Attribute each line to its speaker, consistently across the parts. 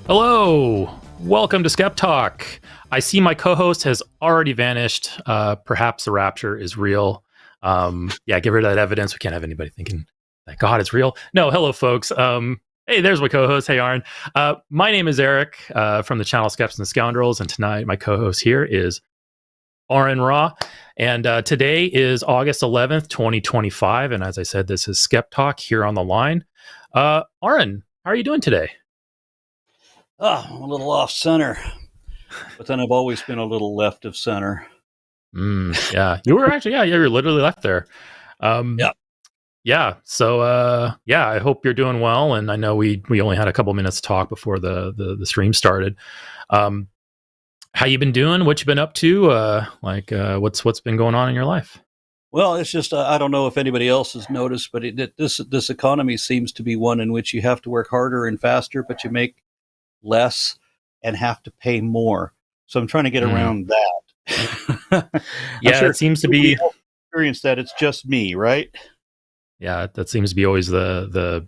Speaker 1: Hello, welcome to SkepTalk. I see my co-host has already vanished. Perhaps the rapture is real. Yeah, get rid of that evidence. We can't have anybody thinking that God is real. No, hello, folks. Hey, there's my co-host. Hey, Aron. My name is Eric from the channel Skeptics and Scoundrels, and tonight my co-host here is Aron Raw. And today is August 11th, 2025. And as I said, this is SkepTalk here on the line. Aron, how are you doing today?
Speaker 2: I'm a little off center, but then I've always been a little left of center.
Speaker 1: Yeah, you were actually, you were literally left there. Yeah. So, I hope you're doing well. And I know we only had a couple minutes to talk before the stream started. How you been doing? What you been up to? What's been going on in your life?
Speaker 2: Well, it's just, I don't know if anybody else has noticed, but this economy seems to be one in which you have to work harder and faster, but you make less and have to pay more. So I'm trying to get around that.
Speaker 1: Yeah, sure it seems to be
Speaker 2: experience that it's just me, right?
Speaker 1: Yeah, that seems to be always the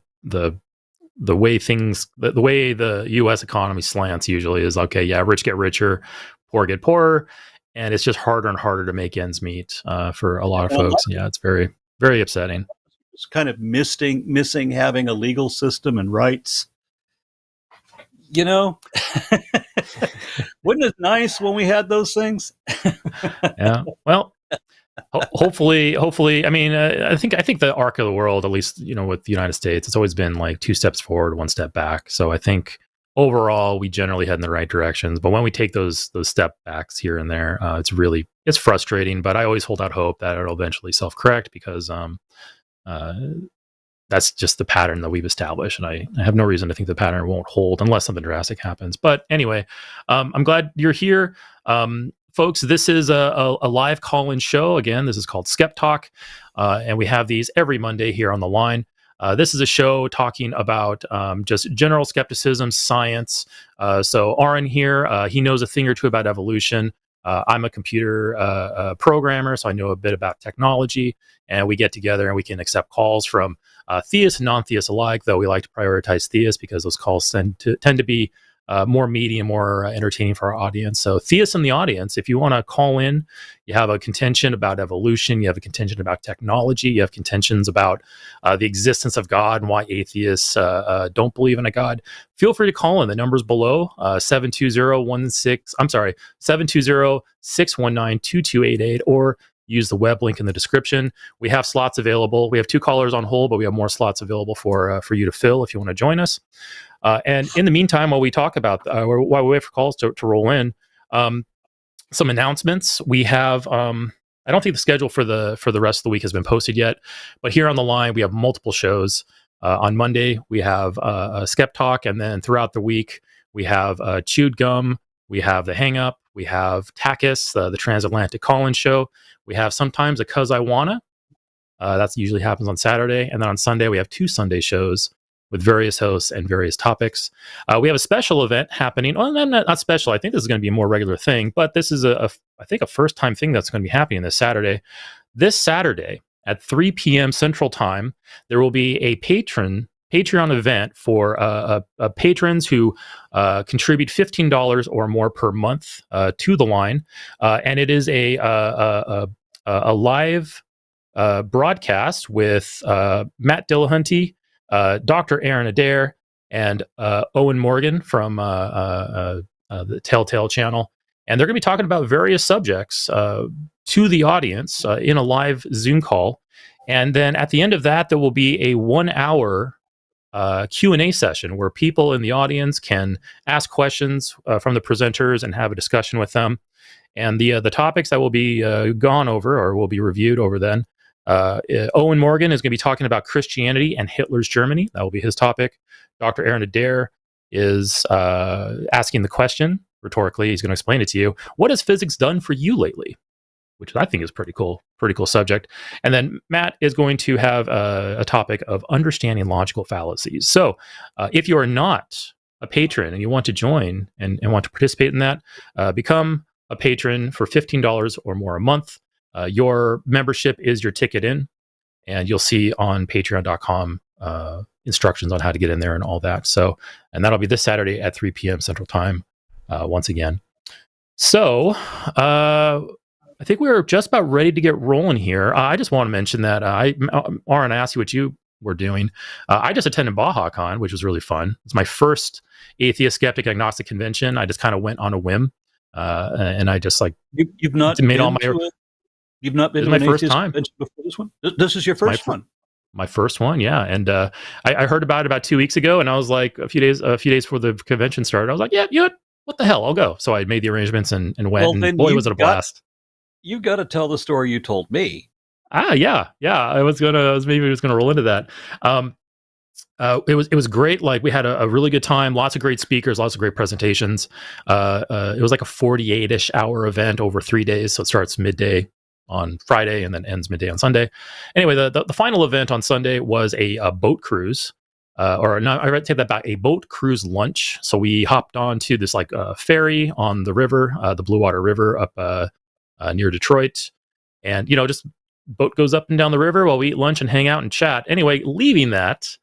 Speaker 1: way things, the way the U.S. economy slants usually is, okay, yeah, rich get richer, poor get poorer, and it's just harder and harder to make ends meet for a lot of folks. Yeah, it's very, very upsetting.
Speaker 2: It's kind of missing having a legal system and rights. You know, wasn't it nice when we had those things?
Speaker 1: Yeah. Well, hopefully. I mean, I think the arc of the world, at least, with the United States, it's always been like 2 steps forward, 1 step back. So I think overall we generally head in the right directions. But when we take those step backs here and there, it's frustrating. But I always hold out hope that it'll eventually self-correct because that's just the pattern that we've established. And I have no reason to think the pattern won't hold unless something drastic happens. But anyway, I'm glad you're here. Folks, this is a live call-in show. Again, this is called SkepTalk. And we have these every Monday here on the line. This is a show talking about just general skepticism, science. So Aron here, he knows a thing or two about evolution. I'm a computer programmer, so I know a bit about technology, and we get together and we can accept calls from theists and non-theists alike, though we like to prioritize theists because those calls tend to be more meaty and more entertaining for our audience. So theists in the audience, if you want to call in, you have a contention about evolution, you have a contention about technology, you have contentions about the existence of God and why atheists don't believe in a God, feel free to call in. The number's below, 720-619-2288, or use the web link in the description. We have slots available. We have 2 callers on hold, but we have more slots available for you to fill if you want to join us. And in the meantime, while we talk about, while we wait for calls to roll in, some announcements. We have, I don't think the schedule for the rest of the week has been posted yet, but here on the line, we have multiple shows. On Monday, we have SkepTalk, and then throughout the week, we have Chewed Gum, we have The Hang Up, we have TACIS, the Transatlantic Call-In Show. We have sometimes a Cus I Wanna. That usually happens on Saturday. And then on Sunday, we have 2 Sunday shows with various hosts and various topics. We have a special event happening. Well, not special. I think this is going to be a more regular thing, but this is I think a first-time thing that's going to be happening this Saturday. This Saturday at 3 p.m. Central Time, there will be a Patreon event for patrons who contribute $15 or more per month to the line, and it is a live broadcast with Matt Dillahunty, Dr. Aron Adair, and Owen Morgan from the Telltale channel. And they're going to be talking about various subjects to the audience in a live Zoom call. And then at the end of that, there will be a 1-hour Q&A session where people in the audience can ask questions from the presenters and have a discussion with them. And the topics that will be gone over or will be reviewed over then, Owen Morgan is going to be talking about Christianity and Hitler's Germany. That will be his topic. Dr. Aron Adair is asking the question, rhetorically, he's going to explain it to you. What has physics done for you lately? Which I think is pretty cool subject. And then Matt is going to have a topic of understanding logical fallacies. So if you are not a patron and you want to join and want to participate in that, become a patron for $15 or more a month. Your membership is your ticket in, and you'll see on patreon.com instructions on how to get in there and all that. So, and that'll be this Saturday at 3 p.m. Central Time, once again. So, I think we're just about ready to get rolling here. I just want to mention that Aron, I asked you what you were doing. I just attended BajaCon, which was really fun. It's my first atheist, skeptic, agnostic convention. I just kind of went on a whim, and I just like
Speaker 2: you've not
Speaker 1: made all my.
Speaker 2: You've not been to
Speaker 1: an atheist
Speaker 2: convention before this one. This is your first one.
Speaker 1: My first one, yeah. And I heard about it about 2 weeks ago, and I was like, a few days before the convention started, I was like, yeah, you know what the hell, I'll go. So I made the arrangements and went. Well, and boy, was it a blast!
Speaker 2: You got to tell the story you told me.
Speaker 1: Yeah. I was gonna roll into that. It was great. Like, we had a really good time. Lots of great speakers, lots of great presentations. It was like a 48-ish hour event over 3 days. So it starts midday on Friday and then ends midday on Sunday. Anyway, the final event on Sunday was a boat cruise. Or no, I take that back. A boat cruise lunch. So we hopped on to this like ferry on the river, the Blue Water River up near Detroit, and just boat goes up and down the river while we eat lunch and hang out and chat. Anyway, leaving that,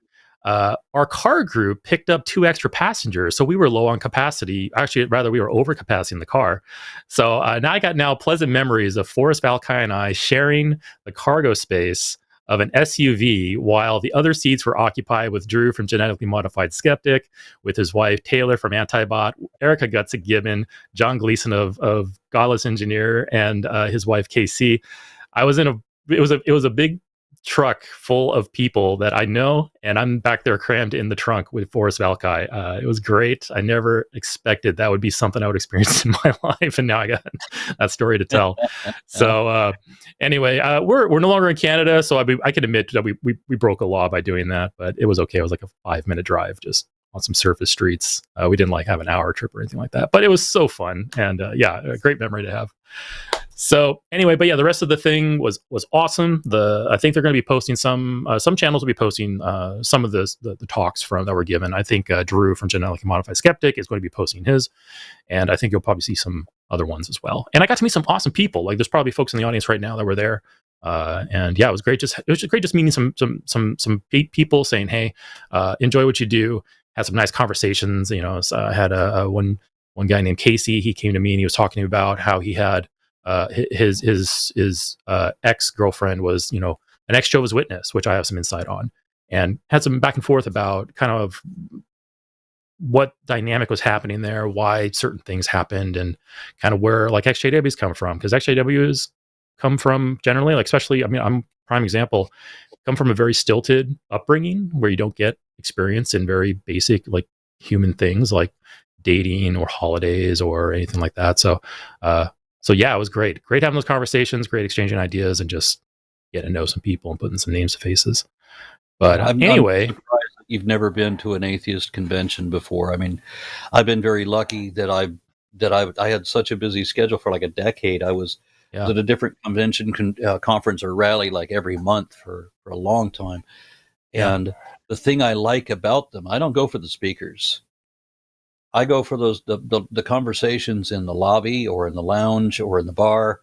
Speaker 1: our car group picked up 2 extra passengers, so we were low on capacity. Actually, rather, we were over capacity in the car. So now I got pleasant memories of Forrest, Valkai, and I sharing the cargo space of an SUV, while the other seats were occupied with Drew from Genetically Modified Skeptic, with his wife Taylor from Antibot, Erica Gutzik Gibbon, John Gleason of Godless Engineer, and his wife KC. I was in it was a big truck full of people that I know, and I'm back there crammed in the trunk with Forrest Valkai. It was great. I never expected that would be something I would experience in my life, and now I got that story to tell. So anyway, we're no longer in Canada, so I can admit that we broke a law by doing that, but it was okay. It was like a 5-minute drive just on some surface streets. We didn't like have an hour trip or anything like that, but it was so fun, and a great memory to have. So anyway, but yeah, the rest of the thing was awesome. I think they're going to be posting some channels will be posting some of the talks that were given. I think Drew from Genetically Modified Skeptic is going to be posting his, and I think you'll probably see some other ones as well. And I got to meet some awesome people. Like, there's probably folks in the audience right now that were there, and yeah, it was great. It was just great just meeting some people saying, hey, enjoy what you do. Had some nice conversations. So I had one guy named Casey. He came to me and he was talking about how he had. His ex-girlfriend was, an ex-Jehovah's Witness, which I have some insight on, and had some back and forth about kind of what dynamic was happening there, why certain things happened, and kind of where like XJWs come from, because XJWs come from generally, like, especially, I'm a prime example, come from a very stilted upbringing where you don't get experience in very basic like human things like dating or holidays or anything like that. So yeah, it was great. Great having those conversations, great exchanging ideas, and just getting to know some people and putting some names to faces. But anyway,
Speaker 2: I'm surprised that you've never been to an atheist convention before. I mean, I've been very lucky that I had such a busy schedule for like a decade. I was at a different convention, conference or rally like every month for a long time.
Speaker 1: Yeah.
Speaker 2: And the thing I like about them, I don't go for the speakers. I go for the conversations in the lobby or in the lounge or in the bar,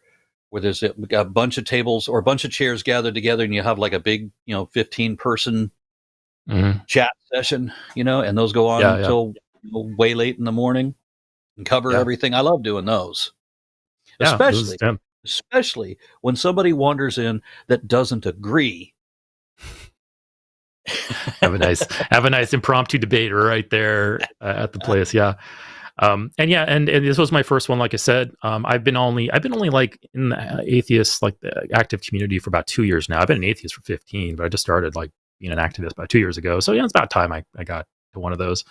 Speaker 2: where there's a bunch of tables or a bunch of chairs gathered together, and you have like a big 15-person chat session, and those go on until way late in the morning and cover everything. I love doing those, especially when somebody wanders in that doesn't agree.
Speaker 1: have a nice impromptu debate right there at the place. Yeah. And this was my first one. Like I said, I've been only like in the atheist, like the active community, for about 2 years now. I've been an atheist for 15, but I just started like being an activist about 2 years ago. So yeah, it's about time I got to one of those.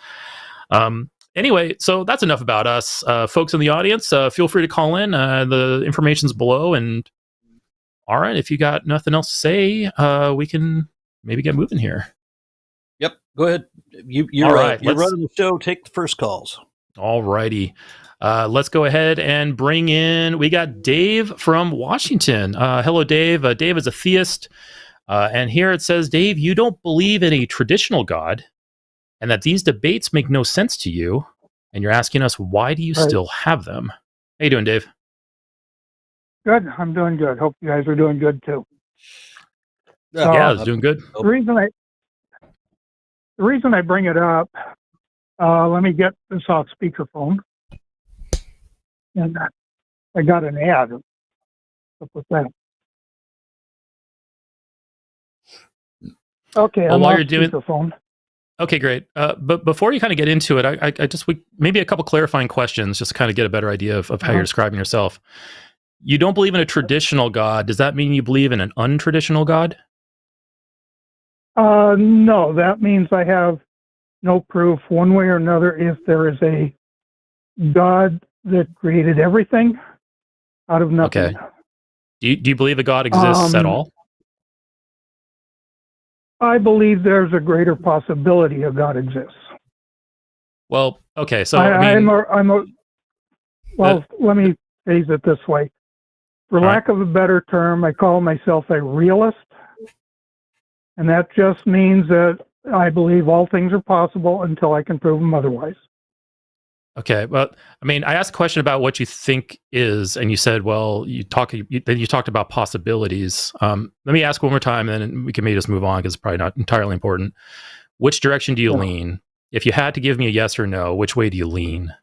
Speaker 1: Anyway, so that's enough about us. Folks in the audience, feel free to call in. The information's below. And all right, if you got nothing else to say, we can maybe get moving here.
Speaker 2: Yep, go ahead. You're
Speaker 1: all right.
Speaker 2: You're running the show. Take the first calls.
Speaker 1: All righty. Let's go ahead and bring in. We got Dave from Washington. Hello, Dave. Dave is a theist, and here it says, Dave, you don't believe in a traditional God, and that these debates make no sense to you, and you're asking us, why do you still have them? How you doing, Dave?
Speaker 3: Good. I'm doing good. Hope you guys are doing good too.
Speaker 1: Yeah, it's doing good.
Speaker 3: The reason the reason I bring it up, let me get this off speakerphone. And I got an ad. What's with that? Okay,
Speaker 1: Well,
Speaker 3: I'm
Speaker 1: while
Speaker 3: off
Speaker 1: you're doing,
Speaker 3: speakerphone.
Speaker 1: okay, great. But before you kind of get into it, I just maybe a couple clarifying questions, just to kind of get a better idea of how you're describing yourself. You don't believe in a traditional God. Does that mean you believe in an untraditional God?
Speaker 3: No, that means I have no proof one way or another if there is a God that created everything out of nothing.
Speaker 1: Okay. Do you believe a God exists at all?
Speaker 3: I believe there's a greater possibility of God exists.
Speaker 1: Well, okay. So I mean,
Speaker 3: let me phrase it this way. For lack of a better term, I call myself a realist. And that just means that I believe all things are possible until I can prove them otherwise.
Speaker 1: Okay. Well, I mean, I asked a question about what you think is, and you said, well, you talked about possibilities. Let me ask one more time, and then we can maybe just move on because it's probably not entirely important. Which direction do you lean? If you had to give me a yes or no, which way do you lean?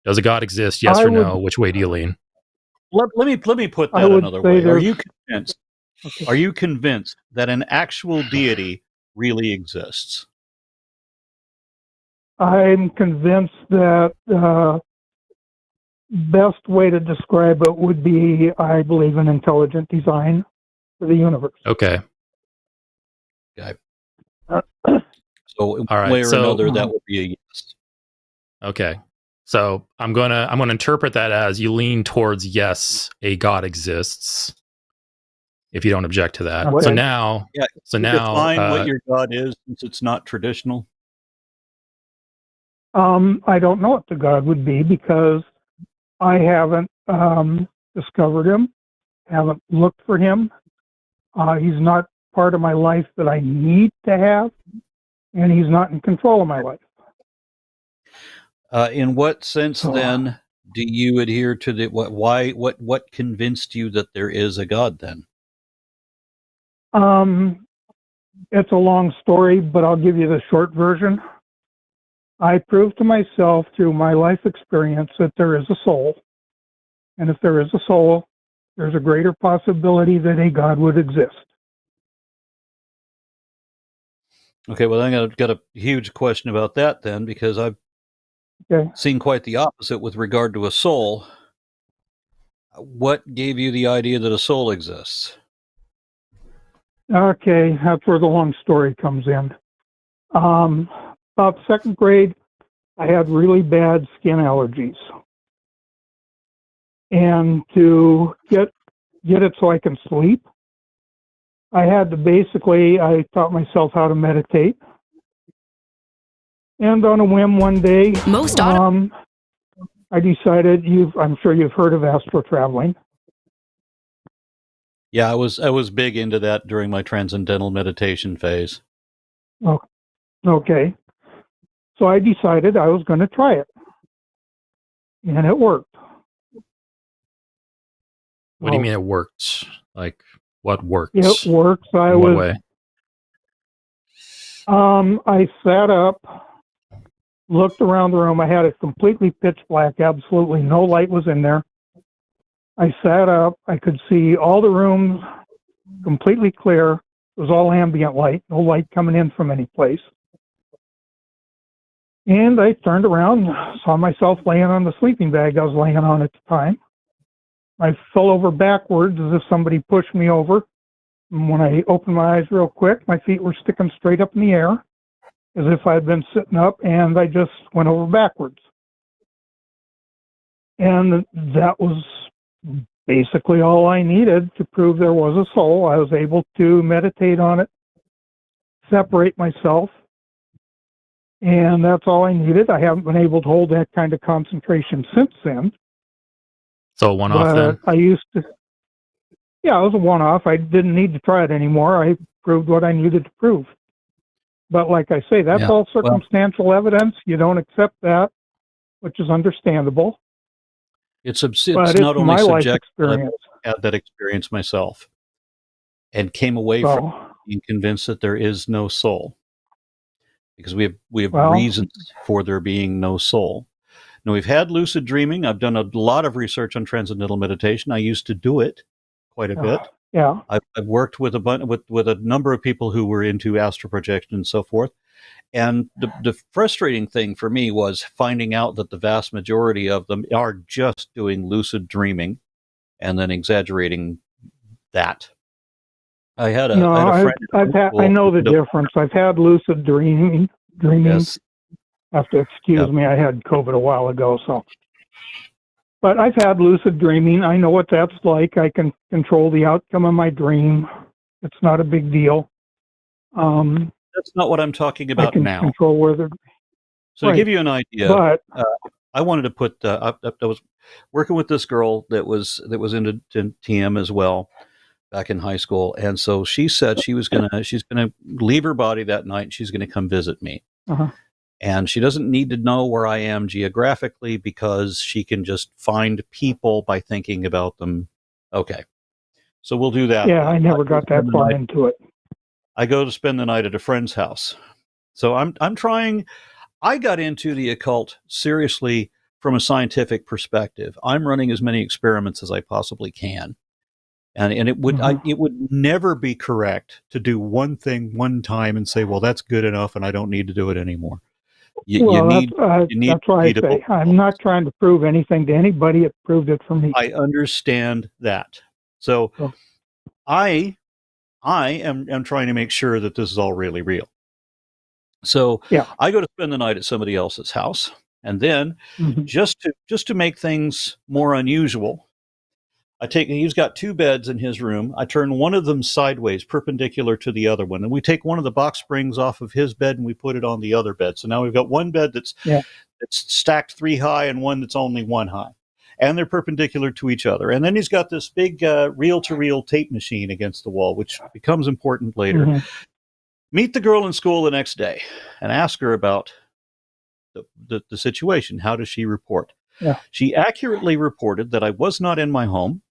Speaker 1: Does a God exist? Yes or no? Which way do you lean?
Speaker 2: Let me put that another way. Are you convinced? Okay. Are you convinced that an actual deity really exists?
Speaker 3: I'm convinced that the best way to describe it would be, I believe in intelligent design for the universe.
Speaker 1: Okay.
Speaker 2: So in one way or another, that would be a yes.
Speaker 1: Okay. So I'm gonna interpret that as you lean towards yes, a God exists. If you don't object to that. Okay. So now,
Speaker 2: define what your God is, since it's not traditional.
Speaker 3: I don't know what the God would be because I haven't discovered him, haven't looked for him. He's not part of my life that I need to have, and he's not in control of my life.
Speaker 2: In what sense, then, do you adhere to the what convinced you that there is a God? Then,
Speaker 3: it's a long story, but I'll give you the short version. I proved to myself through my life experience that there is a soul, and if there is a soul, there's a greater possibility that a God would exist.
Speaker 2: Okay, well, I've got a huge question about that then, because I've seen quite the opposite with regard to a soul. What gave you the idea that a soul exists?
Speaker 3: Okay, that's where the long story comes in. About second grade, I had really bad skin allergies. And to get it so I can sleep, I had to I taught myself how to meditate. And on a whim one day, I decided, I'm sure you've heard of astral traveling.
Speaker 2: Yeah, I was big into that during my transcendental meditation phase.
Speaker 3: Oh, okay. So I decided I was going to try it. And it worked.
Speaker 1: What do you mean it worked? Like, what worked?
Speaker 3: It works.
Speaker 1: What way?
Speaker 3: I sat up, looked around the room. I had it completely pitch black. Absolutely no light was in there. I sat up. I could see all the rooms completely clear. It was all ambient light, no light coming in from any place. And I turned around, saw myself laying on the sleeping bag I was laying on at the time. I fell over backwards as if somebody pushed me over. And when I opened my eyes real quick, my feet were sticking straight up in the air, as if I had been sitting up, and I just went over backwards. And that was basically all I needed to prove there was a soul. I was able to meditate on it, separate myself, and that's all I needed. I haven't been able to hold that kind of concentration since then.
Speaker 1: So a one-off then?
Speaker 3: I used to. Yeah, it was a one-off. I didn't need to try it anymore. I proved what I needed to prove. But like I say, that's all circumstantial evidence. You don't accept that, which is understandable.
Speaker 2: It's not only subjective, but I've had that experience myself and came away from being convinced that there is no soul. because we have
Speaker 3: Well,
Speaker 2: reasons for there being no soul. Now, we've had lucid dreaming. I've done a lot of research on transcendental meditation. I used to do it quite a bit.
Speaker 3: yeah.
Speaker 2: I've worked with a number of people who were into astral projection and so forth. And the frustrating thing for me was finding out that the vast majority of them are just doing lucid dreaming and then exaggerating that. I had a friend.
Speaker 3: I know the difference. I've had lucid dreaming.
Speaker 2: Yes.
Speaker 3: Have to excuse me. I had COVID a while ago, so. But I've had lucid dreaming. I know what that's like. I can control the outcome of my dream. It's not a big deal.
Speaker 2: That's not what I'm talking about now.
Speaker 3: I can control where they're.
Speaker 2: So
Speaker 3: right.
Speaker 2: to give you an idea,
Speaker 3: but
Speaker 2: I wanted to put. I was working with this girl that was into TM as well back in high school, and so she said she's gonna leave her body that night. And she's gonna come visit me.
Speaker 3: Uh-huh.
Speaker 2: And she doesn't need to know where I am geographically because she can just find people by thinking about them. Okay. So we'll do that.
Speaker 3: Yeah, I never got that far into it.
Speaker 2: I go to spend the night at a friend's house. So I'm trying. I got into the occult seriously from a scientific perspective. I'm running as many experiments as I possibly can. And it would it would never be correct to do one thing one time and say, well, that's good enough and I don't need to do it anymore.
Speaker 3: That's why I say I'm not trying to prove anything to anybody. It proved it for me.
Speaker 2: I understand that. So I am trying to make sure that this is all really real. So I go to spend the night at somebody else's house, and then just to make things more unusual, he's got two beds in his room. I turn one of them sideways, perpendicular to the other one. And we take one of the box springs off of his bed and we put it on the other bed. So now we've got one bed that's stacked 3 high and one that's only 1 high. And they're perpendicular to each other. And then he's got this big reel-to-reel tape machine against the wall, which becomes important later. Meet the girl in school the next day and ask her about the situation. How does she report?
Speaker 3: Yeah.
Speaker 2: She accurately reported that I was not in my home,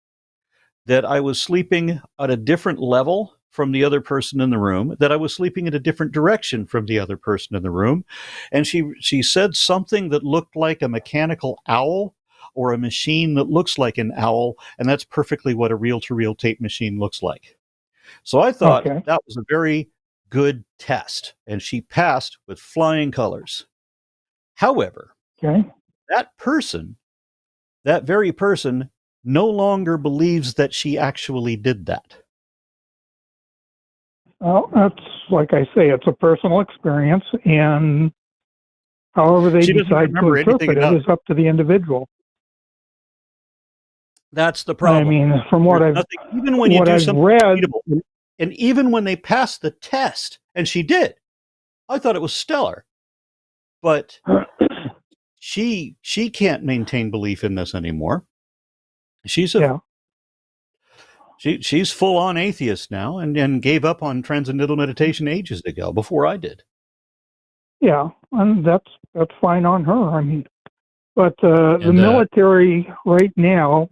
Speaker 2: that I was sleeping at a different level from the other person in the room, that I was sleeping in a different direction from the other person in the room. And she said something that looked like a mechanical owl or a machine that looks like an owl, and that's perfectly what a reel-to-reel tape machine looks like. So I thought that was a very good test, and she passed with flying colors. However, that very person, no longer believes that she actually did that.
Speaker 3: Well, that's like I say, it's a personal experience, and however they decide to interpret it is up to the individual.
Speaker 2: That's the problem.
Speaker 3: I mean, from what I've
Speaker 2: even when you do something
Speaker 3: read,
Speaker 2: and even when they passed the test, and she did, I thought it was stellar. But she can't maintain belief in this anymore. She's she's full on atheist now, and gave up on transcendental meditation ages ago, before I did.
Speaker 3: Yeah, and that's fine on her. I mean, but the military right now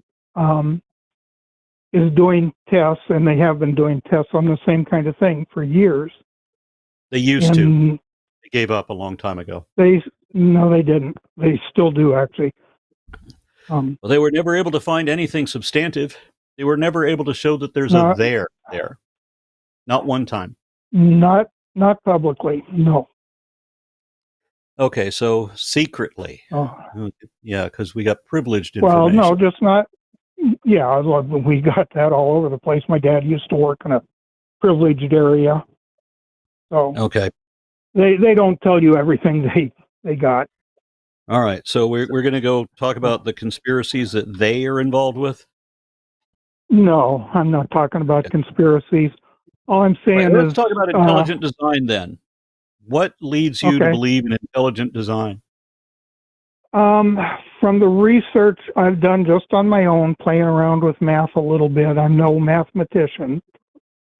Speaker 3: is doing tests, and they have been doing tests on the same kind of thing for years.
Speaker 2: They used to. They gave up a long time ago.
Speaker 3: No, they didn't. They still do, actually.
Speaker 2: Well, they were never able to find anything substantive. They were never able to show that there's a there. Not one time.
Speaker 3: Not publicly, no.
Speaker 2: Okay, so secretly. Yeah, because we got privileged information.
Speaker 3: Well, no, just not. Yeah, we got that all over the place. My dad used to work in a privileged area. So
Speaker 2: okay.
Speaker 3: They don't tell you everything they got.
Speaker 2: All right, so we're going to go talk about the conspiracies that they are involved with?
Speaker 3: No, I'm not talking about conspiracies. All I'm saying
Speaker 2: let's talk about intelligent design then. What leads you to believe in intelligent design?
Speaker 3: From the research I've done just on my own, playing around with math a little bit, I'm no mathematician,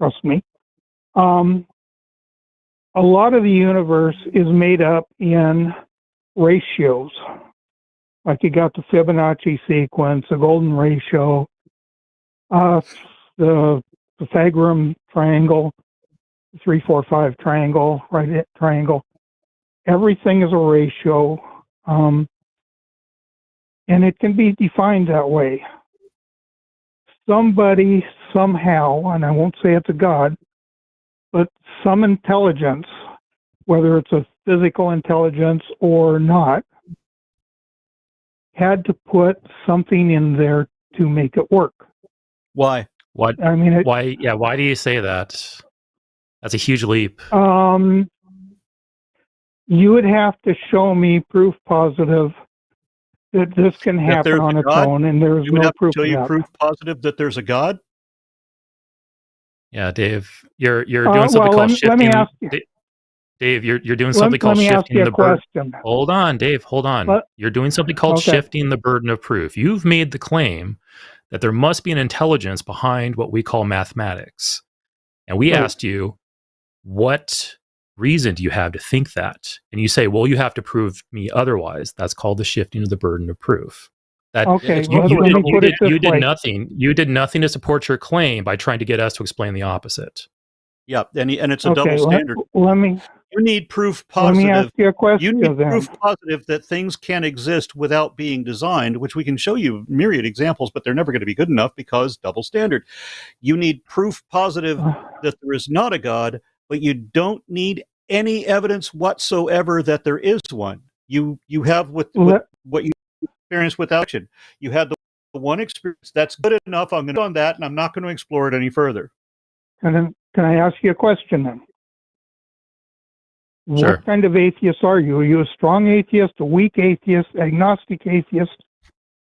Speaker 3: trust me. A lot of the universe is made up in ratios. Like you got the Fibonacci sequence, the golden ratio, the Pythagorean triangle, 3, 4, 5 triangle, right triangle. everything is a ratio, and it can be defined that way. Somebody, somehow, and I won't say it's a God, but some intelligence, whether it's a physical intelligence or not, had to put something in there to make it work.
Speaker 2: Why?
Speaker 1: What?
Speaker 3: I mean,
Speaker 1: Why? Yeah. Why do you say that? That's a huge leap.
Speaker 3: You would have to show me proof positive that this can happen on its own, and there's no proof of that.
Speaker 2: You would have to show you proof positive that there's a God?
Speaker 1: Yeah, Dave, you're doing something called shifting.
Speaker 3: Let me ask you.
Speaker 1: Dave, you're doing something called shifting the burden. Hold on, Dave. Hold on. You're doing something called shifting the burden of proof. You've made the claim that there must be an intelligence behind what we call mathematics, and we asked you, what reason do you have to think that? And you say, well, you have to prove me otherwise. That's called the shifting of the burden of proof. That you did nothing. You did nothing to support your claim by trying to get us to explain the opposite.
Speaker 2: Yeah, and it's a double standard. You need proof positive.
Speaker 3: Let me ask you a question.
Speaker 2: You need proof positive that things can exist without being designed, which we can show you myriad examples, but they're never going to be good enough because double standard. You need proof positive that there is not a God, but you don't need any evidence whatsoever that there is one. You have what you experienced with action. You had the one experience. That's good enough. I'm going to on that, and I'm not going to explore it any further.
Speaker 3: Can I ask you a question then?
Speaker 1: Sure.
Speaker 3: What kind of atheist are you? Are you a strong atheist, a weak atheist, agnostic atheist,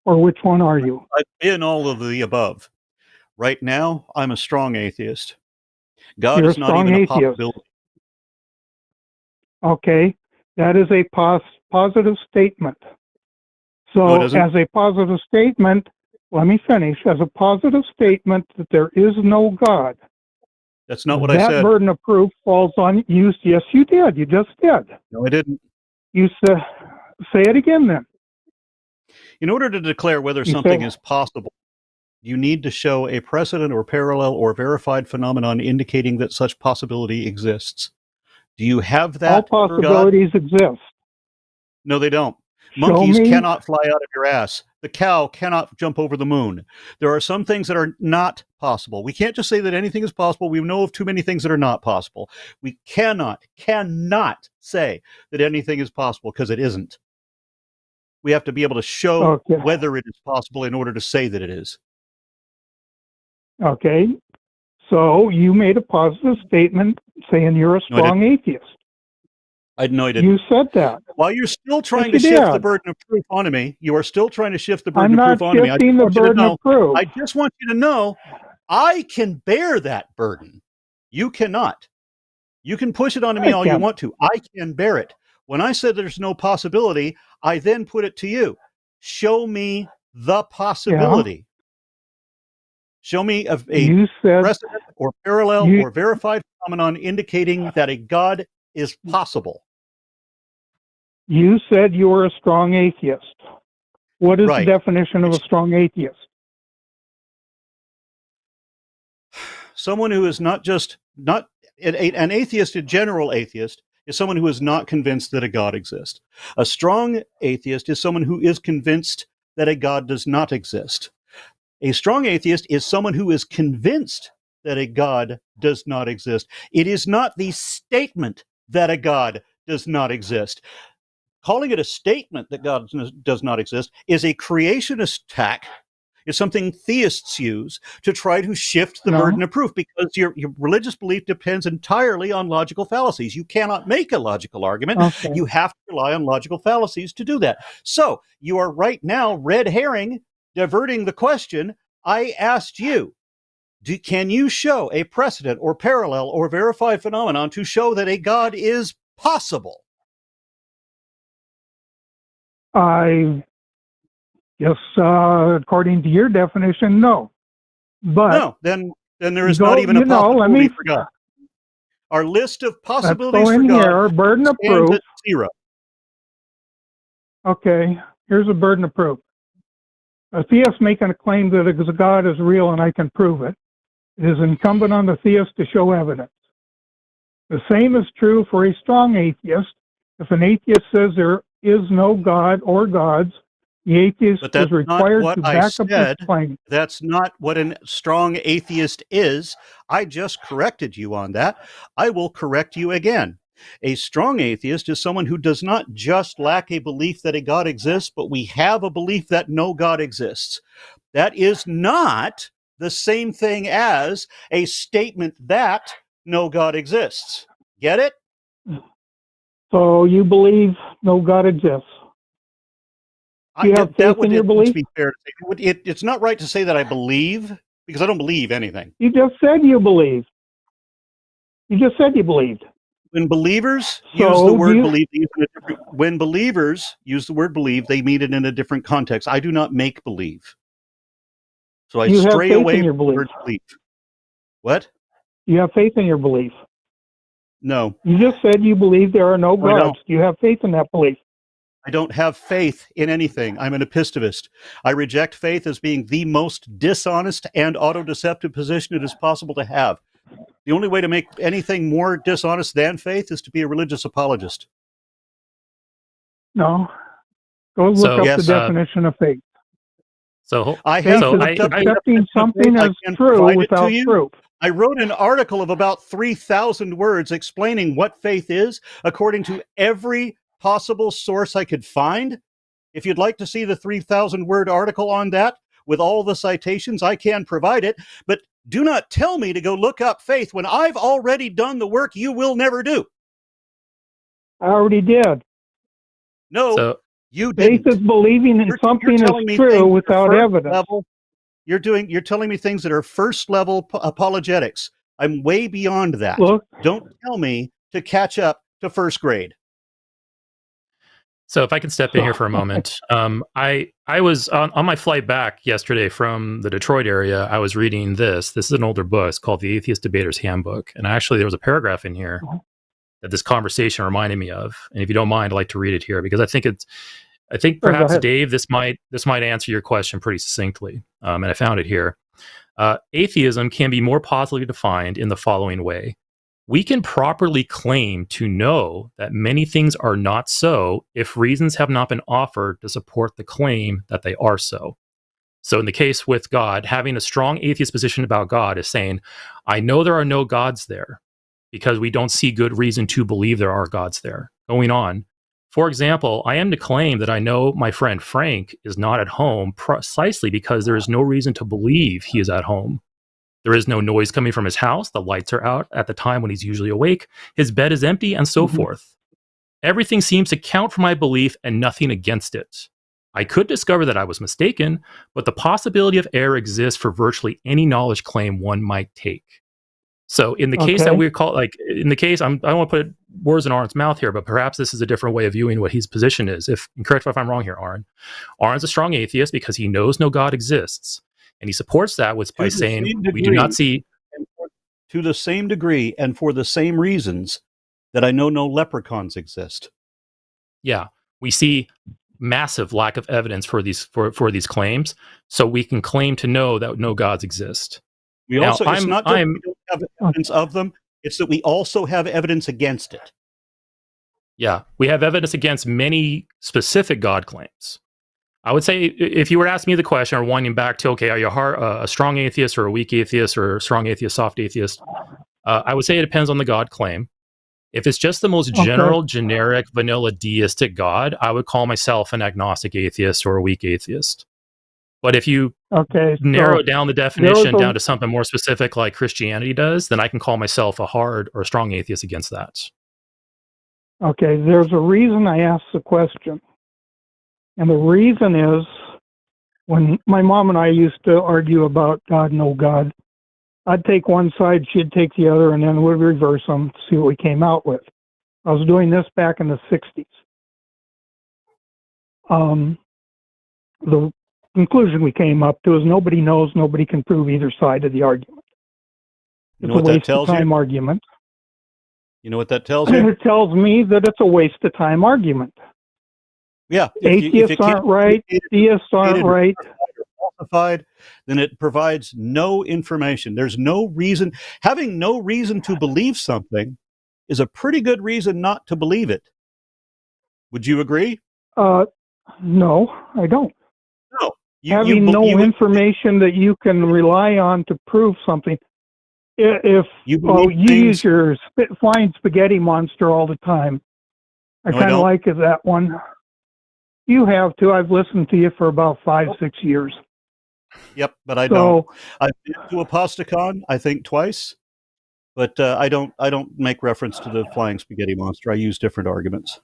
Speaker 3: or which one are you?
Speaker 2: I've been all of the above. Right now, I'm a strong atheist. God is not even a possibility.
Speaker 3: Okay, that is a positive statement. So as a positive statement, let me finish. As a positive statement that there is no God.
Speaker 2: That's not what I said.
Speaker 3: That burden of proof falls on you. Yes, you did. You just did.
Speaker 2: No, I didn't.
Speaker 3: You say it again then.
Speaker 2: In order to declare whether something is possible, you need to show a precedent or parallel or verified phenomenon indicating that such possibility exists. Do you have that?
Speaker 3: All possibilities exist.
Speaker 2: No, they don't. Monkeys cannot fly out of your ass. The cow cannot jump over the moon. There are some things that are not possible. We can't just say that anything is possible. We know of too many things that are not possible. We cannot say that anything is possible because it isn't. We have to be able to show whether it is possible in order to say that it is.
Speaker 3: Okay. So you made a positive statement saying you're a strong atheist.
Speaker 2: No, I didn't.
Speaker 3: You said that.
Speaker 2: While you're still trying to shift the burden of proof onto me, you are still trying to shift the burden of proof onto me.
Speaker 3: I'm not shifting the burden of proof.
Speaker 2: I just want you to know I can bear that burden. You cannot. You can push it onto me all you want to. I can bear it. When I said there's no possibility, I then put it to you. Show me the possibility. Yeah. Show me a precedent or parallel or verified phenomenon indicating that a God is possible.
Speaker 3: You said you were a strong atheist. What is the definition of a strong atheist?
Speaker 2: Someone who is not an atheist, a general atheist, is someone who is not convinced that a God exists. A strong atheist is someone who is convinced that a God does not exist. A strong atheist is someone who is convinced that a God does not exist. It is not the statement that a God does not exist. Calling it a statement that God does not exist is a creationist tack. It's something theists use to try to shift the burden of proof because your religious belief depends entirely on logical fallacies. You cannot make a logical argument. Okay. You have to rely on logical fallacies to do that. So you are right now red herring, diverting the question. I asked you, can you show a precedent or parallel or verified phenomenon to show that a God is possible?
Speaker 3: I guess, according to your definition, no. But
Speaker 2: no, then there is not even a possibility for God. Our list of possibilities for God
Speaker 3: burden of proof
Speaker 2: at 0.
Speaker 3: Okay, here's a burden of proof. A theist making a claim that a God is real and I can prove it. It is incumbent on the theist to show evidence. The same is true for a strong atheist If an atheist says there is no God or gods, the atheist
Speaker 2: But that's
Speaker 3: is required
Speaker 2: not
Speaker 3: to
Speaker 2: what I
Speaker 3: back up his
Speaker 2: said.
Speaker 3: claim.
Speaker 2: That's not what a strong atheist is. I just corrected you on that. I will correct you again. A strong atheist is someone who does not just lack a belief that a God exists, but we have a belief that no God exists. That is not the same thing as a statement that no God exists. Get it?
Speaker 3: So you believe no God exists. Do you have faith in your belief?
Speaker 2: To be fair to say, it's not right to say that I believe, because I don't believe anything.
Speaker 3: You just said you believe. You just said you believed.
Speaker 2: When believers
Speaker 3: So
Speaker 2: use the word
Speaker 3: you-
Speaker 2: believe, when believers use the word believe, they mean it in a different context. I do not make believe. So I
Speaker 3: You have
Speaker 2: stray
Speaker 3: faith
Speaker 2: away
Speaker 3: in your
Speaker 2: from the
Speaker 3: belief.
Speaker 2: word belief. What?
Speaker 3: You have faith in your belief.
Speaker 2: No,
Speaker 3: You just said you believe there are no
Speaker 2: I don't.
Speaker 3: gods. Do you have faith in that belief?
Speaker 2: I don't have faith in anything. I'm an epistemist. I reject faith as being the most dishonest and auto-deceptive position it is possible to have. The only way to make anything more dishonest than faith is to be a religious apologist.
Speaker 3: No. Go look
Speaker 1: So,
Speaker 3: up
Speaker 2: Yes.
Speaker 3: the definition of faith.
Speaker 1: So,
Speaker 2: I
Speaker 3: Faith
Speaker 2: have
Speaker 1: so
Speaker 3: is
Speaker 2: looked up the
Speaker 3: accepting
Speaker 2: definition of
Speaker 3: something
Speaker 2: faith. I
Speaker 3: as
Speaker 2: can
Speaker 3: true
Speaker 2: provide it to
Speaker 3: without
Speaker 2: you.
Speaker 3: proof.
Speaker 2: I wrote an article of about 3,000 words explaining what faith is according to every possible source I could find. If you'd like to see the 3,000 word article on that with all the citations, I can provide it. But do not tell me to go look up faith when I've already done the work you will never do.
Speaker 3: I already did.
Speaker 2: No,
Speaker 1: so,
Speaker 2: you
Speaker 3: Faith
Speaker 2: didn't.
Speaker 3: is believing in
Speaker 2: You're
Speaker 3: something
Speaker 2: telling
Speaker 3: is
Speaker 2: me
Speaker 3: true
Speaker 2: things that are
Speaker 3: without
Speaker 2: first
Speaker 3: evidence.
Speaker 2: level. You're telling me things that are first level apologetics. I'm way beyond that.
Speaker 3: Look,
Speaker 2: Don't tell me to catch up to first grade.
Speaker 1: so if I can step in here for a moment, I was on my flight back yesterday from the Detroit area. I was reading this. This is an older book. It's called The Atheist Debater's Handbook, and actually there was a paragraph in here that this conversation reminded me of. And if you don't mind, I'd like to read it here because I think
Speaker 3: go
Speaker 1: perhaps
Speaker 3: ahead.
Speaker 1: Dave, this might answer your question pretty succinctly. And I found it here. Atheism can be more positively defined in the following way. We can properly claim to know that many things are not so if reasons have not been offered to support the claim that they are so. So in the case with God, having a strong atheist position about God is saying, I know there are no gods there because we don't see good reason to believe there are gods there. Going on. For example, I am to claim that I know my friend Frank is not at home precisely because there is no reason to believe he is at home. There is no noise coming from his house. The lights are out at the time when he's usually awake. His bed is empty, and so forth. Everything seems to count for my belief and nothing against it. I could discover that I was mistaken, but the possibility of error exists for virtually any knowledge claim one might take. So in the case that
Speaker 3: Okay.
Speaker 1: we call, like in the case, I don't want to put words in Aron's mouth here, but perhaps this is a different way of viewing what his position is. Correct me if I'm wrong here, Aron. Aron's a strong atheist because he knows no God exists. And he supports that by saying, we do not see.
Speaker 2: To the same degree and for the same reasons that I know no leprechauns exist.
Speaker 1: Yeah, we see massive lack of evidence for these claims, so we can claim to know that no gods exist.
Speaker 2: We
Speaker 1: Now,
Speaker 2: also, it's
Speaker 1: I'm-
Speaker 2: not that
Speaker 1: I'm-
Speaker 2: we don't have evidence of them, it's that we also have evidence against it.
Speaker 1: Yeah, we have evidence against many specific God claims. I would say if you were to ask me the question or winding back to, okay, are you a strong atheist or a weak atheist or a strong atheist, soft atheist? I would say it depends on the God claim. If it's just the most general, generic, vanilla deistic God, I would call myself an agnostic atheist or a weak atheist. But if you narrow down the definition down to something more specific like Christianity does, then I can call myself a hard or a strong atheist against that.
Speaker 3: Okay, there's a reason I asked the question. And the reason is when my mom and I used to argue about God, no God, I'd take one side, she'd take the other, and then we'd reverse them to see what we came out with. I was doing this back in the 60s. The conclusion we came up to is nobody knows, nobody can prove either side of the argument.
Speaker 2: You know
Speaker 3: It's
Speaker 2: what
Speaker 3: a
Speaker 2: that
Speaker 3: waste
Speaker 2: tells
Speaker 3: of time
Speaker 2: you?
Speaker 3: argument.
Speaker 2: You know what that tells you?
Speaker 3: It tells me that it's a waste of time argument.
Speaker 2: Yeah.
Speaker 3: Atheists aren't right, deists aren't right.
Speaker 2: Falsified, then it provides no information. There's no reason. Having no reason to believe something is a pretty good reason not to believe it. Would you agree?
Speaker 3: No, I don't.
Speaker 2: No.
Speaker 3: Having no information that you can rely on to prove something. If you use your flying spaghetti monster all the time, I kind of like that one. You have to. I've listened to you for about 5-6 years.
Speaker 2: Yep, but I don't. I've been to a POSTicon, I think twice, but I don't make reference to the flying spaghetti monster. I use different arguments.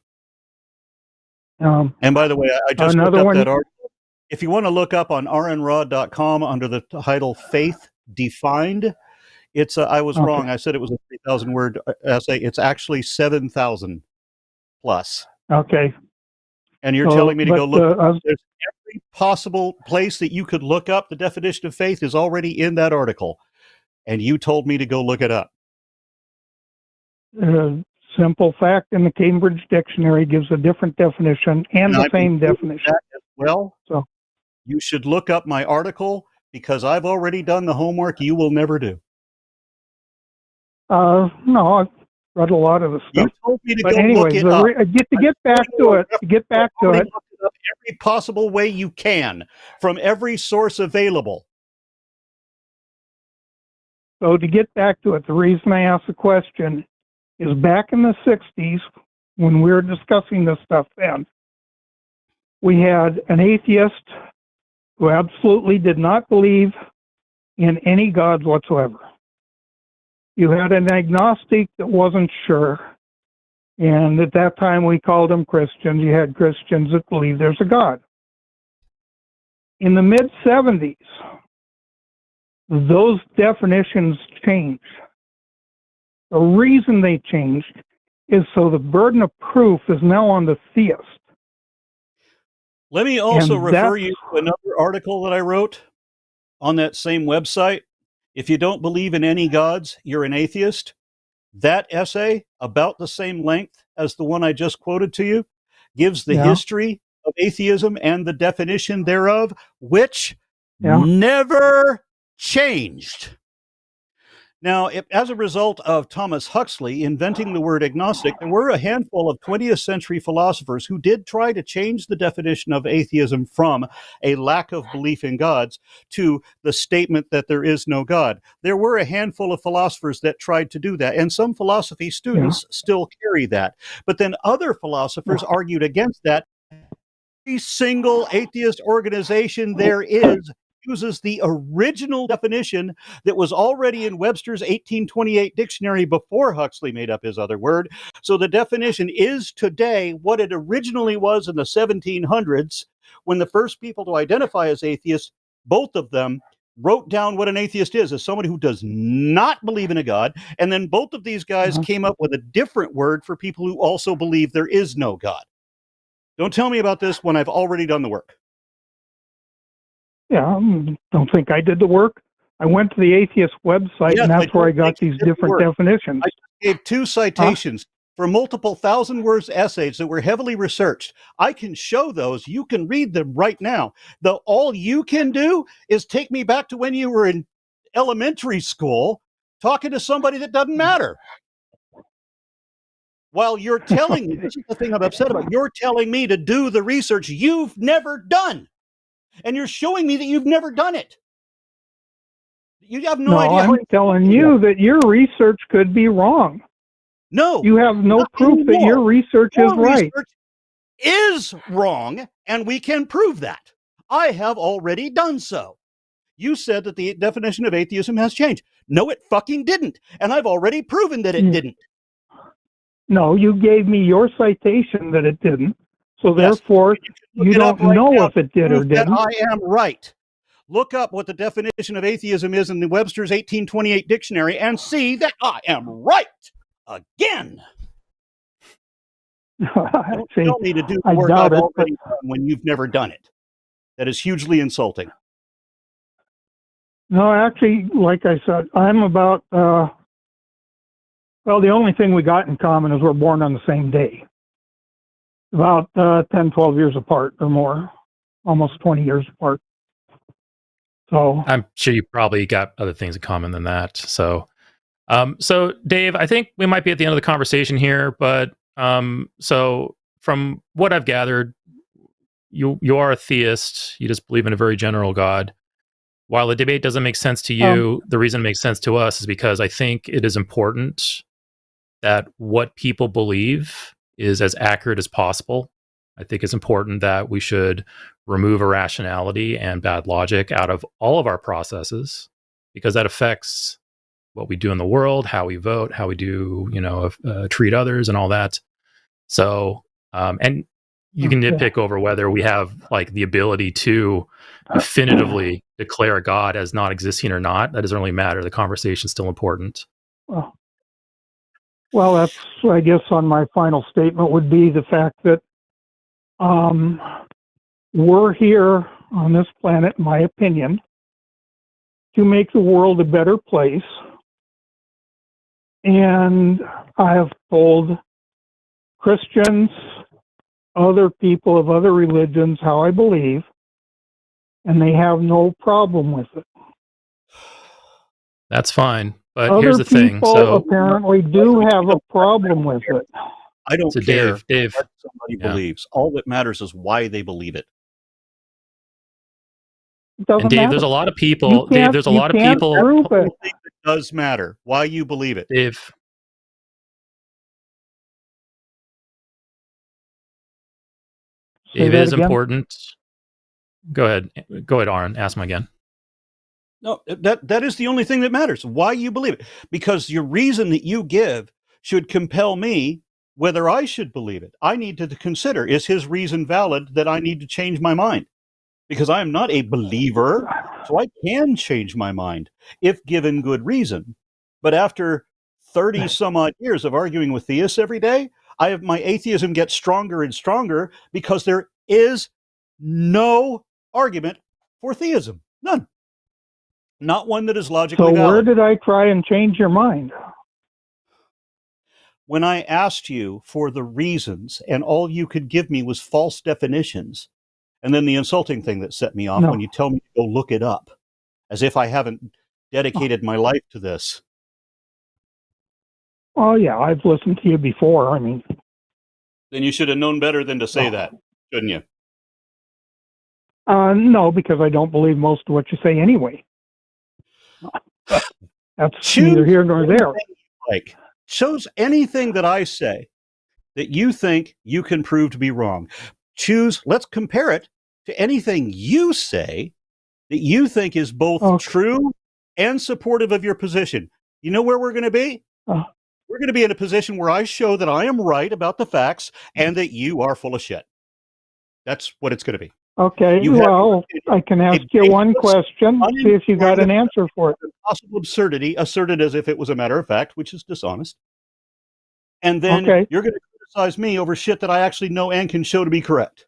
Speaker 2: And by the way, I just looked up that article. If you want to look up on aronrod.com under the title "Faith Defined," it's I was wrong. I said it was a 3,000 word essay. It's actually 7,000 plus.
Speaker 3: Okay.
Speaker 2: And you're telling me to go look. There's every possible place that you could look up the definition of faith is already in that article, and you told me to go look it up.
Speaker 3: Simple fact in the Cambridge Dictionary gives a different definition and the same definition.
Speaker 2: That as well, so you should look up my article because I've already done the homework you will never do.
Speaker 3: No, I've read a lot of the stuff.
Speaker 2: You told me to
Speaker 3: but
Speaker 2: go
Speaker 3: anyways,
Speaker 2: look it up.
Speaker 3: To get back to it,
Speaker 2: every possible way you can from every source available.
Speaker 3: So to get back to it, the reason I asked the question is back in the 60s, when we were discussing this stuff then, we had an atheist who absolutely did not believe in any gods whatsoever. You had an agnostic that wasn't sure, and at that time we called them Christians. You had Christians that believe there's a God. In the mid-70s, those definitions changed. The reason they changed is so the burden of proof is now on the theist.
Speaker 2: Let me also refer you to another article that I wrote on that same website. If you don't believe in any gods, you're an atheist. That essay, about the same length as the one I just quoted to you, gives the history of atheism and the definition thereof, which never changed. Now, as a result of Thomas Huxley inventing the word agnostic, there were a handful of 20th century philosophers who did try to change the definition of atheism from a lack of belief in gods to the statement that there is no God. There were a handful of philosophers that tried to do that, and some philosophy students still carry that. But then other philosophers argued against that. Every single atheist organization there is uses the original definition that was already in Webster's 1828 dictionary before Huxley made up his other word. So the definition is today what it originally was in the 1700s when the first people to identify as atheists, both of them, wrote down what an atheist is as somebody who does not believe in a God. And then both of these guys came up with a different word for people who also believe there is no God. Don't tell me about this when I've already done the work.
Speaker 3: Yeah, don't think I did the work. I went to the atheist website, and that's where I got these different definitions.
Speaker 2: I gave 2 citations for multiple 1,000-word essays that were heavily researched. I can show those. You can read them right now. All you can do is take me back to when you were in elementary school talking to somebody that doesn't matter. While you're telling me, this is the thing I'm upset about, you're telling me to do the research you've never done. And you're showing me that you've never done it. You have no idea.
Speaker 3: I'm telling you that your research could be wrong.
Speaker 2: No.
Speaker 3: You have no proof that your research is right.
Speaker 2: Research is wrong, and we can prove that. I have already done so. You said that the definition of atheism has changed. No, it fucking didn't. And I've already proven that it didn't.
Speaker 3: No, you gave me your citation that it didn't. So therefore, you don't know if it did or didn't.
Speaker 2: I am right. Look up what the definition of atheism is in the Webster's 1828 dictionary and see that I am right again. Don't tell me to do the work I've already done when you've never done it. That is hugely insulting.
Speaker 3: No, actually, like I said, I'm about, the only thing we got in common is we're born on the same day. About 10, 12 years apart or more, almost 20 years apart. So
Speaker 1: I'm sure you probably got other things in common than that. So Dave, I think we might be at the end of the conversation here, but so from what I've gathered, you are a theist. You just believe in a very general God. While the debate doesn't make sense to you, the reason it makes sense to us is because I think it is important that what people believe is as accurate as possible. I think it's important that we should remove irrationality and bad logic out of all of our processes, because that affects what we do in the world, how we vote, how we do, treat others and all that. So, and you can nitpick over whether we have like the ability to definitively declare God as not existing or not. That doesn't really matter. The conversation is still important.
Speaker 3: Well, that's, I guess, on my final statement would be the fact that we're here on this planet, in my opinion, to make the world a better place. And I have told Christians, other people of other religions, how I believe, and they have no problem with it.
Speaker 1: That's fine. But
Speaker 3: Other
Speaker 1: here's the thing.
Speaker 3: people
Speaker 1: So
Speaker 3: apparently do have a problem with it.
Speaker 2: I don't
Speaker 1: so
Speaker 2: care
Speaker 1: Dave,
Speaker 2: what somebody believes. All that matters is why they believe it.
Speaker 3: It doesn't
Speaker 1: and Dave,
Speaker 3: matter.
Speaker 1: there's a lot of people. Dave, there's a lot of people.
Speaker 3: Prove it.
Speaker 2: It does matter why you believe it.
Speaker 1: Dave. Dave, it is important. Go ahead, Aron. Ask him again.
Speaker 2: No, that is the only thing that matters. Why you believe it. Because your reason that you give should compel me whether I should believe it. I need to consider, is his reason valid that I need to change my mind? Because I am not a believer, so I can change my mind if given good reason. But after 30 some odd years of arguing with theists every day, my atheism gets stronger and stronger because there is no argument for theism. None. Not one that is logically valid.
Speaker 3: So where did I try and change your mind?
Speaker 2: When I asked you for the reasons and all you could give me was false definitions, and then the insulting thing that set me off when you tell me to go look it up, as if I haven't dedicated my life to this.
Speaker 3: Oh, yeah, I've listened to you before. I mean,
Speaker 2: then you should have known better than to say that, shouldn't you?
Speaker 3: No, because I don't believe most of what you say anyway. That's neither here nor there.
Speaker 2: Choose anything that I say that you think you can prove to be wrong. Let's compare it to anything you say that you think is both true and supportive of your position. You know where we're going to be? We're going to be in a position where I show that I am right about the facts and that you are full of shit. That's what it's going to be.
Speaker 3: Okay, I can ask you one question, see if you got an answer for it.
Speaker 2: Possible absurdity, asserted as if it was a matter of fact, which is dishonest. And then you're going to criticize me over shit that I actually know and can show to be correct.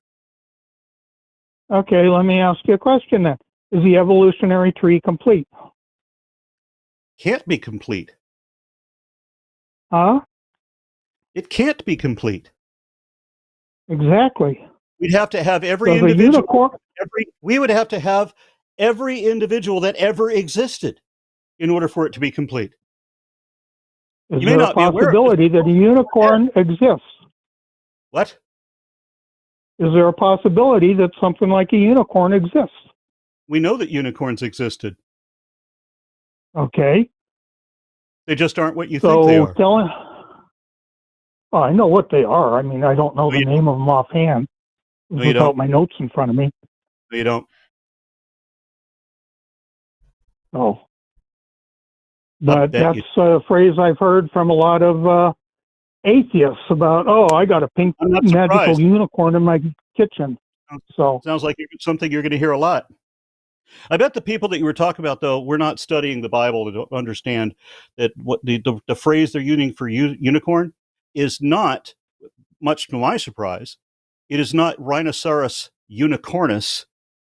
Speaker 3: Okay, let me ask you a question then. Is the evolutionary tree complete?
Speaker 2: Can't be complete.
Speaker 3: Huh?
Speaker 2: It can't be complete.
Speaker 3: Exactly.
Speaker 2: We'd have to have every individual. We would have to have every individual that ever existed in order for it to be complete.
Speaker 3: Is there a possibility that a unicorn exists?
Speaker 2: What?
Speaker 3: Is there a possibility that something like a unicorn exists?
Speaker 2: We know that unicorns existed.
Speaker 3: Okay.
Speaker 2: They just aren't what you think they are.
Speaker 3: I know what they are. I mean, I don't know the name of them offhand without my notes in front of me.
Speaker 2: No, you don't.
Speaker 3: Oh. But that's a phrase I've heard from a lot of atheists about, I got a pink magical unicorn in my kitchen. So
Speaker 2: sounds like something you're going to hear a lot. I bet the people that you were talking about, though, we're not studying the Bible to understand that what the phrase they're using for unicorn is not, much to my surprise, it is not Rhinoceros unicornis,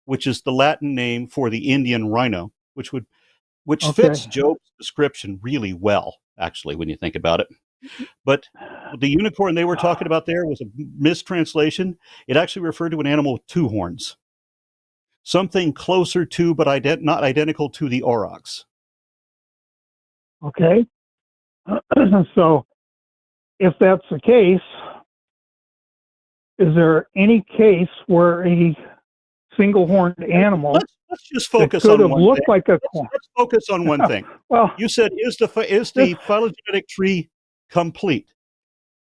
Speaker 2: which is the Latin name for the Indian rhino, which fits Job's description really well, actually, when you think about it. But the unicorn they were talking about there was a mistranslation. It actually referred to an animal with two horns. Something closer to, but not identical to, the aurochs.
Speaker 3: Okay. So, if that's the case, is there any case where a single-horned animal
Speaker 2: Let's just
Speaker 3: that
Speaker 2: focus
Speaker 3: could
Speaker 2: on
Speaker 3: have
Speaker 2: one
Speaker 3: looked
Speaker 2: thing.
Speaker 3: like a corn?
Speaker 2: Let's focus on one thing.
Speaker 3: Well,
Speaker 2: You said, is the phylogenetic tree complete?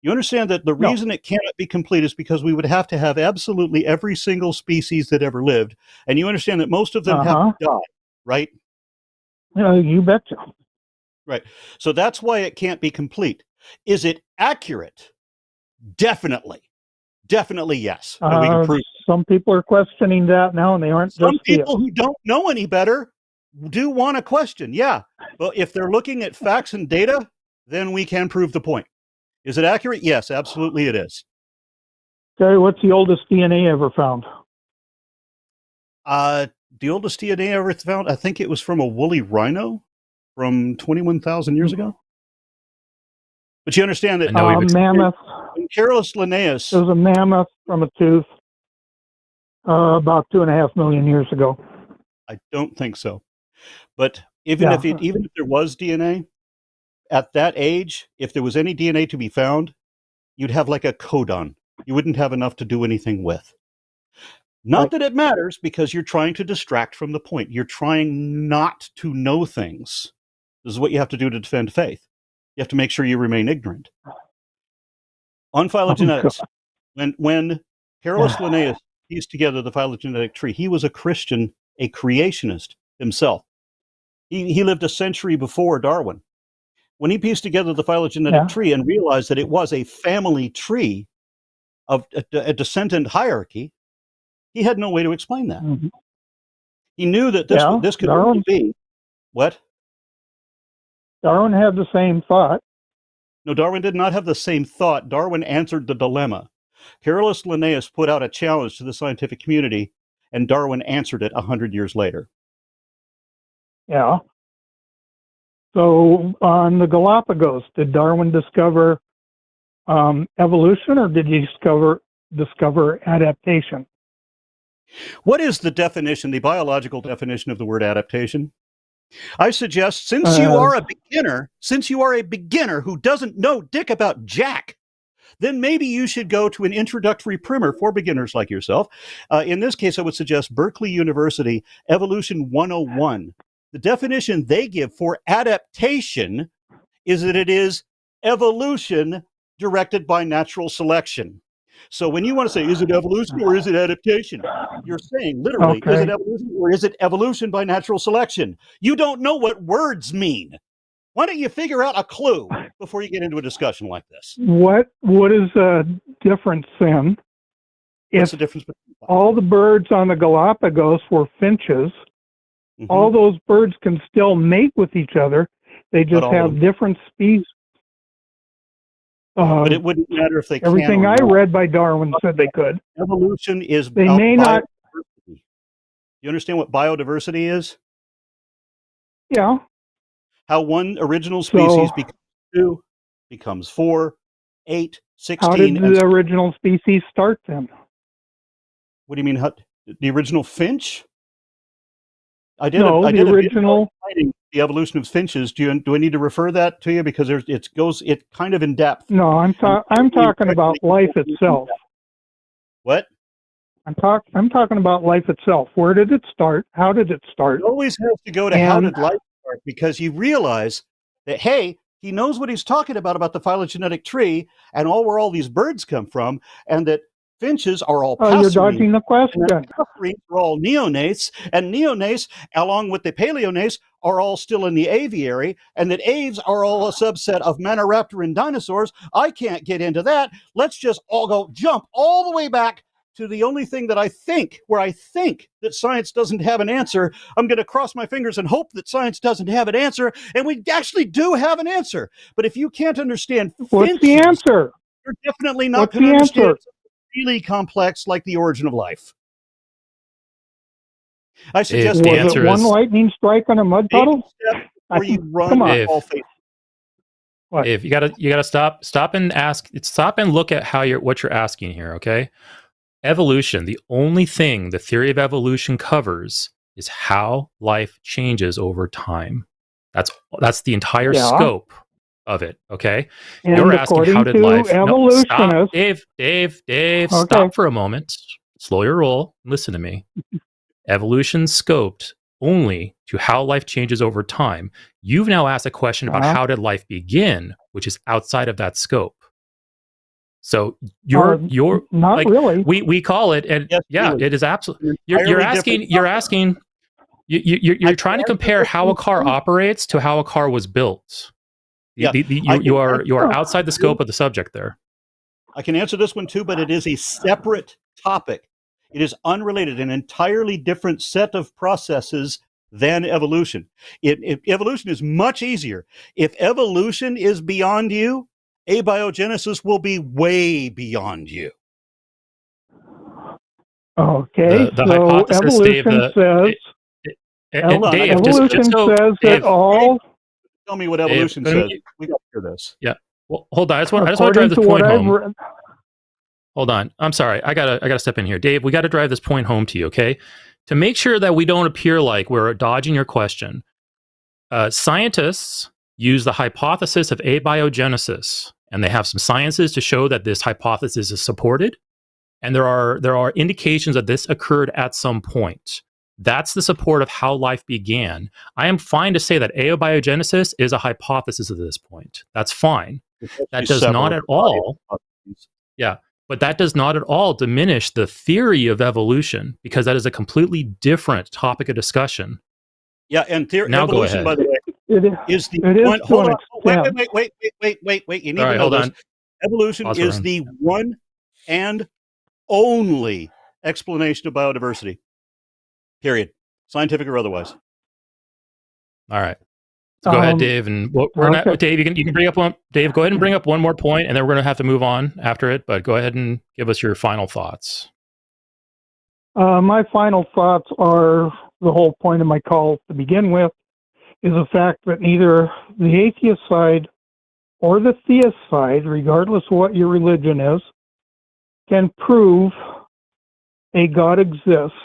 Speaker 2: You understand that the
Speaker 3: No.
Speaker 2: reason it cannot be complete is because we would have to have absolutely every single species that ever lived, and you understand that most of them have died, right?
Speaker 3: You betcha.
Speaker 2: Right. So that's why it can't be complete. Is it accurate? Definitely. Definitely yes. And we can prove
Speaker 3: Some people are questioning that now, and they aren't
Speaker 2: some
Speaker 3: just yet.
Speaker 2: people who don't know any better do want to question. Yeah. But if they're looking at facts and data, then we can prove the point. Is it accurate? Yes, absolutely it is.
Speaker 3: Terry, what's the oldest DNA ever found?
Speaker 2: The oldest DNA ever found, I think it was from a woolly rhino from 21,000 years ago. But you understand that
Speaker 3: Mammoth.
Speaker 2: Carolus Linnaeus.
Speaker 3: There was a mammoth from a tooth about 2.5 million years ago.
Speaker 2: I don't think so. But even if there was DNA at that age, if there was any DNA to be found, you'd have like a codon. You wouldn't have enough to do anything with. Not that it matters, because you're trying to distract from the point. You're trying not to know things. This is what you have to do to defend faith. You have to make sure you remain ignorant. On phylogenetics, when Carolus Linnaeus pieced together the phylogenetic tree, he was a Christian, a creationist himself. He lived a century before Darwin. When he pieced together the phylogenetic tree and realized that it was a family tree of a descendant hierarchy, he had no way to explain that.
Speaker 3: Mm-hmm.
Speaker 2: He knew that this could only be what?
Speaker 3: Darwin had the same thought.
Speaker 2: No, Darwin did not have the same thought. Darwin answered the dilemma. Carolus Linnaeus put out a challenge to the scientific community, and Darwin answered it 100 years later.
Speaker 3: Yeah. So on the Galapagos, did Darwin discover evolution, or did he discover adaptation?
Speaker 2: What is the definition, the biological definition of the word adaptation? I suggest, since you are a beginner who doesn't know dick about jack, then maybe you should go to an introductory primer for beginners like yourself. In this case, I would suggest Berkeley University Evolution 101. The definition they give for adaptation is that it is evolution directed by natural selection. So when you want to say, is it evolution or is it adaptation? You're saying literally, is it evolution or is it evolution by natural selection? You don't know what words mean. Why don't you figure out a clue before you get into a discussion like this?
Speaker 3: What is the difference then?
Speaker 2: What's the difference between
Speaker 3: all the birds on the Galapagos were finches, all those birds can still mate with each other. They just have different species.
Speaker 2: But it wouldn't matter if they can.
Speaker 3: Everything I read by Darwin said they could.
Speaker 2: Evolution is
Speaker 3: they may not.
Speaker 2: Biodiversity. You understand what biodiversity is?
Speaker 3: Yeah.
Speaker 2: How one original species becomes 2, becomes 4, 8, 16.
Speaker 3: How did the original species start then?
Speaker 2: What do you mean? The original finch? I did
Speaker 3: the original.
Speaker 2: The evolution of finches. Do I need to refer that to you, because it kind of in depth?
Speaker 3: No, I'm talking about life itself.
Speaker 2: What?
Speaker 3: I'm talking about life itself. Where did it start? How did it start?
Speaker 2: It always has to go to how did life start, because you realize that, hey, he knows what he's talking about the phylogenetic tree and where all these birds come from, and that finches are all passerines.
Speaker 3: You're dodging the question.
Speaker 2: Passerines are all neonates, and neonates, along with the paleonates, are all still in the aviary, and that aves are all a subset of Maniraptoran dinosaurs. I can't get into that. Let's just all jump all the way back to the only thing that I think that science doesn't have an answer. I'm going to cross my fingers and hope that science doesn't have an answer, and we actually do have an answer. But if you can't understand
Speaker 3: what's the answer?
Speaker 2: You're definitely not going to understand something really complex like the origin of life. I suggest
Speaker 1: the answer
Speaker 3: one lightning strike on a mud puddle.
Speaker 2: Where you run all faces.
Speaker 1: If you gotta stop and ask, stop and look at what you're asking here. Okay, evolution. The only thing the theory of evolution covers is how life changes over time. That's the entire scope of it. Okay.
Speaker 3: And
Speaker 1: You're asking how did life. No, stop,
Speaker 3: evolutionists.
Speaker 1: Dave,
Speaker 3: Okay.
Speaker 1: stop for a moment. Slow your roll. Listen to me. Evolution scoped only to how life changes over time. You've now asked a question about how did life begin, which is outside of that scope. So you're
Speaker 3: not
Speaker 1: like,
Speaker 3: really.
Speaker 1: we call it, and
Speaker 2: Yes,
Speaker 1: yeah,
Speaker 2: really.
Speaker 1: it is absolutely.
Speaker 2: Entirely
Speaker 1: You're asking. You're trying to compare how a car operates to how a car was built.
Speaker 2: Yeah,
Speaker 1: You are outside the scope of the subject there.
Speaker 2: I can answer this one too, but it is a separate topic. It is unrelated, an entirely different set of processes than evolution. Evolution is much easier. If evolution is beyond you, abiogenesis will be way beyond you.
Speaker 3: Okay,
Speaker 1: The
Speaker 3: so
Speaker 1: hypothesis, Dave,
Speaker 3: evolution says that all.
Speaker 2: Tell me what evolution says. We got to hear this.
Speaker 1: Yeah. Well, hold on. I just want to drive this point home. Hold on. I'm sorry. I gotta step in here, Dave. We got to drive this point home to you, okay? To make sure that we don't appear like we're dodging your question. Scientists use the hypothesis of abiogenesis, and they have some sciences to show that this hypothesis is supported. And there are indications that this occurred at some point. That's the support of how life began. I am fine to say that abiogenesis is a hypothesis at this point. That's fine. That does not at all. Yeah, but that does not at all diminish the theory of evolution, because that is a completely different topic of discussion.
Speaker 2: Yeah, and
Speaker 1: now
Speaker 2: evolution, by the way, is the one. Hold on. Wait. You need to know this. Evolution is the one and only explanation of biodiversity. Period. Scientific or otherwise.
Speaker 1: All right. So go ahead, Dave, and Dave, you can bring up one. Dave, go ahead and bring up one more point, and then we're going to have to move on after it. But go ahead and give us your final thoughts.
Speaker 3: My final thoughts are the whole point of my call to begin with is the fact that neither the atheist side or the theist side, regardless of what your religion is, can prove a God exists.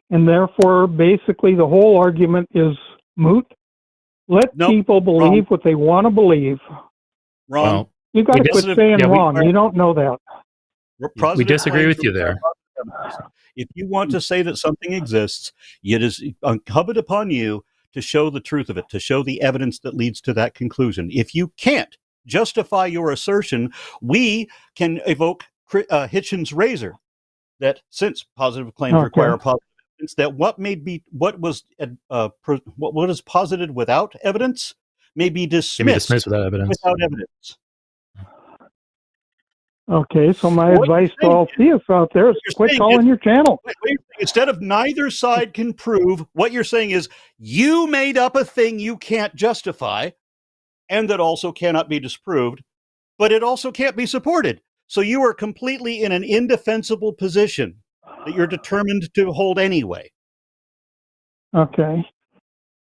Speaker 3: And therefore, basically, the whole argument is moot. Let people believe what they want to believe.
Speaker 2: Wrong.
Speaker 3: Well, you got to quit saying wrong. You don't know that.
Speaker 1: We disagree with you there.
Speaker 2: If you want to say that something exists, it is incumbent upon you to show the truth of it, to show the evidence that leads to that conclusion. If you can't justify your assertion, we can evoke Hitchens' razor, that since positive claims require positive evidence, that what is posited without evidence may be dismissed without evidence.
Speaker 3: Okay, so my advice to all theists out there is quit calling your channel.
Speaker 2: Instead of neither side can prove, what you're saying is you made up a thing you can't justify, and that also cannot be disproved, but it also can't be supported. So you are completely in an indefensible position that you're determined to hold anyway.
Speaker 3: Okay.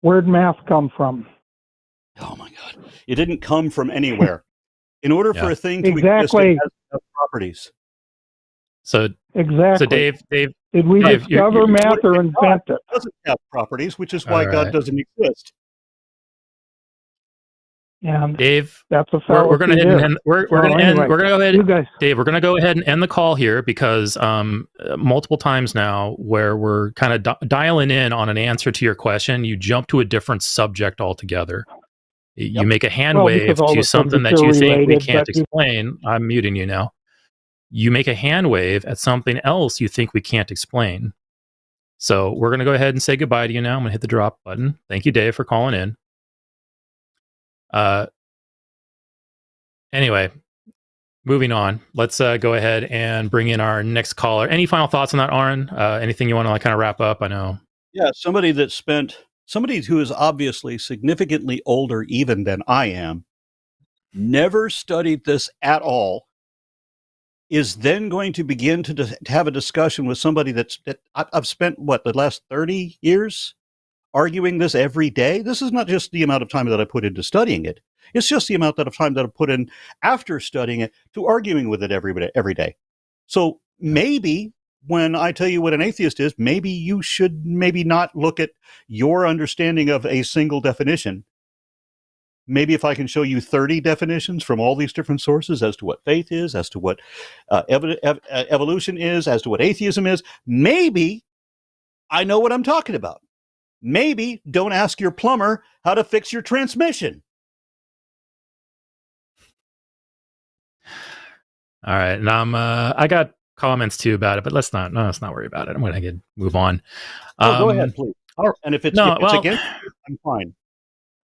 Speaker 3: Where'd math come from?
Speaker 2: Oh my God. It didn't come from anywhere. In order for a thing to exist, it has enough properties.
Speaker 1: So Dave,
Speaker 3: did we discover math or invent it?
Speaker 2: It doesn't have properties, which is why God doesn't exist.
Speaker 3: And
Speaker 1: Dave,
Speaker 3: that's a
Speaker 1: we're going to go ahead.
Speaker 3: You guys.
Speaker 1: Dave, we're going to go ahead and end the call here because multiple times now, where we're kind of dialing in on an answer to your question, you jump to a different subject altogether. You make a hand wave to something that you think we can't explain. I'm muting you now. You make a hand wave at something else you think we can't explain. So we're going to go ahead and say goodbye to you now. I'm going to hit the drop button. Thank you, Dave, for calling in. Anyway, moving on. Let's go ahead and bring in our next caller. Any final thoughts on that, Aron? Anything you want to kind of wrap up? I know.
Speaker 2: Yeah, somebody who is obviously significantly older even than I am, never studied this at all, is then going to begin to have a discussion with somebody that I've spent, the last 30 years arguing this every day. This is not just the amount of time that I put into studying it. It's just the amount of time that I put in after studying it to arguing with it every day. So maybe when I tell you what an atheist is, maybe you should not look at your understanding of a single definition Maybe if I can show you 30 definitions from all these different sources as to what faith is, as to what evolution is, as to what atheism is, maybe I know what I'm talking about. Maybe don't ask your plumber how to fix your transmission.
Speaker 1: All right, and I got comments too about it, but let's not worry about it. I'm going to move on.
Speaker 2: Go ahead, please. And if it's against you, I'm fine.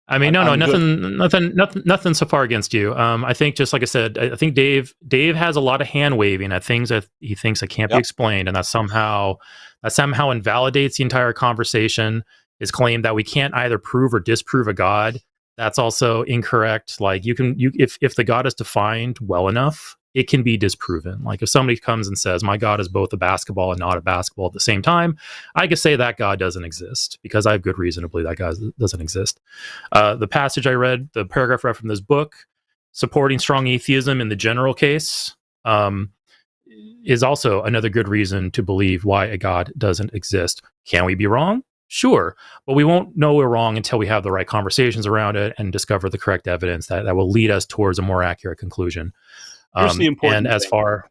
Speaker 1: I mean, nothing so far against you. I think, just like I said, I think Dave has a lot of hand waving at things that he thinks that can't be explained, and that somehow invalidates the entire conversation. His claim that we can't either prove or disprove a God, that's also incorrect. Like if the God is defined well enough, it can be disproven. Like if somebody comes and says, my God is both a basketball and not a basketball at the same time, I can say that God doesn't exist because I have good reason to believe that God doesn't exist. The passage I read, the paragraph read from this book, supporting strong atheism in the general case, is also another good reason to believe why a God doesn't exist. Can we be wrong? Sure, but we won't know we're wrong until we have the right conversations around it and discover the correct evidence that will lead us towards a more accurate conclusion.
Speaker 2: Here's the important
Speaker 1: and as
Speaker 2: thing.
Speaker 1: far,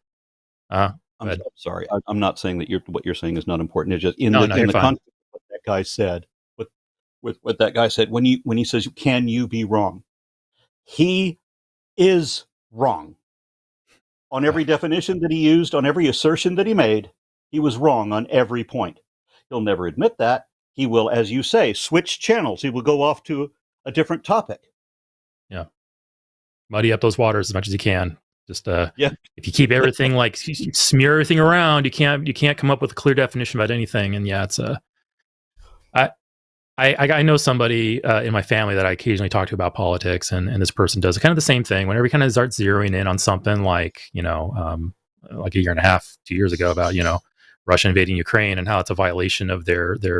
Speaker 2: I'm sorry, I'm not saying that what you're saying is not important. It's just in
Speaker 1: the
Speaker 2: context of what that guy said. With what that guy said, when he says, "Can you be wrong?" He is wrong on every definition that he used, on every assertion that he made. He was wrong on every point. He'll never admit that. He will, as you say, switch channels. He will go off to a different topic.
Speaker 1: Yeah, muddy up those waters as much as you can. Just if you keep everything like you smear everything around, you can't come up with a clear definition about anything. And it's I know somebody in my family that I occasionally talk to about politics, and this person does kind of the same thing. Whenever he kind of starts zeroing in on something like like a year and a half, 2 years ago about Russia invading Ukraine and how it's a violation of their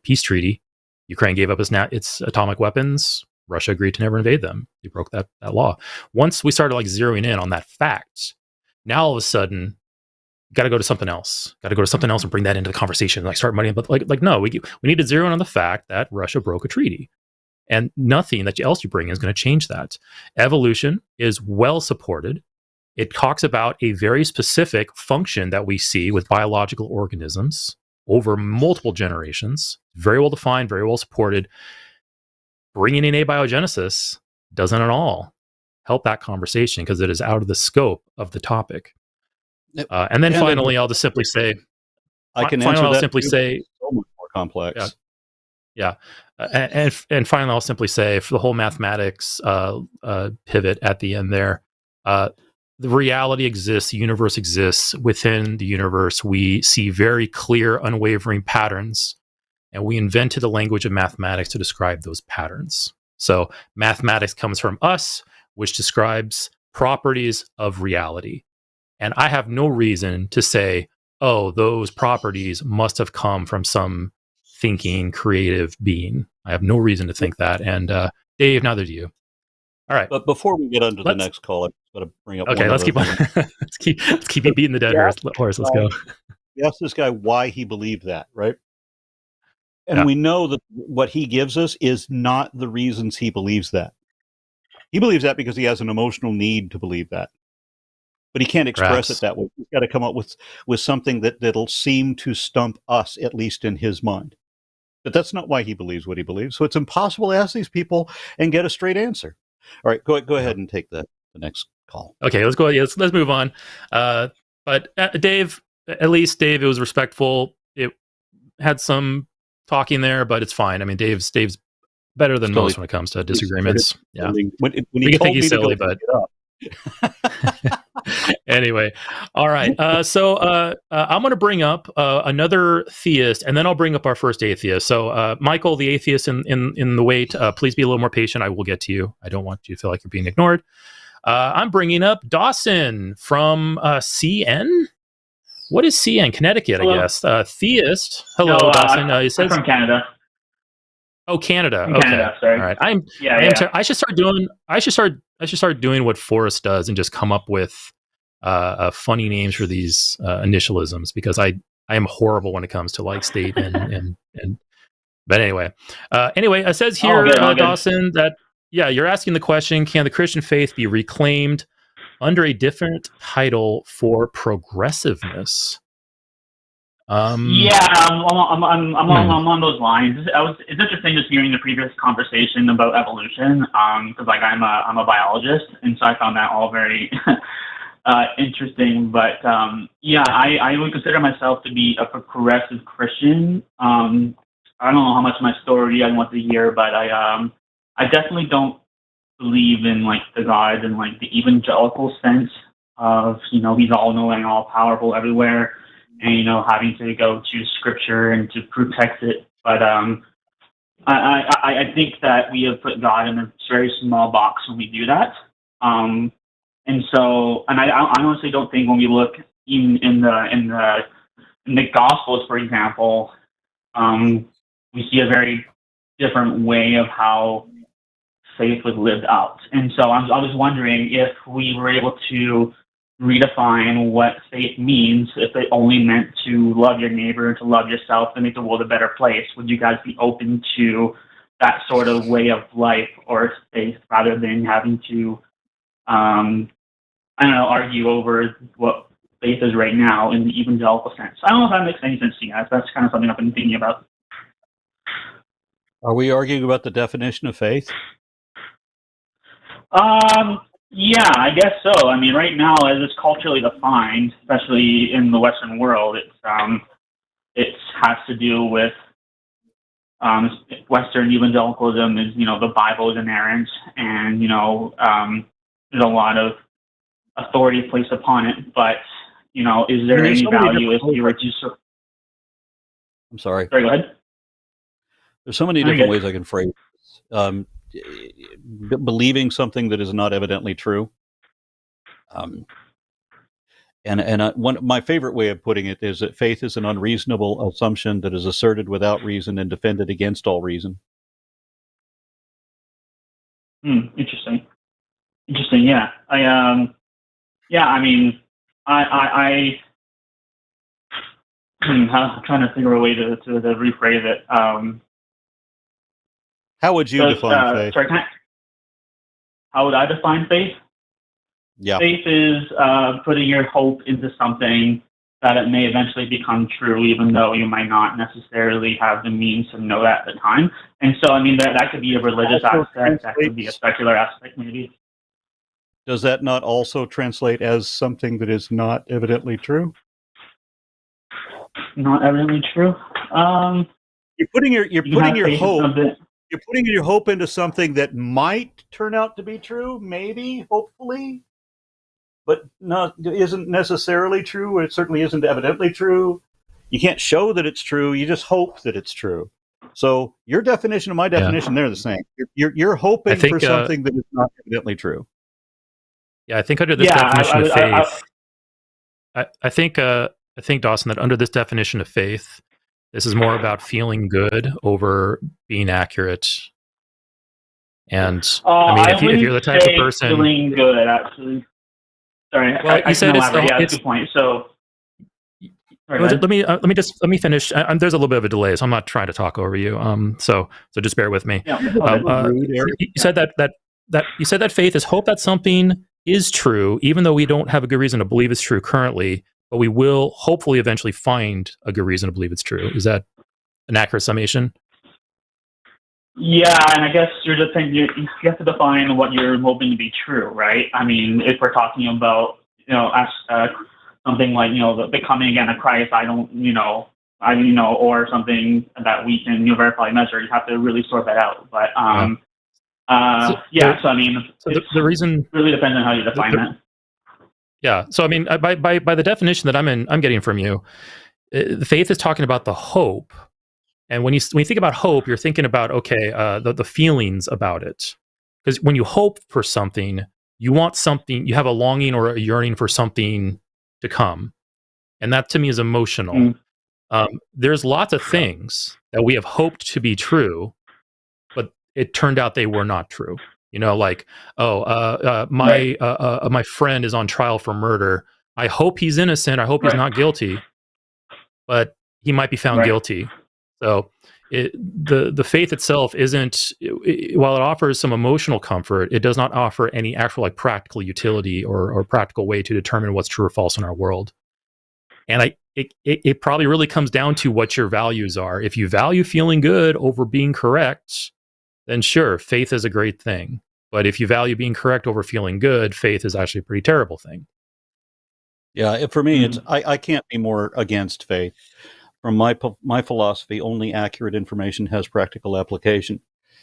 Speaker 1: peace treaty. Ukraine gave up its atomic weapons. Russia agreed to never invade them. He broke that law. Once we started zeroing in on that fact, now all of a sudden, got to go to something else. Got to go to something else and bring that into the conversation. Start muddying. But no, we need to zero in on the fact that Russia broke a treaty, and nothing else you bring is going to change that. Evolution is well supported. It talks about a very specific function that we see with biological organisms over multiple generations. Very well defined, very well supported. Bringing in abiogenesis doesn't at all help that conversation because it is out of the scope of the topic. And then finally, I'll just simply say,
Speaker 2: I can answer that.
Speaker 1: I'll simply say,
Speaker 2: so much more complex.
Speaker 1: Yeah. And finally, I'll simply say, for the whole mathematics pivot at the end there, the reality exists, the universe exists. Within the universe, we see very clear, unwavering patterns, and we invented a language of mathematics to describe those patterns. So mathematics comes from us, which describes properties of reality. And I have no reason to say, oh, those properties must have come from some thinking, creative being. I have no reason to think that. And Dave, neither do you. All right.
Speaker 2: But before we get on to the next call, I've got to bring up.
Speaker 1: Okay, let's keep on. let's keep beating the dead horse. Let's go.
Speaker 2: We asked this guy why he believed that, right? And we know that what he gives us is not the reasons he believes that. He believes that because he has an emotional need to believe that. But he can't express it that way. He's got to come up with something that'll seem to stump us, at least in his mind. But that's not why he believes what he believes. So it's impossible to ask these people and get a straight answer. All right, go ahead and take the next call.
Speaker 1: Okay, let's go. Let's move on. But Dave, at least Dave, it was respectful. It had some talking there, but it's fine. I mean, Dave's better than most when it comes to disagreements. Yeah,
Speaker 2: when he
Speaker 1: we can
Speaker 2: told
Speaker 1: think he's
Speaker 2: me
Speaker 1: silly, but anyway, all right. So I'm going to bring up another theist, and then I'll bring up our first atheist. So Michael, the atheist in the wait, please be a little more patient. I will get to you. I don't want you to feel like you're being ignored. I'm bringing up Dawson from CN. What is CN? Connecticut,
Speaker 4: Hello.
Speaker 1: I guess. Theist. Hello, no, Dawson.
Speaker 4: He says, I'm from Canada.
Speaker 1: Oh, Canada.
Speaker 4: Okay.
Speaker 1: Canada, sorry. All right. I should start doing what Forrest does and just come up with funny names for these initialisms, because I am horrible when it comes to state and but anyway, it says here, Dawson, that yeah, you're asking the question: can the Christian faith be reclaimed under a different title for progressiveness?
Speaker 4: Yeah, I'm along those lines. It's interesting just hearing the previous conversation about evolution, because like I'm a biologist, and so I found that all very interesting. But yeah, I would consider myself to be a progressive Christian. I don't know how much of my story I want to hear, but I definitely don't believe in like the God in like the evangelical sense of, you know, he's all knowing, all powerful everywhere, and, you know, having to go to scripture and to protect it. But I think that we have put God in a very small box when we do that. And so, and I honestly don't think when we look in the Gospels, for example, we see a very different way of how faith was lived out. And so I was wondering if we were able to redefine what faith means, if it only meant to love your neighbor, to love yourself, and make the world a better place. Would you guys be open to that sort of way of life or faith rather than having to, I don't know, argue over what faith is right now in the evangelical sense? I don't know if that makes any sense to you guys. That's kind of something I've been thinking about.
Speaker 2: Are we arguing about the definition of faith?
Speaker 4: Yeah, I guess so. I mean, right now, as it's culturally defined, especially in the Western world, it has to do with Western evangelicalism is, you know, the Bible is inerrant, and, you know, there's a lot of authority placed upon it. But, you know, is there any value if you were to?
Speaker 2: I'm sorry.
Speaker 4: Sorry, go ahead.
Speaker 2: There's so many different ways I can phrase this. Believing something that is not evidently true. One my favorite way of putting it is that faith is an unreasonable assumption that is asserted without reason and defended against all reason.
Speaker 4: Interesting. Yeah. I mean, I'm trying to figure a way to rephrase it.
Speaker 2: How would you define faith?
Speaker 4: Sorry, how would I define faith?
Speaker 2: Yeah.
Speaker 4: Faith is putting your hope into something that it may eventually become true, even though you might not necessarily have the means to know that at the time. And so, I mean, that could be a religious aspect, that could be a secular aspect, maybe.
Speaker 2: Does that not also translate as something that is not evidently true?
Speaker 4: Not evidently true.
Speaker 2: You're putting your hope into something that might turn out to be true, maybe, hopefully, but isn't necessarily true. It certainly isn't evidently true. You can't show that it's true. You just hope that it's true. So your definition and my definition, they're the same. You're hoping for something that is not evidently true.
Speaker 1: Yeah, I think under this definition of faith, I think, Dawson, that under this definition of faith, this is more about feeling good over being accurate. And I mean, if you're the type of person
Speaker 4: feeling good, actually. Sorry,
Speaker 1: well, you said it's
Speaker 4: that's a good point. So,
Speaker 1: let me finish. There's a little bit of a delay, so I'm not trying to talk over you. So just bear with me.
Speaker 4: Yeah.
Speaker 1: You said that faith is hope that something is true, even though we don't have a good reason to believe it's true currently, but we will hopefully eventually find a good reason to believe it's true. Is that an accurate summation?
Speaker 4: Yeah, and I guess you have to define what you're hoping to be true, right? I mean, if we're talking about, you know, something like, you know, the coming again of Christ, or something that we can verify measure, you have to really sort that out. But so I mean,
Speaker 1: the reason
Speaker 4: really depends on how you define that.
Speaker 1: Yeah. So I mean, by the definition that I'm getting from you, the faith is talking about the hope. And when you think about hope, you're thinking about, the feelings about it. Because when you hope for something, you want something, you have a longing or a yearning for something to come. And that to me is emotional. There's lots of things that we have hoped to be true, but it turned out they were not true. You know, like, my friend is on trial for murder. I hope he's innocent. I hope he's not guilty, but he might be found guilty. So the faith itself isn't, while it offers some emotional comfort, it does not offer any actual like practical utility or practical way to determine what's true or false in our world. And it probably really comes down to what your values are. If you value feeling good over being correct, then sure, faith is a great thing. But if you value being correct over feeling good, faith is actually a pretty terrible thing.
Speaker 2: Yeah, for me, it's I can't be more against faith. From my philosophy, only accurate information has practical application,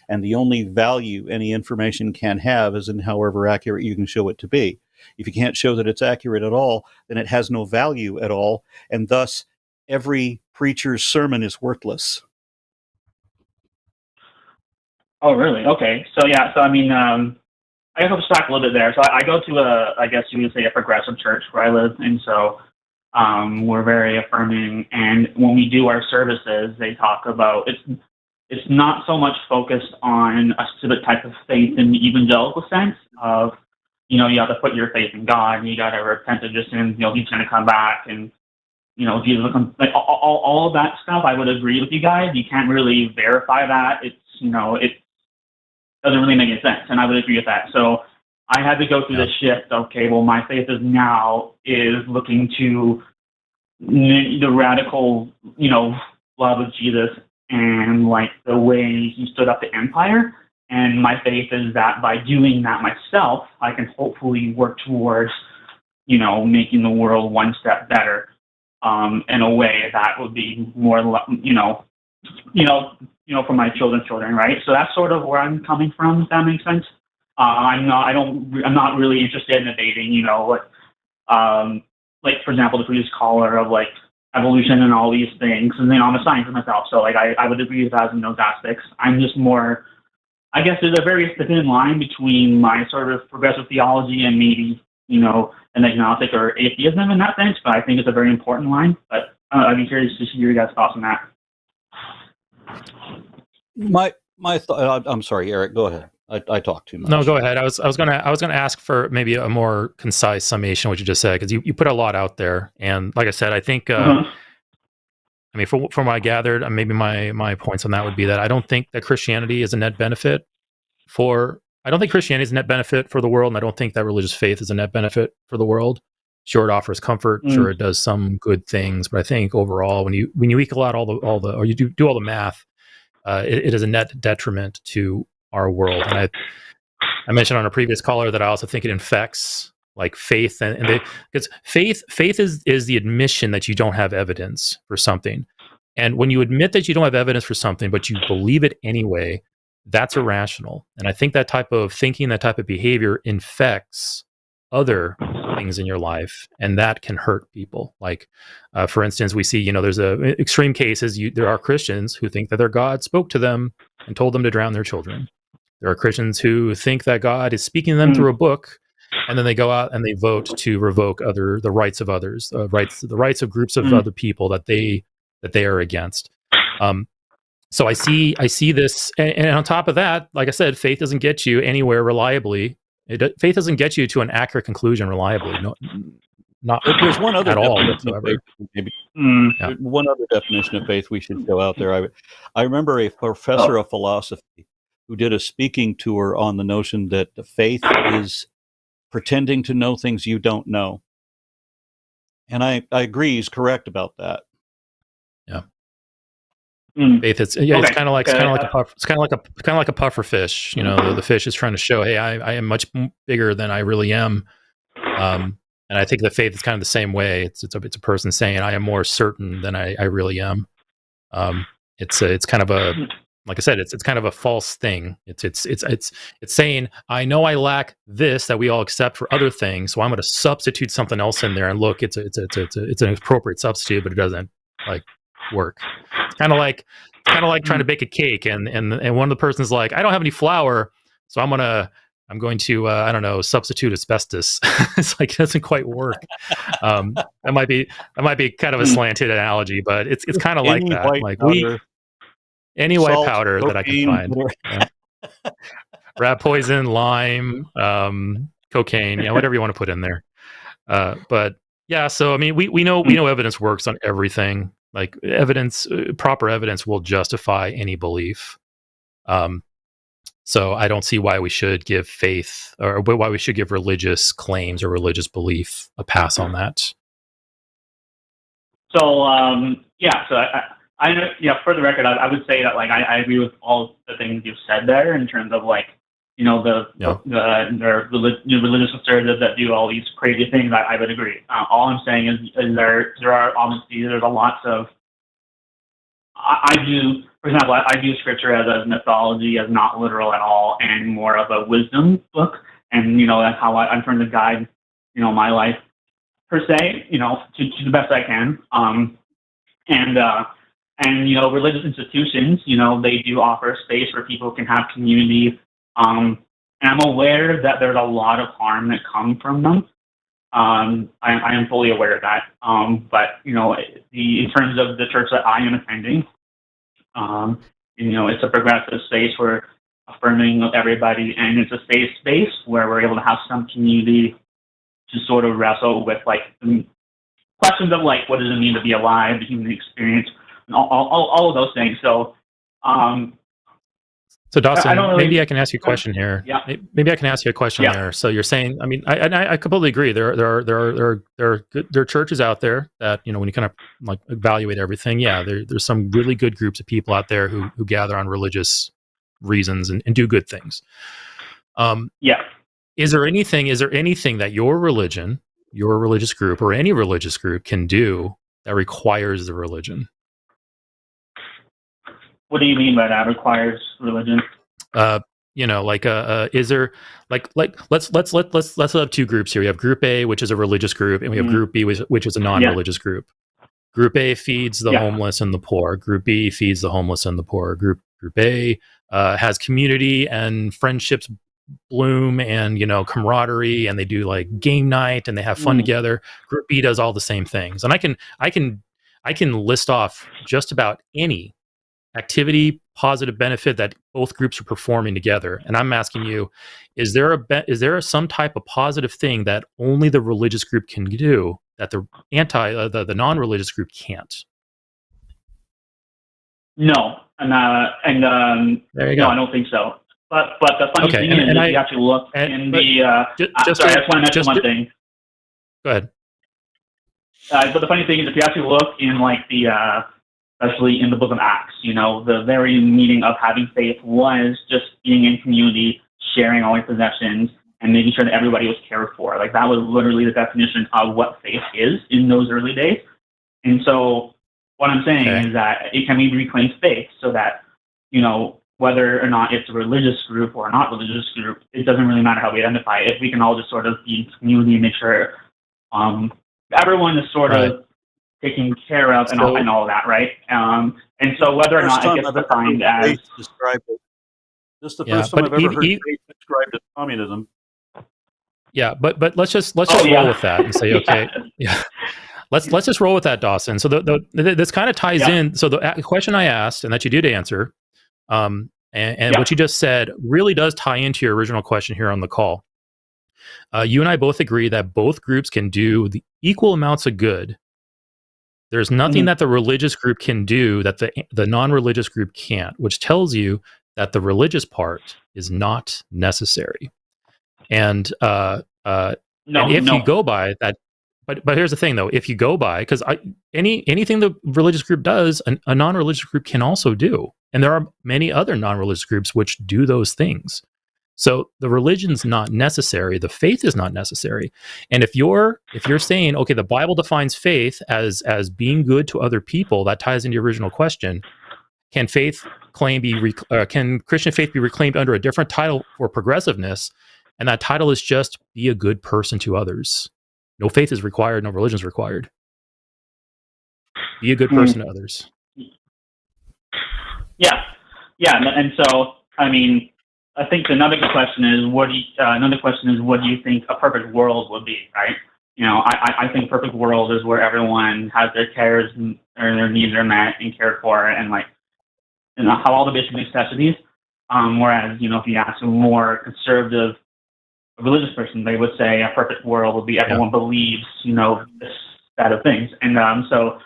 Speaker 2: and the only value any information can have is in however accurate you can show it to be. If you can't show that it's accurate at all, then it has no value at all, and thus every preacher's sermon is worthless.
Speaker 4: Oh, really? Okay. So yeah. So I mean, I guess I'll just talk a little bit there. So I go to I guess you would say a progressive church where I live, and so we're very affirming. And when we do our services, they talk about it's not so much focused on a specific type of faith in the evangelical sense of, you know, you have to put your faith in God, and you got to repent of your sins. You know, He's going to come back, and you know, Jesus will come. Like all of that stuff, I would agree with you guys. You can't really verify that. It's, you know, it doesn't really make any sense, and I would agree with that. So I had to go through the shift. Okay, well, my faith is looking to the radical, you know, love of Jesus and like the way He stood up to empire. And my faith is that by doing that myself, I can hopefully work towards, you know, making the world one step better in a way that would be more, for my children's children, right? So that's sort of where I'm coming from, if that makes sense. I'm not really interested in debating, you know, like for example, the previous caller of like evolution and all these things. And, you know, I'm a scientist myself, so like I would agree with that in those aspects. I'm just more, I guess there's a very thin line between my sort of progressive theology and maybe, you know, an agnostic or atheism in that sense, but I think it's a very important line. But I'd be curious to hear your guys' thoughts on that.
Speaker 2: My thought. I'm sorry, Eric. Go ahead. I talked too much.
Speaker 1: No, go ahead. I was gonna ask for maybe a more concise summation of what you just said, because you put a lot out there, and like I said, I think I mean, from what I gathered, maybe my points on that would be that I don't think that Christianity is a net benefit for the world, and I don't think that religious faith is a net benefit for the world. Sure, it offers comfort. Sure, it does some good things, but I think overall, when you equal out all the or you do all the math, it is a net detriment to our world. And I mentioned on a previous caller that I also think it infects like faith, because faith is the admission that you don't have evidence for something, and when you admit that you don't have evidence for something but you believe it anyway, that's irrational. And I think that type of thinking, that type of behavior infects other things in your life, and that can hurt people. Like for instance, we see, you know, there's extreme cases. There are Christians who think that their God spoke to them and told them to drown their children. There are Christians who think that God is speaking to them through a book, and then they go out and they vote to revoke the rights of others, the rights of groups of other people that they are against. So I see this, and on top of that, like I said, faith doesn't get you anywhere reliably. Faith doesn't get you to an accurate conclusion reliably. No, not
Speaker 2: there's one other
Speaker 1: at all
Speaker 2: definition
Speaker 1: whatsoever.
Speaker 2: Of faith, one other definition of faith we should go out there. I remember a professor of philosophy who did a speaking tour on the notion that the faith is pretending to know things you don't know, and I agree he's correct about that.
Speaker 1: Yeah. Faith, it's kind of like a puffer fish. You know, the fish is trying to show, hey, I am much bigger than I really am. And I think that faith is kind of the same way. It's a person saying, I am more certain than I really am. It's kind of a, like I said, it's kind of a false thing. It's saying, I know I lack this that we all accept for other things, so I'm going to substitute something else in there. And look, it's an appropriate substitute, but it doesn't like work. It's kind of like trying to bake a cake, and one of the person's like, I don't have any flour, so I'm going to I don't know, substitute asbestos. It's like, it doesn't quite work. That might be kind of a slanted analogy, but it's kind of like that. Like any white powder that I can find. Yeah. Rat poison, lime, cocaine, whatever you want to put in there. But yeah, so I mean, we know evidence works on everything. Like evidence, proper evidence will justify any belief. So I don't see why we should give faith, or why we should give religious claims or religious belief a pass on that.
Speaker 4: So yeah, so I know, yeah, for the record, I would say that like I agree with all the things you've said there in terms of like, you know, the religious conservatives that do all these crazy things. I would agree. All I'm saying is there are obviously there's a lots of I do, for example, I view scripture as a mythology, as not literal at all, and more of a wisdom book. And you know that's how I'm trying to guide, you know, my life per se, you know, to the best I can. And you know, religious institutions, you know, they do offer space where people can have community. And I'm aware that there's a lot of harm that comes from them. I am fully aware of that. But you know, in terms of the church that I am attending, you know, it's a progressive space where affirming of everybody, and it's a safe space where we're able to have some community to sort of wrestle with like questions of like what does it mean to be alive, the human experience, and all of those things. So,
Speaker 1: so Dawson, maybe I can ask you a question here.
Speaker 4: Yeah.
Speaker 1: Maybe I can ask you a question there. So you're saying, I mean, I completely agree. There are churches out there that, you know, when you kind of like evaluate everything, yeah, there's some really good groups of people out there who gather on religious reasons and do good things.
Speaker 4: Yeah.
Speaker 1: Is there anything that your religion, your religious group, or any religious group can do that requires the religion?
Speaker 4: What do you mean by that? Requires religion?
Speaker 1: You know, like, is there like let's have two groups here. We have Group A, which is a religious group, and we have Group B, which is a non-religious group. Group A feeds the homeless and the poor. Group B feeds the homeless and the poor. Group A has community and friendships bloom, and you know, camaraderie, and they do like game night and they have fun together. Group B does all the same things, and I can list off just about any activity, positive benefit that both groups are performing together. And I'm asking you, is there some type of positive thing that only the religious group can do that the the non-religious group can't?
Speaker 4: No, and
Speaker 1: there you go.
Speaker 4: No, I don't think so. But the funny thing is, if you actually look in the sorry, I just want to mention one thing.
Speaker 1: Go ahead.
Speaker 4: But the funny thing is, if you actually look in like the especially in the book of Acts, you know, the very meaning of having faith was just being in community, sharing all your possessions, and making sure that everybody was cared for. Like that was literally the definition of what faith is in those early days. And so what I'm saying is that it can be reclaimed faith so that, you know, whether or not it's a religious group or not religious group, it doesn't really matter how we identify it. If we can all just sort of be in community and make sure everyone is sort of taken care of and all that, right? And so whether or not it gets defined as
Speaker 2: described it. This is the first time I've ever heard faith described as communism.
Speaker 1: Yeah, but let's just roll with that and say, okay, let's just roll with that, Dawson. So this kind of ties in. So the question I asked and that you did answer, and what you just said really does tie into your original question here on the call. You and I both agree that both groups can do the equal amounts of good. There's nothing that the religious group can do that the non-religious group can't, which tells you that the religious part is not necessary. And if you go by that, but here's the thing though, if you go by, because anything the religious group does, a non-religious group can also do, and there are many other non-religious groups which do those things. So the religion's not necessary. The faith is not necessary. And if you're saying, okay, the Bible defines faith as being good to other people, that ties into your original question. Can can Christian faith be reclaimed under a different title for progressiveness? And that title is just be a good person to others. No faith is required. No religion is required. Be a good person to others.
Speaker 4: Yeah. And so, I mean, I think another question is what do you think a perfect world would be, right? You know, I think perfect world is where everyone has their cares and their needs are met and cared for, and like, you know, how all the basic necessities. Whereas, you know, if you ask a more conservative religious person, they would say a perfect world would be everyone believes, you know, this set of things. And so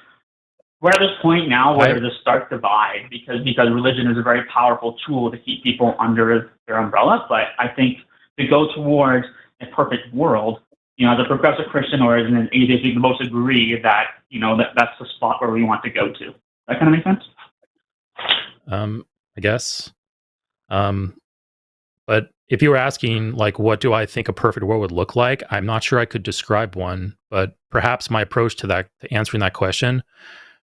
Speaker 4: we're at this point now where there's a stark divide because religion is a very powerful tool to keep people under their umbrella. But I think to go towards a perfect world, as a progressive Christian or as an atheist, we can both agree that that's the spot where we want to go to. That kind of make sense?
Speaker 1: I guess. But if you were asking, like, what do I think a perfect world would look like? I'm not sure I could describe one, but perhaps my approach to answering that question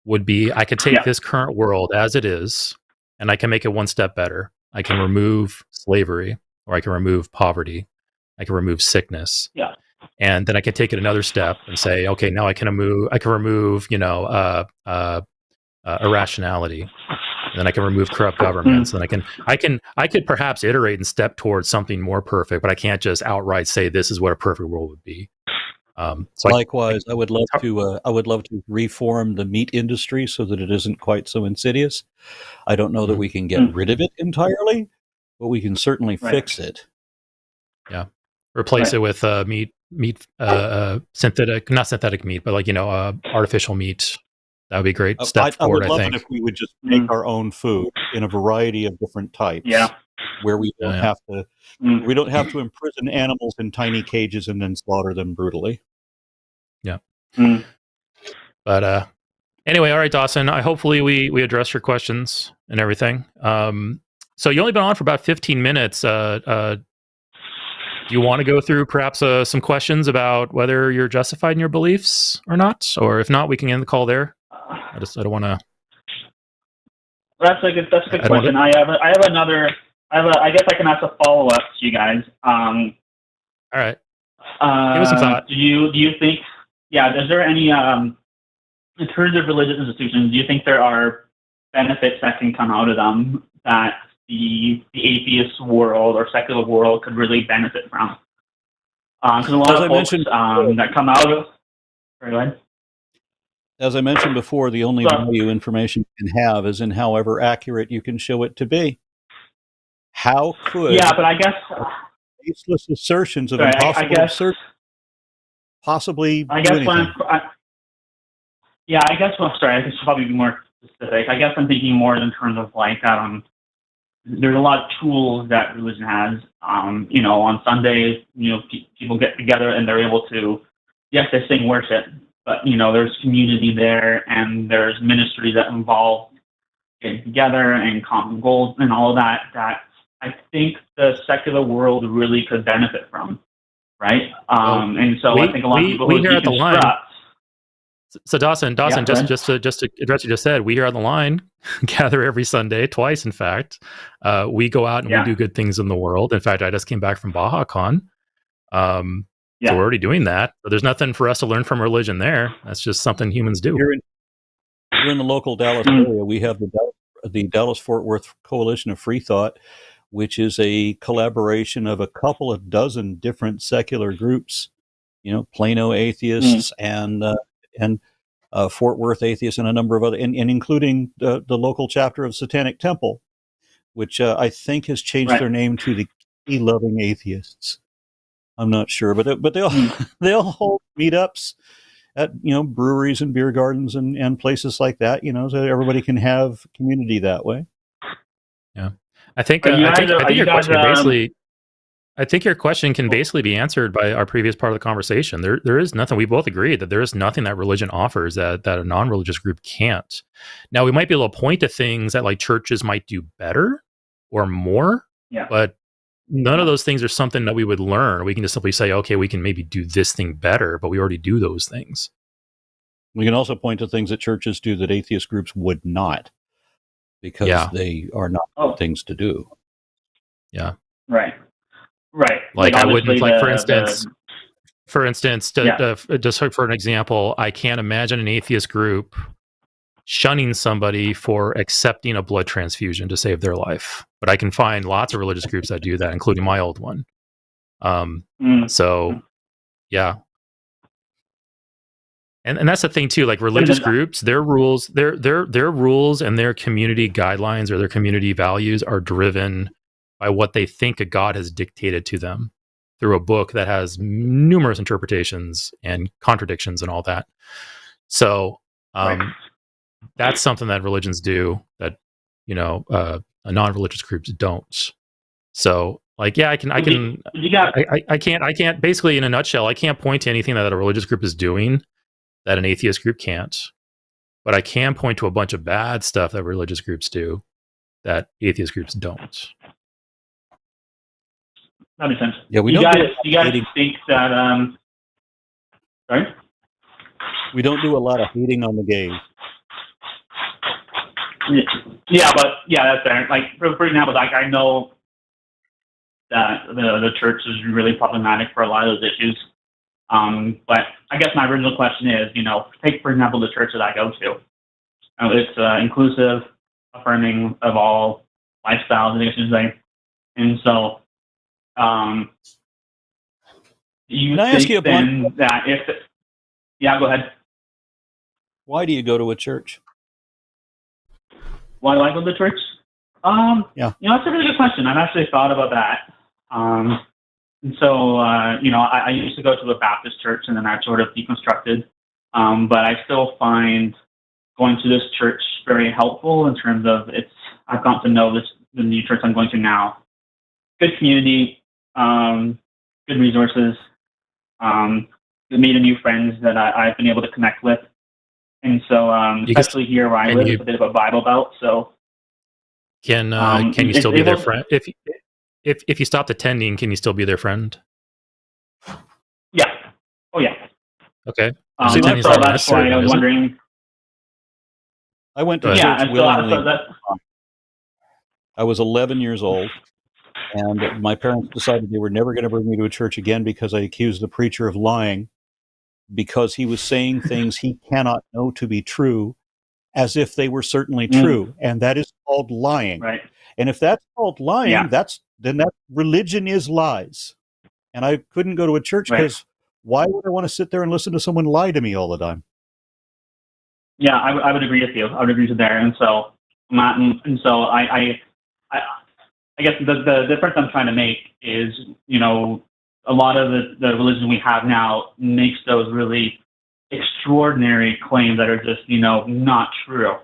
Speaker 1: would be I could take this current world as it is, and I can make it one step better. I can remove slavery, or I can remove poverty. I can remove sickness.
Speaker 4: Yeah.
Speaker 1: And then I can take it another step and say, okay, now I can remove, irrationality. And then I can remove corrupt governments. And I could perhaps iterate and step towards something more perfect, but I can't just outright say this is what a perfect world would be. So
Speaker 2: likewise, I would love to reform the meat industry so that it isn't quite so insidious. I don't know that we can get rid of it entirely, but we can certainly fix it.
Speaker 1: Yeah, replace it with synthetic, not synthetic meat, but artificial meat. That would be a great step forward.
Speaker 2: I would love it if we would just make our own food in a variety of different types.
Speaker 4: Yeah.
Speaker 2: Where we don't have to, we don't have to imprison animals in tiny cages and then slaughter them brutally.
Speaker 1: Yeah. But anyway, all right, Dawson. Hopefully we address your questions and everything. So you only been on for about 15 minutes. Do you want to go through perhaps some questions about whether you're justified in your beliefs or not? Or if not, we can end the call there. I don't want to.
Speaker 4: That's a good question. I have another. I guess I can ask a follow up to you guys.
Speaker 1: All right. Give us some thought.
Speaker 4: Do you think? Yeah. Is there any in terms of religious institutions? Do you think there are benefits that can come out of them that the atheist world or secular world could really benefit from? Because a lot of folks that come out of. Sorry, go ahead.
Speaker 2: As I mentioned before, the only value information you can have is in however accurate you can show it to be. How could
Speaker 4: but I guess
Speaker 2: baseless assertions of impossible absurdity possibly do anything?
Speaker 4: I should probably be more specific. I guess I'm thinking more in terms of there's a lot of tools that religion has. On Sundays, people get together and they're able to, yes, they sing worship, but there's community there and there's ministry that involve getting together and common goals and all of that I think the secular world really could benefit from, right? And so I think a lot of people
Speaker 1: we hear at the line. So Dawson, just to address what you just said, we here on the line gather every Sunday, twice in fact. We go out and we do good things in the world. In fact, I just came back from Baja Con. So we're already doing that. So there's nothing for us to learn from religion there. That's just something humans do.
Speaker 2: Here in the local Dallas area, we have the Dallas-Fort Worth Coalition of Free Thought, which is a collaboration of a couple of dozen different secular groups, Plano atheists and Fort Worth atheists and a number of other, and including the local chapter of Satanic Temple, which I think has changed their name to the Key Loving Atheists. I'm not sure, but they'll hold meetups at breweries and beer gardens and places like that, so everybody can have community that way.
Speaker 1: Yeah, I think your question can basically be answered by our previous part of the conversation. There is nothing. We both agree that there is nothing that religion offers that a non-religious group can't. Now we might be able to point to things that like churches might do better or more, but none of those things are something that we would learn. We can just simply say, okay, we can maybe do this thing better, but we already do those things.
Speaker 2: We can also point to things that churches do that atheist groups would not, because they are not things to do.
Speaker 1: Yeah.
Speaker 4: Right.
Speaker 1: Like I wouldn't, for instance, just for an example, I can't imagine an atheist group shunning somebody for accepting a blood transfusion to save their life. But I can find lots of religious groups that do that, including my old one. So, yeah. And that's the thing too, like religious groups, their rules, their rules and their community guidelines or their community values are driven by what they think a God has dictated to them through a book that has numerous interpretations and contradictions and all that. So, that's something that religions do that, non-religious groups don't. So, like, yeah, I can't, basically, in a nutshell, I can't point to anything that a religious group is doing that an atheist group can't. But I can point to a bunch of bad stuff that religious groups do that atheist groups don't.
Speaker 4: That makes sense.
Speaker 2: Yeah,
Speaker 4: you guys think that? Sorry.
Speaker 2: We don't do a lot of hating on the gays.
Speaker 4: Yeah, but that's fair. Like for example, like I know that the church is really problematic for a lot of those issues. But I guess my original question is, take for example the church that I go to. It's inclusive, affirming of all lifestyles, I should say. And so,
Speaker 2: can I ask you
Speaker 4: that if? Yeah, go ahead.
Speaker 2: Why do you go to a church?
Speaker 4: Why do I go to the church?
Speaker 2: Yeah.
Speaker 4: That's a really good question. I've actually thought about that. And so, I used to go to a Baptist church, and then I sort of deconstructed. But I still find going to this church very helpful in terms of I've gotten to know the new church I'm going to now. Good community, good resources, made a new friends that I've been able to connect with. And so, especially here where I live, it's a bit of a Bible Belt. So,
Speaker 1: can you still be their friend? If you stopped attending, can you still be their friend?
Speaker 4: Yeah. Oh, yeah.
Speaker 1: Okay.
Speaker 4: So that's why I was wondering.
Speaker 2: I went to church willingly. I was 11 years old, and my parents decided they were never going to bring me to a church again because I accused the preacher of lying, because he was saying things he cannot know to be true as if they were certainly true. And that is called lying.
Speaker 4: Right.
Speaker 2: And if that's called lying, then that religion is lies. And I couldn't go to a church because why would I want to sit there and listen to someone lie to me all the time?
Speaker 4: Yeah, I would agree with you. I would agree with there. And so, I guess the difference I'm trying to make is, a lot of the religion we have now makes those really extraordinary claims that are just, not true.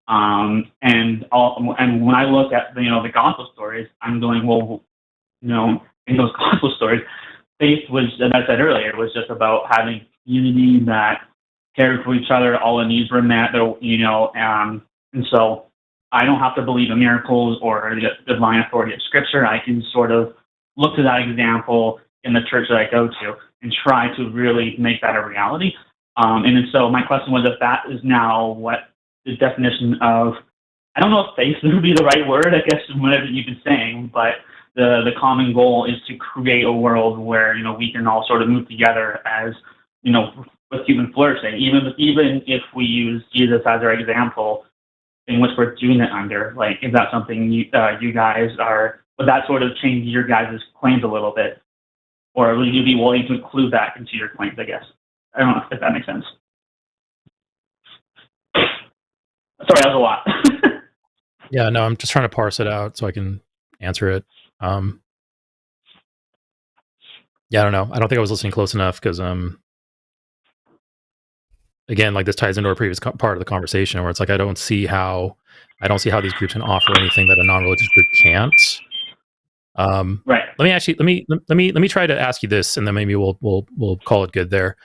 Speaker 4: And when I look at the gospel stories, I'm going, well, in those gospel stories, faith was, as I said earlier, was just about having unity, that cared for each other, all the needs were met, and so I don't have to believe in miracles or the divine authority of Scripture. I can sort of look to that example in the church that I go to and try to really make that a reality. And so my question was, if that is now what the definition of, I don't know if faith would be the right word, I guess, whatever you've been saying, but the common goal is to create a world where, we can all sort of move together as, with human flourishing, even if we use Jesus as our example in which we're doing it under. Like, is that something you guys are, would that sort of change your guys' claims a little bit? Or would you be willing to include that into your claims, I guess? I don't know if that makes sense. Sorry, that was a lot.
Speaker 1: Yeah, no, I'm just trying to parse it out so I can answer it. Yeah, I don't know. I don't think I was listening close enough because, again, like, this ties into our previous part of the conversation where it's like I don't see how these groups can offer anything that a non-religious group can't.
Speaker 4: Right.
Speaker 1: Let me try to ask you this, and then maybe we'll call it good there.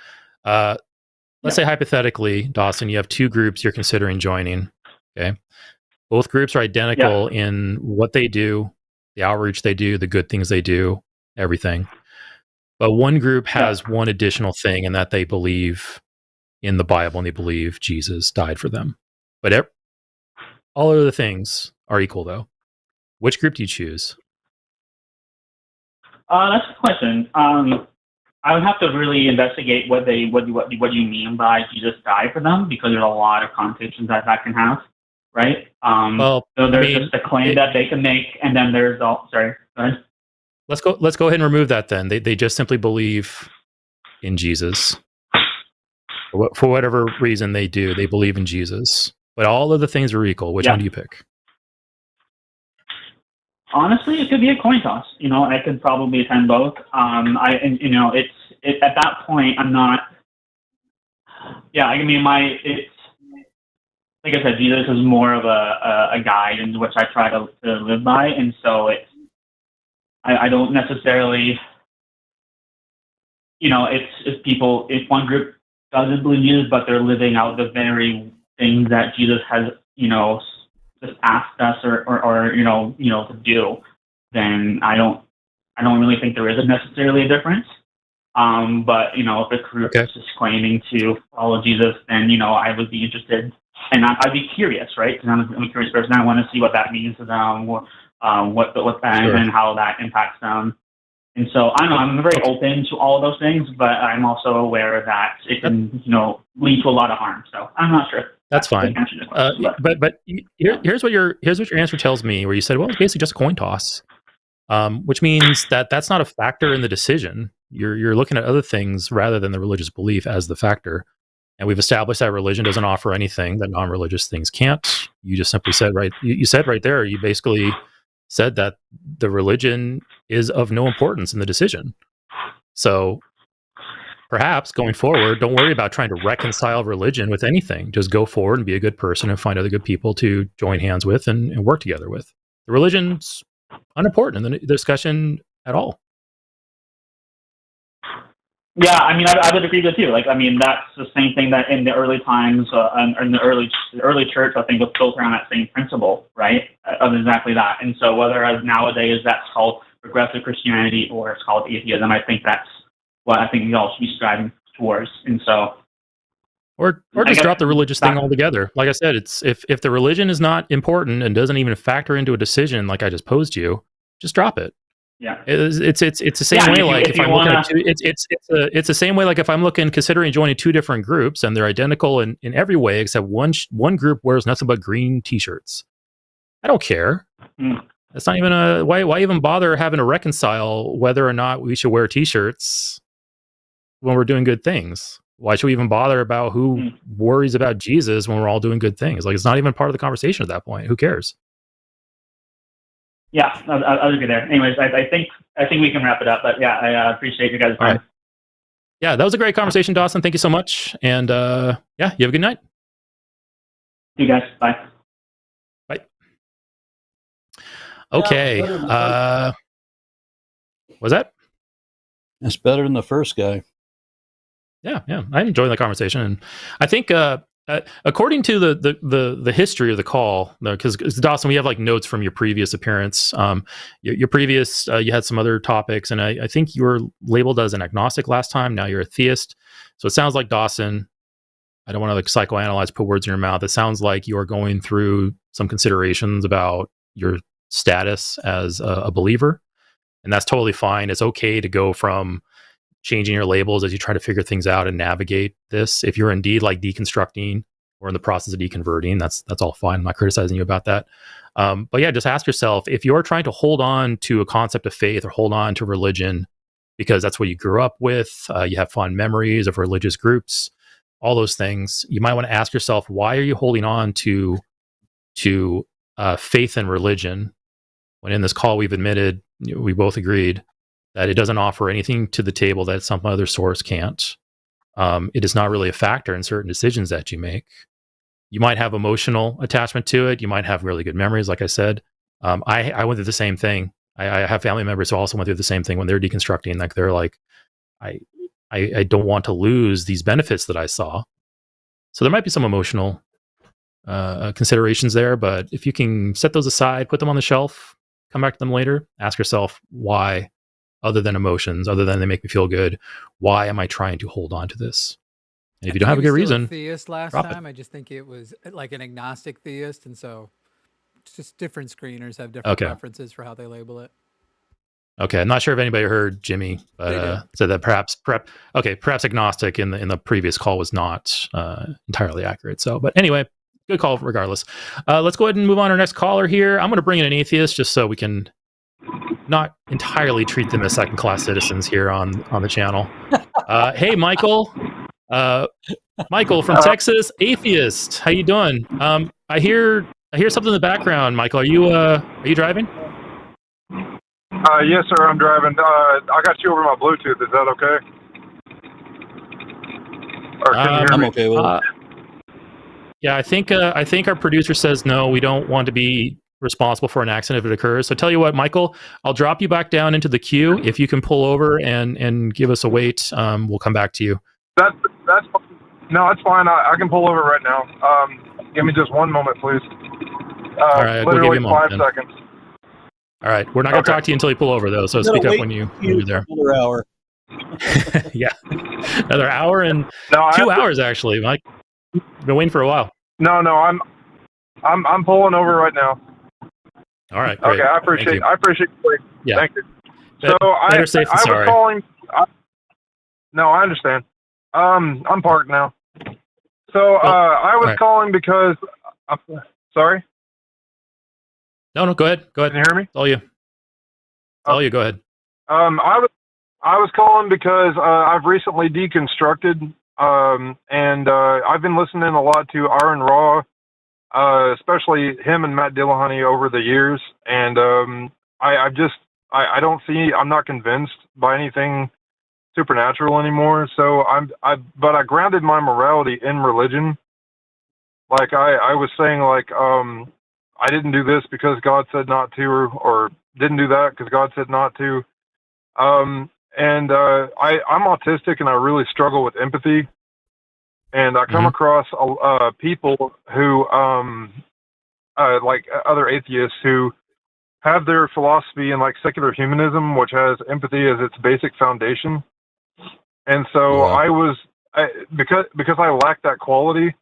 Speaker 1: Let's say hypothetically, Dawson, you have two groups you're considering joining. Okay, both groups are identical in what they do, the outreach they do, the good things they do, everything. But one group has one additional thing, and that they believe in the Bible and they believe Jesus died for them. But all other things are equal, though. Which group do you choose?
Speaker 4: That's a question. I would have to really investigate what you mean by Jesus died for them, because there's a lot of connotations that can have, right? So there's just a claim that they can make, and then there's sorry, go ahead.
Speaker 1: Let's go ahead and remove that then. They just simply believe in Jesus. For whatever reason they do, they believe in Jesus. But all of the things are equal. Which one do you pick?
Speaker 4: Honestly, it could be a coin toss. I could probably attend both. At that point, I'm not. Yeah, I mean, like I said, Jesus is more of a guide in which I try to live by, and so I don't necessarily, if one group doesn't believe Jesus, but they're living out the very things that Jesus has, just asked us or to do, then I don't really think there is necessarily a difference. But if a group is just claiming to follow Jesus, then I would be interested, and I'd be curious, right? Because I'm a curious person. I want to see what that means to them, what that and how that impacts them. And so I don't know. I'm very open to all of those things, but I'm also aware that it can lead to a lot of harm. So I'm not sure.
Speaker 1: That's fine. But here's what your answer tells me, where you said, well, it's basically just a coin toss, which means that that's not a factor in the decision. You're looking at other things rather than the religious belief as the factor. And we've established that religion doesn't offer anything that non-religious things can't. You just simply said you said right there, you basically said that the religion is of no importance in the decision. So perhaps going forward, don't worry about trying to reconcile religion with anything. Just go forward and be a good person and find other good people to join hands with and work together with. The religion's unimportant in the discussion at all.
Speaker 4: Yeah, I mean, I would agree with you. That's the same thing that in the early times, in the early church, I think was built around that same principle, right? Of exactly that. And so whether nowadays that's called progressive Christianity or it's called atheism, I think that's what I think we all should be striving towards. And so,
Speaker 1: or just drop the religious thing altogether. Like I said, it's if the religion is not important and doesn't even factor into a decision, like I just posed you, just drop it.
Speaker 4: Yeah,
Speaker 1: it's the same way. Like if I'm looking at it's the same way. Like if I'm considering joining two different groups and they're identical in every way except one group wears nothing but green T-shirts. I don't care. That's not even why even bother having to reconcile whether or not we should wear T-shirts when we're doing good things. Why should we even bother about who worries about Jesus when we're all doing good things? Like it's not even part of the conversation at that point. Who cares?
Speaker 4: Yeah, I'll agree there. Anyways, I think we can wrap it up. But yeah, I appreciate you guys' time.
Speaker 1: Right. Yeah, that was a great conversation, Dawson. Thank you so much. And yeah, you have a good night.
Speaker 4: You guys, bye.
Speaker 1: Bye. Okay. Was that?
Speaker 2: That's better than the first guy.
Speaker 1: Yeah. I enjoyed the conversation, and I think according to the history of the call, because Dawson, we have like notes from your previous appearance. Your previous, you had some other topics, and I think you were labeled as an agnostic last time. Now you're a theist. So it sounds like, Dawson, I don't want to psychoanalyze, put words in your mouth. It sounds like you're going through some considerations about your status as a believer, and that's totally fine. It's okay to go from changing your labels as you try to figure things out and navigate this. If you're indeed like deconstructing or in the process of deconverting, that's all fine. I'm not criticizing you about that. But yeah, just ask yourself, if you're trying to hold on to a concept of faith or hold on to religion because that's what you grew up with, you have fond memories of religious groups, all those things, you might want to ask yourself, why are you holding on to faith and religion when in this call we've admitted, we both agreed that it doesn't offer anything to the table that some other source can't. It is not really a factor in certain decisions that you make. You might have emotional attachment to it. You might have really good memories, like I said. I went through the same thing. I have family members who also went through the same thing when they're deconstructing. Like they're like, I don't want to lose these benefits that I saw. So there might be some emotional considerations there, but if you can set those aside, put them on the shelf, come back to them later, ask yourself why. Other than emotions, other than they make me feel good, why am I trying to hold on to this? And if you don't have a good reason,
Speaker 5: theist last time, I just think it was like an agnostic theist, and so it's just different screeners have different preferences for how they label it.
Speaker 1: Okay, I'm not sure if anybody heard Jimmy, but said that perhaps agnostic in the previous call was not entirely accurate. So, but anyway, good call regardless. Let's go ahead and move on to our next caller here. I'm going to bring in an atheist just so we can not entirely treat them as second-class citizens here on the channel. Hey, Michael. Michael from Texas, atheist. How you doing? I hear something in the background. Michael, are you driving?
Speaker 6: Yes, sir. I'm driving. I got you over my Bluetooth. Is that okay? Or can you hear me?
Speaker 2: I'm okay with it.
Speaker 1: Yeah, I think our producer says no. We don't want to be responsible for an accident if it occurs. So tell you what, Michael, I'll drop you back down into the queue. If you can pull over and give us a wait, we'll come back to you.
Speaker 6: That's no, that's fine. I can pull over right now. Give me just one moment, please.
Speaker 1: All right, we'll give you a moment,
Speaker 6: 5
Speaker 1: then.
Speaker 6: seconds.
Speaker 1: All right, we're not going to talk to you until you pull over, though. So speak up when you're there.
Speaker 2: Another hour.
Speaker 1: Yeah, another hour and 2 hours actually, Mike. Been waiting for a while.
Speaker 6: No, I'm pulling over right now.
Speaker 1: All right, great.
Speaker 6: Okay, I appreciate you waiting.
Speaker 1: Yeah.
Speaker 6: Thank you. So
Speaker 1: better safe than sorry.
Speaker 6: was calling. No, I understand. I'm parked now. So I was calling because. Sorry.
Speaker 1: No, go ahead. Go ahead.
Speaker 6: Can you hear me?
Speaker 1: It's all you. It's all you. Go ahead.
Speaker 6: I was calling because I've recently deconstructed, and I've been listening a lot to Aron Ra, especially him and Matt Dillahunty over the years, and I'm not convinced by anything supernatural anymore. So but I grounded my morality in religion. Like I was saying, like I didn't do this because God said not to, or didn't do that because God said not to. I'm autistic and I really struggle with empathy. And I come across people who, like other atheists, who have their philosophy in like secular humanism, which has empathy as its basic foundation. And so because I lack that quality,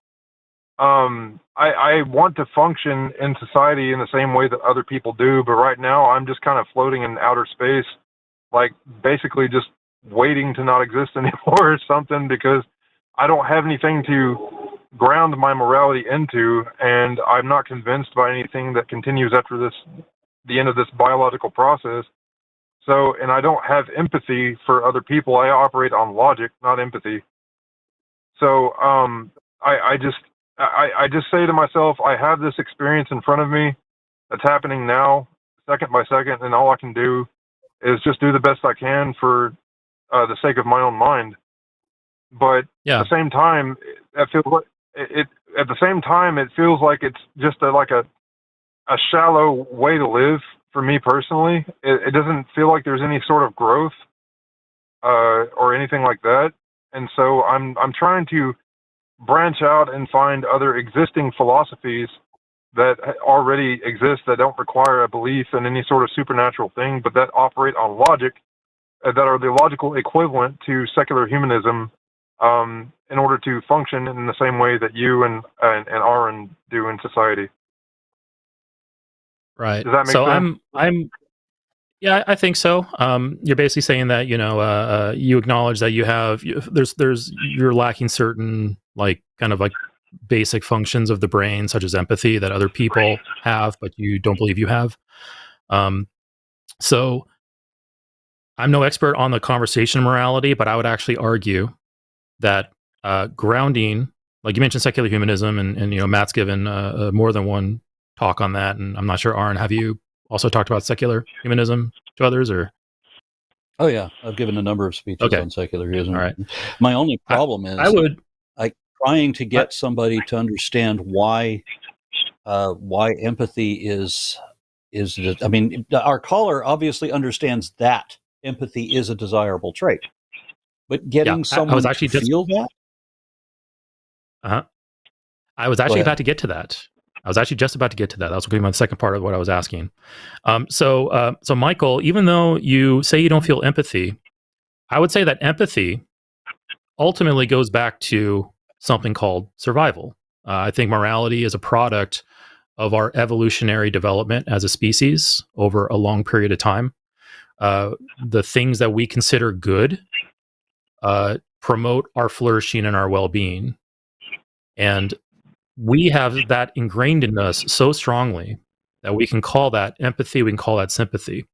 Speaker 6: I want to function in society in the same way that other people do. But right now I'm just kind of floating in outer space, like basically just waiting to not exist anymore or something, because I don't have anything to ground my morality into, and I'm not convinced by anything that continues after the end of this biological process. So, and I don't have empathy for other people. I operate on logic, not empathy. So, I just say to myself, I have this experience in front of me that's happening now, second by second, and all I can do is just do the best I can for the sake of my own mind. But at the same time, it feels like it's just a shallow way to live for me personally. It doesn't feel like there's any sort of growth or anything like that. And so I'm trying to branch out and find other existing philosophies that already exist, that don't require a belief in any sort of supernatural thing, but that operate on logic, that are the logical equivalent to secular humanism, in order to function in the same way that you and Aron do in society.
Speaker 1: Right.
Speaker 6: Does that make sense?
Speaker 1: Yeah, I think so. You're basically saying that, you acknowledge that you're lacking certain kind of basic functions of the brain, such as empathy, that other people have, but you don't believe you have. So I'm no expert on the conversation morality, but I would actually argue that grounding, like you mentioned secular humanism, and Matt's given more than one talk on that, and I'm not sure, Aron, have you also talked about secular humanism to others, or?
Speaker 2: Oh yeah, I've given a number of speeches on secular humanism.
Speaker 1: All right.
Speaker 2: My only problem is trying to get somebody to understand why empathy is. I mean, our caller obviously understands that empathy is a desirable trait, but getting someone to feel that.
Speaker 1: I was actually about to get to that. I was actually just about to get to that. That was going to be my second part of what I was asking. So Michael, even though you say you don't feel empathy, I would say that empathy ultimately goes back to something called survival. I think morality is a product of our evolutionary development as a species over a long period of time. The things that we consider good promote our flourishing and our well-being. And we have that ingrained in us so strongly that we can call that empathy, we can call that sympathy.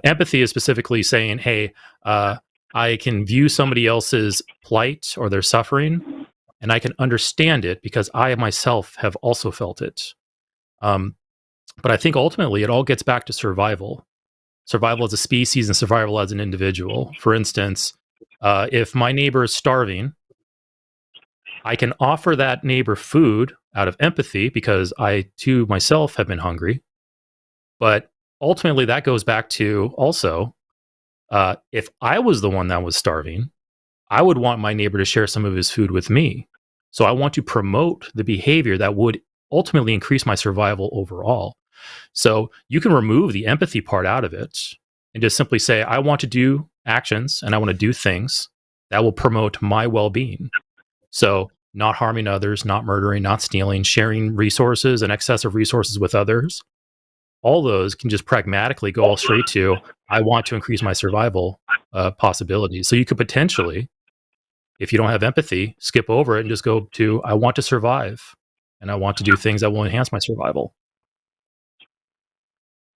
Speaker 1: Empathy is specifically saying, hey, I can view somebody else's plight or their suffering, and I can understand it because I myself have also felt it. But I think ultimately it all gets back to survival. Survival as a species and survival as an individual. For instance, if my neighbor is starving, I can offer that neighbor food out of empathy because I too myself have been hungry. But ultimately, that goes back to also, if I was the one that was starving, I would want my neighbor to share some of his food with me. So I want to promote the behavior that would ultimately increase my survival overall. So you can remove the empathy part out of it and just simply say, I want to do actions and I want to do things that will promote my well-being. So not harming others, not murdering, not stealing, sharing resources and excessive resources with others. All those can just pragmatically go all straight to, I want to increase my survival possibilities. So you could potentially, if you don't have empathy, skip over it and just go to, I want to survive and I want to do things that will enhance my survival.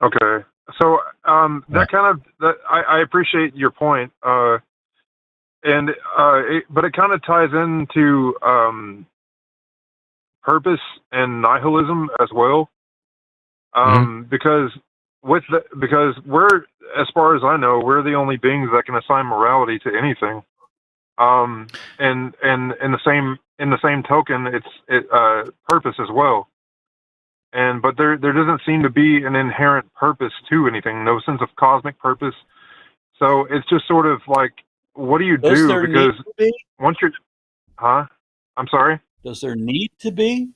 Speaker 6: Okay. So that kind of, I appreciate your point. But it kind of ties into purpose and nihilism as well. Because we're, as far as I know, we're the only beings that can assign morality to anything. And in the same token, it's purpose as well. But there doesn't seem to be an inherent purpose to anything, no sense of cosmic purpose. So it's just sort of like, what do you do? Because once you're, I'm sorry?
Speaker 2: Does there need to be?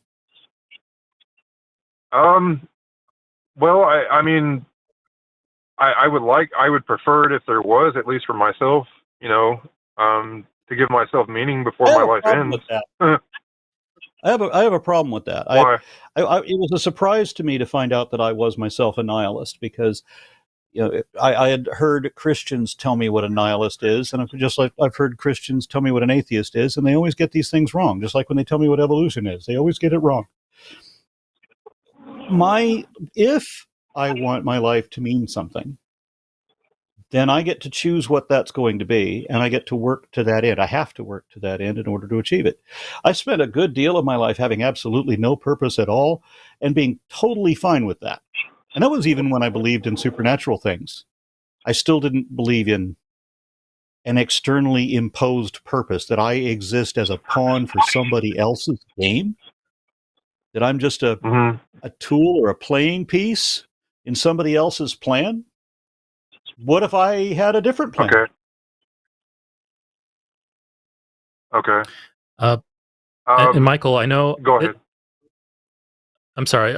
Speaker 6: Well, I mean, I would prefer it if there was, at least for myself, to give myself meaning before my life ends.
Speaker 2: I have a problem with that.
Speaker 6: Why?
Speaker 2: It was a surprise to me to find out that I was myself a nihilist, because I had heard Christians tell me what a nihilist is, and just like I've heard Christians tell me what an atheist is, and they always get these things wrong. Just like when they tell me what evolution is, they always get it wrong. If I want my life to mean something, then I get to choose what that's going to be, and I get to work to that end. I have to work to that end in order to achieve it. I spent a good deal of my life having absolutely no purpose at all and being totally fine with that. And that was even when I believed in supernatural things. I still didn't believe in an externally imposed purpose, that I exist as a pawn for somebody else's game, that I'm just a tool or a playing piece in somebody else's plan. What if I had a different plan?
Speaker 6: Okay.
Speaker 1: And Michael, I know.
Speaker 6: Go ahead.
Speaker 1: I'm sorry.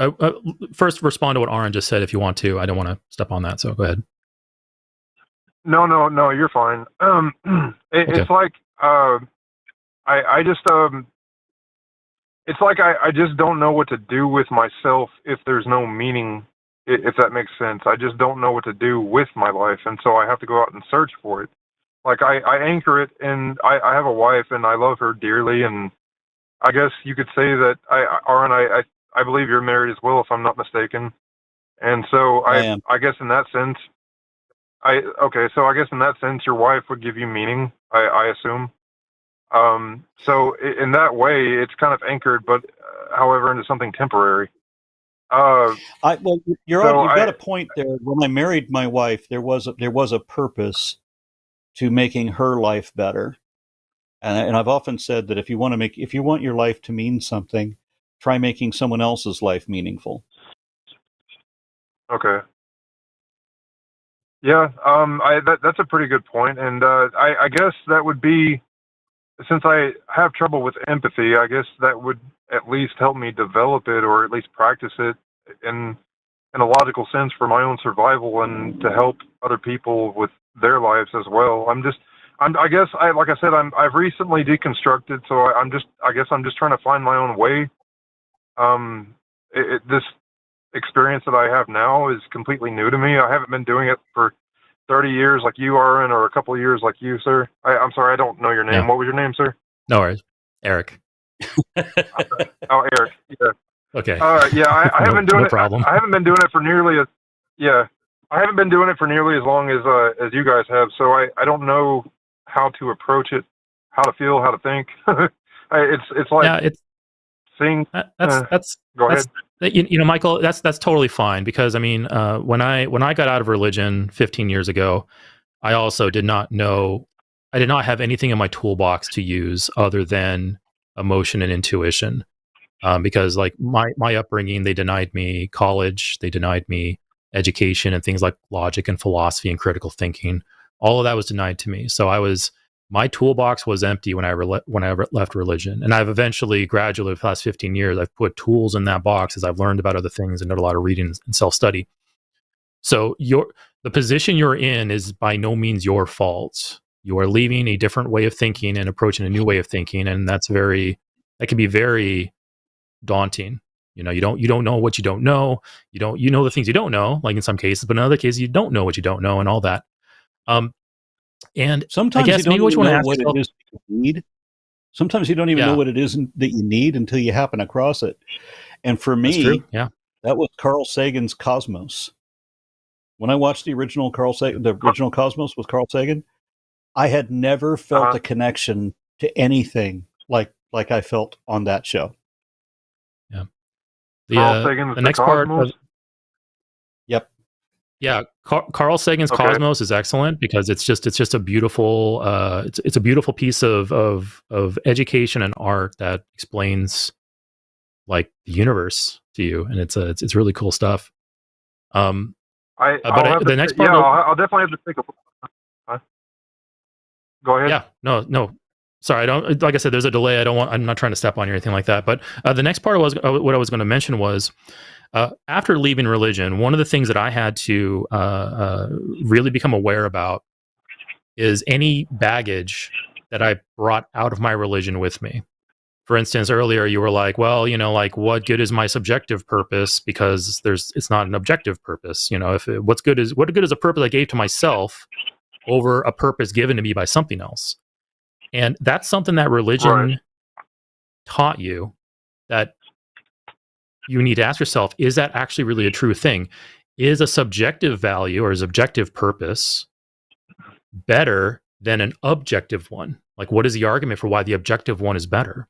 Speaker 1: First, respond to what Aron just said if you want to. I don't want to step on that, so go ahead.
Speaker 6: No, you're fine. It's like I just it's like I just don't know what to do with myself if there's no meaning. If that makes sense. I just don't know what to do with my life, and so I have to go out and search for it. Like I anchor it, and I have a wife, and I love her dearly, and I guess you could say that Aron, I believe you're married as well, if I'm not mistaken. And so I guess in that sense, so I guess in that sense, your wife would give you meaning, I assume. So in that way, it's kind of anchored, but however, into something temporary.
Speaker 2: You've got a point there. When I married my wife, there was a purpose to making her life better, and I've often said that if you want your life to mean something, try making someone else's life meaningful.
Speaker 6: Okay. Yeah. That's a pretty good point, and I guess that would be, since I have trouble with empathy, I guess that would at least help me develop it, or at least practice it in a logical sense for my own survival and to help other people with their lives as well. Like I said, I've recently deconstructed, so I'm just trying to find my own way. This experience that I have now is completely new to me. I haven't been doing it for 30 years like you are, or a couple of years like you, sir. I'm sorry, I don't know your name. Yeah. What was your name, sir?
Speaker 1: No worries. Eric.
Speaker 6: Oh, Eric. Yeah.
Speaker 1: Okay.
Speaker 6: I haven't been doing
Speaker 1: no problem.
Speaker 6: I haven't been doing it for nearly as long as you guys have. So I don't know how to approach it, how to feel, how to think. It's like seeing.
Speaker 1: That's
Speaker 6: go ahead.
Speaker 1: Michael, that's totally fine, because I mean, when I got out of religion 15 years ago, I also did not have anything in my toolbox to use other than emotion and intuition. Because like my upbringing, they denied me college, they denied me education and things like logic and philosophy and critical thinking. All of that was denied to me. So my toolbox was empty when I left religion. And I've eventually, gradually, the past 15 years, I've put tools in that box as I've learned about other things and did a lot of reading and self-study. So the position you're in is by no means your fault. You are leaving a different way of thinking and approaching a new way of thinking, and that can be very daunting. You don't know what you don't know. You know the things you don't know, like in some cases, but in other cases you don't know what you don't know, and all that. And
Speaker 2: sometimes
Speaker 1: I guess
Speaker 2: you don't
Speaker 1: maybe what you want to ask
Speaker 2: what
Speaker 1: yourself,
Speaker 2: it is that you need. Sometimes you don't even know what it is that you need until you happen across it. And for me, that was Carl Sagan's Cosmos. When I watched the original Cosmos with Carl Sagan, I had never felt a connection to anything like I felt on that show.
Speaker 1: Yeah.
Speaker 6: Carl Sagan's
Speaker 1: the next
Speaker 6: Cosmos?
Speaker 1: part of,
Speaker 2: Yep.
Speaker 1: Yeah, Carl Sagan's Cosmos is excellent because it's just a beautiful it's a beautiful piece of education and art that explains like the universe to you, and it's really cool stuff.
Speaker 6: The next
Speaker 1: part,
Speaker 6: I'll definitely have to think of. Go ahead.
Speaker 1: Yeah, no. Sorry, I don't. Like I said, there's a delay. I'm not trying to step on you or anything like that. But the next part was what I was going to mention was. After leaving religion, one of the things that I had to really become aware about is any baggage that I brought out of my religion with me. For instance, earlier you were like, well, like what good is my subjective purpose because it's not an objective purpose. What good is a purpose I gave to myself over a purpose given to me by something else. And that's something that religion taught you, that you need to ask yourself, is that actually really a true thing? Is a subjective value or a subjective purpose better than an objective one? Like, what is the argument for why the objective one is better?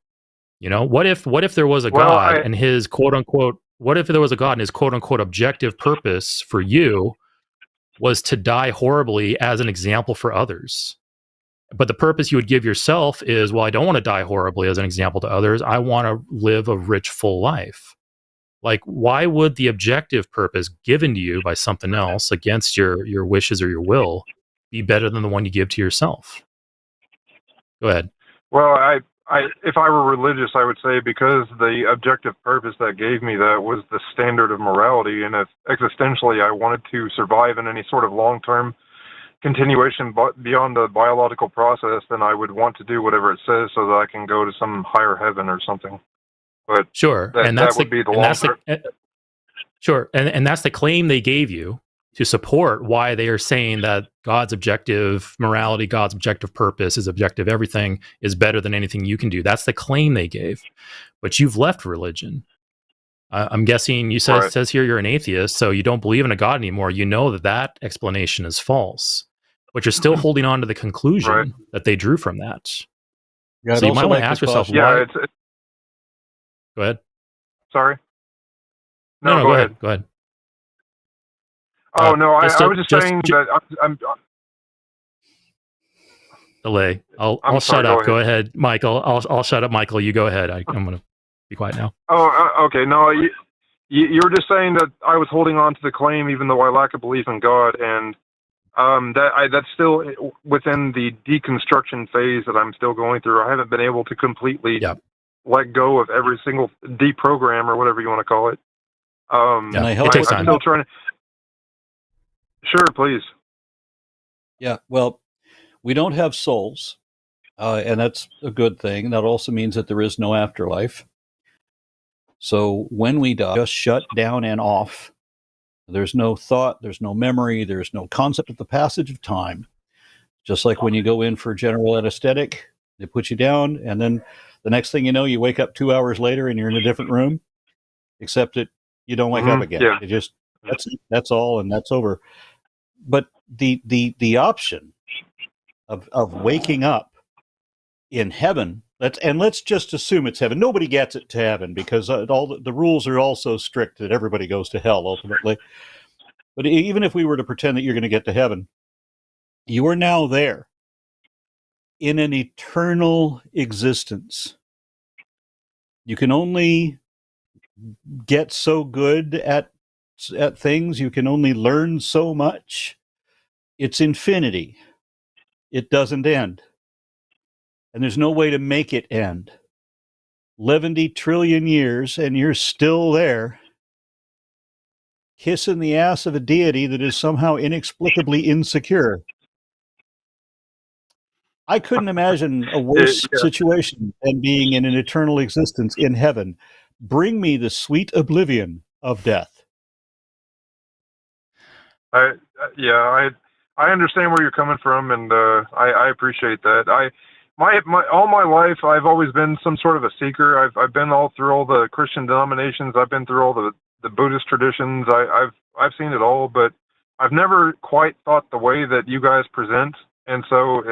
Speaker 1: What if there was a God and his quote unquote, what if there was a God and his quote unquote objective purpose for you was to die horribly as an example for others? But the purpose you would give yourself is, well, I don't want to die horribly as an example to others. I want to live a rich, full life. Like, why would the objective purpose given to you by something else against your wishes or your will be better than the one you give to yourself? Go ahead.
Speaker 6: Well, if I were religious, I would say because the objective purpose that gave me that was the standard of morality, and if existentially I wanted to survive in any sort of long-term continuation beyond the biological process, then I would want to do whatever it says so that I can go to some higher heaven or something. But
Speaker 1: sure,
Speaker 6: and that would be the long term.
Speaker 1: Sure, and that's the claim they gave you to support why they are saying that God's objective morality, God's objective purpose, His objective everything is better than anything you can do. That's the claim they gave. But you've left religion. I'm guessing says here you're an atheist, so you don't believe in a God anymore. You know that explanation is false, but you're still holding on to the conclusion that they drew from that.
Speaker 2: Yeah,
Speaker 1: so you might want to ask yourself why. Go ahead.
Speaker 6: Sorry.
Speaker 1: No, go ahead. Go ahead.
Speaker 6: Oh, no, I was just saying that I'm
Speaker 1: delay. I'll shut up. Go ahead, Michael. I'll shut up, Michael. You go ahead. I'm going to be quiet now.
Speaker 6: Oh, okay. No, you were just saying that I was holding on to the claim even though I lack a belief in God, and that's still within the deconstruction phase that I'm still going through. I haven't been able to completely let go of every single deprogram or whatever you want to call it.
Speaker 2: Can I help?
Speaker 1: It takes time.
Speaker 6: I'm still trying to. Sure, please.
Speaker 2: Yeah, well, we don't have souls, and that's a good thing. That also means that there is no afterlife. So when we die, just shut down and off. There's no thought, there's no memory, there's no concept of the passage of time. Just like when you go in for general anesthetic, they put you down, and then the next thing you know, you wake up 2 hours later and you're in a different room, except that you don't wake up again. It just that's all, and that's over. But the option of waking up in heaven, let's just assume it's heaven. Nobody gets it to heaven because all the rules are all so strict that everybody goes to hell ultimately. But even if we were to pretend that you're going to get to heaven, you are now there in an eternal existence. You can only get so good at things. You can only learn so much. It's infinity. It doesn't end. And there's no way to make it end. 70 trillion years, and you're still there, kissing the ass of a deity that is somehow inexplicably insecure. I couldn't imagine a worse situation than being in an eternal existence in heaven. Bring me the sweet oblivion of death.
Speaker 6: I understand where you're coming from, and I appreciate that. All my life, I've always been some sort of a seeker. I've been all through all the Christian denominations. I've been through all the Buddhist traditions. I've seen it all, but I've never quite thought the way that you guys present. And so,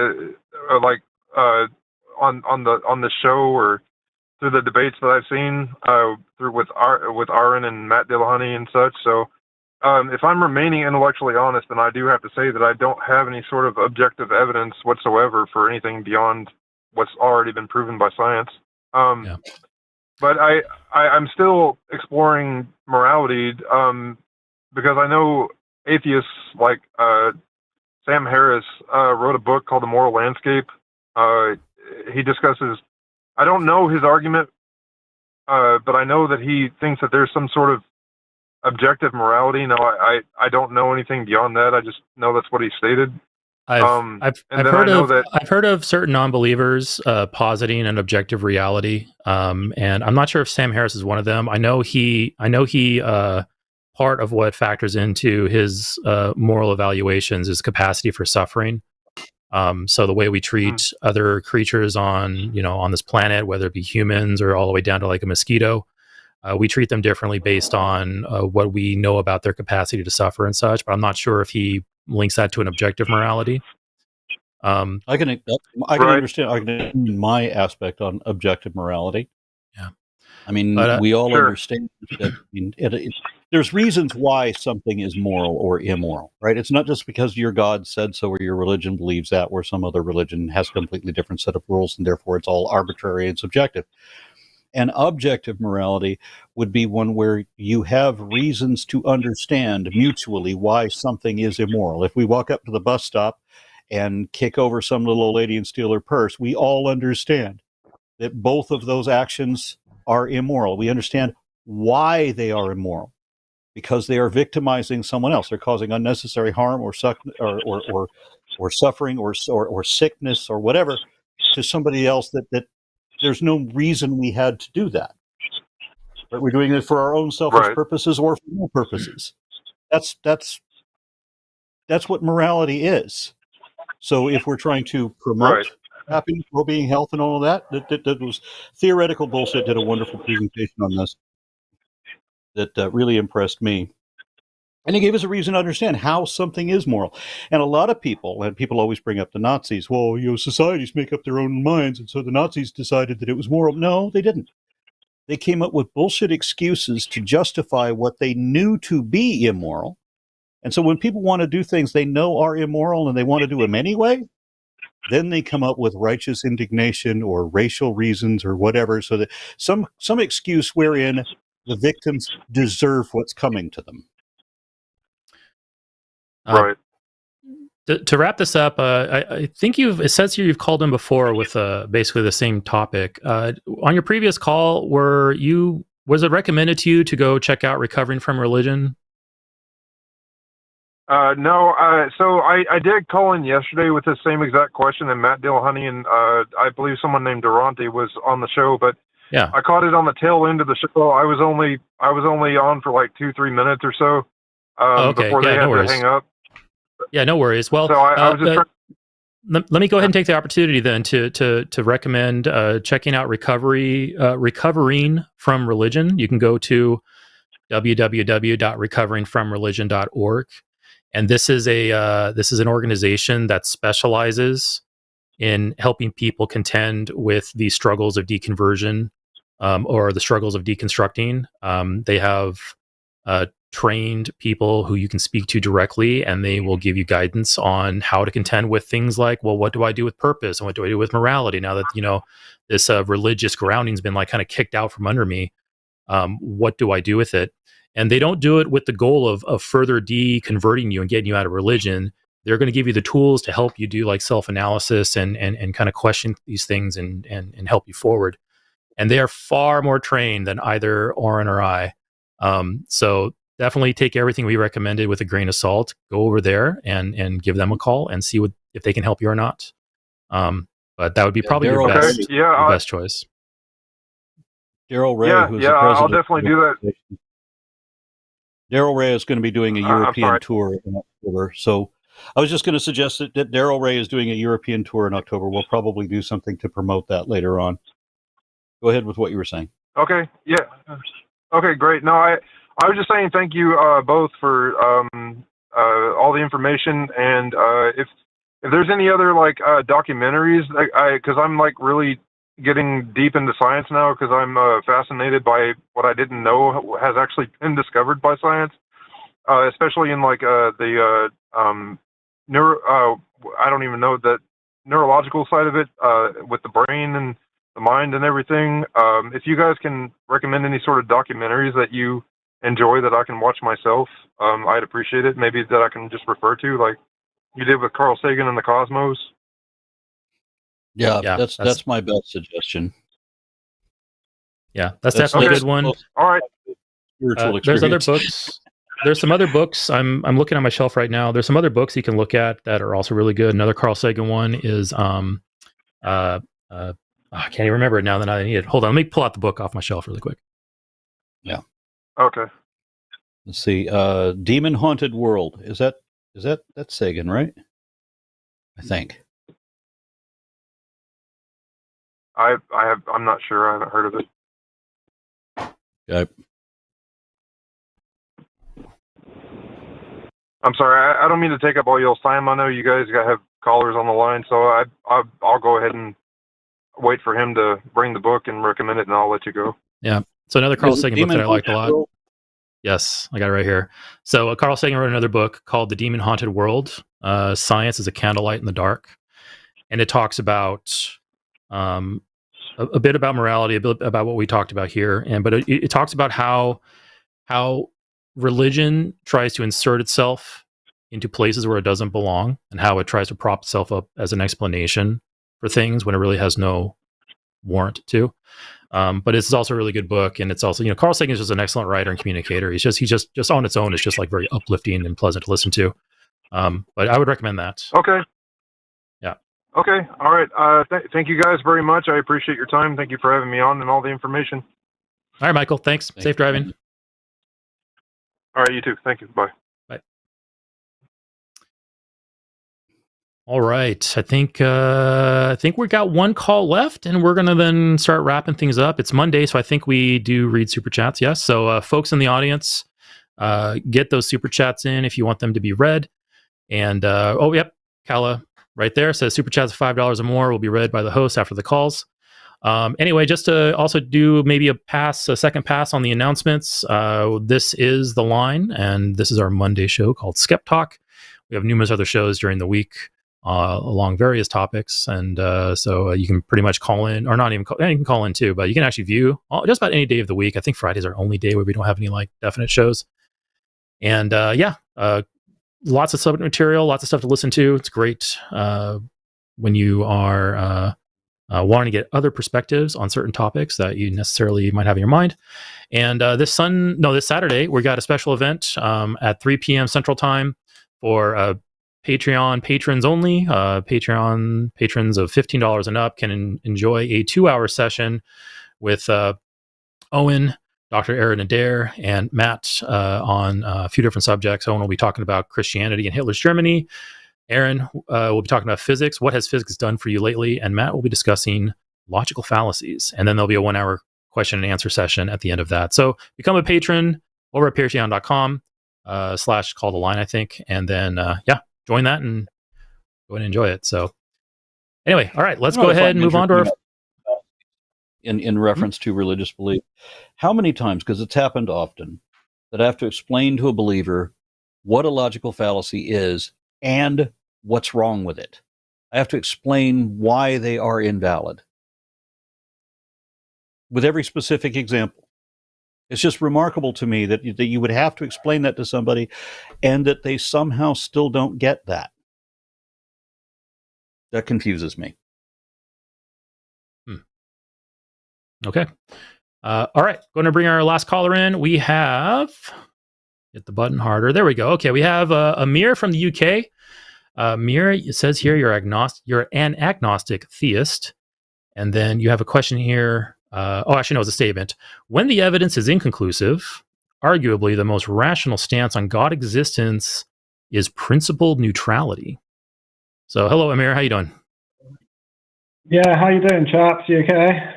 Speaker 6: on the show or through the debates that I've seen through with Aron and Matt Dillahunty and such. So, if I'm remaining intellectually honest, then I do have to say that I don't have any sort of objective evidence whatsoever for anything beyond what's already been proven by science. But I'm still exploring morality because I know atheists like Sam Harris wrote a book called The Moral Landscape. He discusses, I don't know his argument, but I know that he thinks that there's some sort of objective morality. No, I don't know anything beyond that. I just know that's what he stated.
Speaker 1: I've heard of certain non-believers positing an objective reality, and I'm not sure if Sam Harris is one of them. I know he part of what factors into his moral evaluations is capacity for suffering. So the way we treat other creatures on this planet, whether it be humans or all the way down to like a mosquito, we treat them differently based on what we know about their capacity to suffer and such. But I'm not sure if he links that to an objective morality.
Speaker 2: I can understand. I can understand my aspect on objective morality.
Speaker 1: Yeah,
Speaker 2: I mean, we all understand that. There's reasons why something is moral or immoral, right? It's not just because your God said so or your religion believes that, or some other religion has a completely different set of rules, and therefore it's all arbitrary and subjective. And objective morality would be one where you have reasons to understand mutually why something is immoral. If we walk up to the bus stop and kick over some little old lady and steal her purse, we all understand that both of those actions are immoral. We understand why they are immoral, because they are victimizing someone else. They're causing unnecessary harm or suffering or sickness or whatever to somebody else that there's no reason we had to do that. But we're doing it for our own selfish purposes or for no purposes. That's what morality is. So if we're trying to promote happiness, well-being, health, and all of that was theoretical bullshit. Did a wonderful presentation on this that really impressed me. And he gave us a reason to understand how something is moral. And a lot of people, and people always bring up the Nazis, well, societies make up their own minds, and so the Nazis decided that it was moral. No, they didn't. They came up with bullshit excuses to justify what they knew to be immoral. And so when people want to do things they know are immoral and they want to do them anyway, then they come up with righteous indignation or racial reasons or whatever, so that some excuse wherein the victims deserve what's coming to them.
Speaker 1: To wrap this up, I think it says here you've called in before with basically the same topic. On your previous call, was it recommended to you to go check out Recovering from Religion?
Speaker 6: No. So I did call in yesterday with the same exact question, and Matt Dillahunty and I believe someone named Durante was on the show, but
Speaker 1: yeah,
Speaker 6: I caught it on the tail end of the show. I was only on for like 2-3 minutes or so before they had to hang up.
Speaker 1: Yeah, no worries. Well,
Speaker 6: so I was just
Speaker 1: let me go ahead and take the opportunity then to recommend checking out Recovering from Religion. You can go to www.recoveringfromreligion.org, and this is an organization that specializes in helping people contend with the struggles of deconversion or the struggles of deconstructing. They have trained people who you can speak to directly, and they will give you guidance on how to contend with things like, well, what do I do with purpose, and what do I do with morality now that this religious grounding's been like kind of kicked out from under me? What do I do with it? And they don't do it with the goal of further deconverting you and getting you out of religion. They're going to give you the tools to help you do like self-analysis and kind of question these things and help you forward. And they are far more trained than either Aron or I. So definitely take everything we recommended with a grain of salt. Go over there and give them a call and see if they can help you or not. But that would be probably your best choice.
Speaker 2: Daryl Ray, who's the president,
Speaker 6: I'll definitely do that.
Speaker 2: Daryl Ray is going to be doing a European tour in October. So I was just going to suggest that Daryl Ray is doing a European tour in October. We'll probably do something to promote that later on. Go ahead with what you were saying.
Speaker 6: Okay. Yeah. Okay, great. No, I was just saying thank you both for all the information, and if there's any other like documentaries, because I'm like really getting deep into science now, because I'm fascinated by what I didn't know has actually been discovered by science, especially in like the I don't even know that neurological side of it with the brain and the mind and everything. If you guys can recommend any sort of documentaries that you enjoy that I can watch myself, I'd appreciate it. Maybe that I can just refer to, like you did with Carl Sagan and the Cosmos.
Speaker 2: Yeah, that's my best suggestion.
Speaker 1: Yeah, that's definitely a good one.
Speaker 6: All right.
Speaker 1: There's other books. There's some other books. I'm looking at my shelf right now. There's some other books you can look at that are also really good. Another Carl Sagan one is I can't even remember it now that I need it. Hold on, let me pull out the book off my shelf really quick.
Speaker 2: Yeah.
Speaker 6: Okay.
Speaker 2: Let's see. Demon Haunted World. Is that's Sagan, right? I think.
Speaker 6: I'm not sure. I haven't heard of it.
Speaker 2: Okay.
Speaker 6: I'm sorry. I don't mean to take up all y'all's time. I know you guys have callers on the line, so I'll go ahead and wait for him to bring the book and recommend it, and I'll let you go.
Speaker 1: Yeah. So another Carl Sagan book that I liked a lot. World? Yes, I got it right here. So Carl Sagan wrote another book called The Demon Haunted World. Science is a Candlelight in the Dark. And it talks about a bit about morality, a bit about what we talked about here. But it talks about how religion tries to insert itself into places where it doesn't belong, and how it tries to prop itself up as an explanation for things when it really has no warrant to. But it's also a really good book, and it's also, Carl Sagan is just an excellent writer and communicator. He's just on its own, it's just like very uplifting and pleasant to listen to. But I would recommend that.
Speaker 6: Okay.
Speaker 1: Yeah.
Speaker 6: Okay. All right. Thank you guys very much. I appreciate your time. Thank you for having me on and all the information. All
Speaker 1: right, Michael. Thanks. Safe driving.
Speaker 6: All right. You too. Thank you. Bye.
Speaker 1: Bye. All right. I think we got one call left, and we're gonna then start wrapping things up. It's Monday, so I think we do read super chats. Yes. So folks in the audience, get those super chats in if you want them to be read. And yep, Kala right there says super chats of $5 or more will be read by the host after the calls. Anyway, just to also do maybe a second pass on the announcements. This is The Line, and this is our Monday show called SkepTalk. We have numerous other shows during the week along various topics, and so you can pretty much call in, or not even call, you can call in too, but you can actually view just about any day of the week. I think Friday's our only day where we don't have any like definite shows. And lots of subject material, lots of stuff to listen to. It's great when you are wanting to get other perspectives on certain topics that you necessarily might have in your mind. And this Saturday, we got a special event at 3 p.m. Central Time for Patreon patrons only. Patreon patrons of $15 and up can enjoy a 2-hour session with Owen, Dr. Aron Adair, and Matt on a few different subjects. Owen will be talking about Christianity in Hitler's Germany. Aron will be talking about physics. What has physics done for you lately? And Matt will be discussing logical fallacies. And then there'll be a 1-hour question and answer session at the end of that. So become a patron over at patreon.com /call the line, I think. And then, join that and go ahead and enjoy it. So anyway, all right, let's go ahead and move on to our...
Speaker 2: In reference to religious belief, how many times, because it's happened often, that I have to explain to a believer what a logical fallacy is and what's wrong with it. I have to explain why they are invalid with every specific example. It's just remarkable to me that you would have to explain that to somebody and that they somehow still don't get that. That confuses me.
Speaker 1: Okay. All right. Going to bring our last caller in. We have, hit the button harder. There we go. Okay. We have Amir from the UK. Amir, it says here you're an agnostic theist. And then you have a question here. Actually, no, it's a statement. When the evidence is inconclusive, arguably the most rational stance on God existence is principled neutrality. So, hello, Amir. How you doing?
Speaker 7: Yeah, how you doing, chaps? You okay?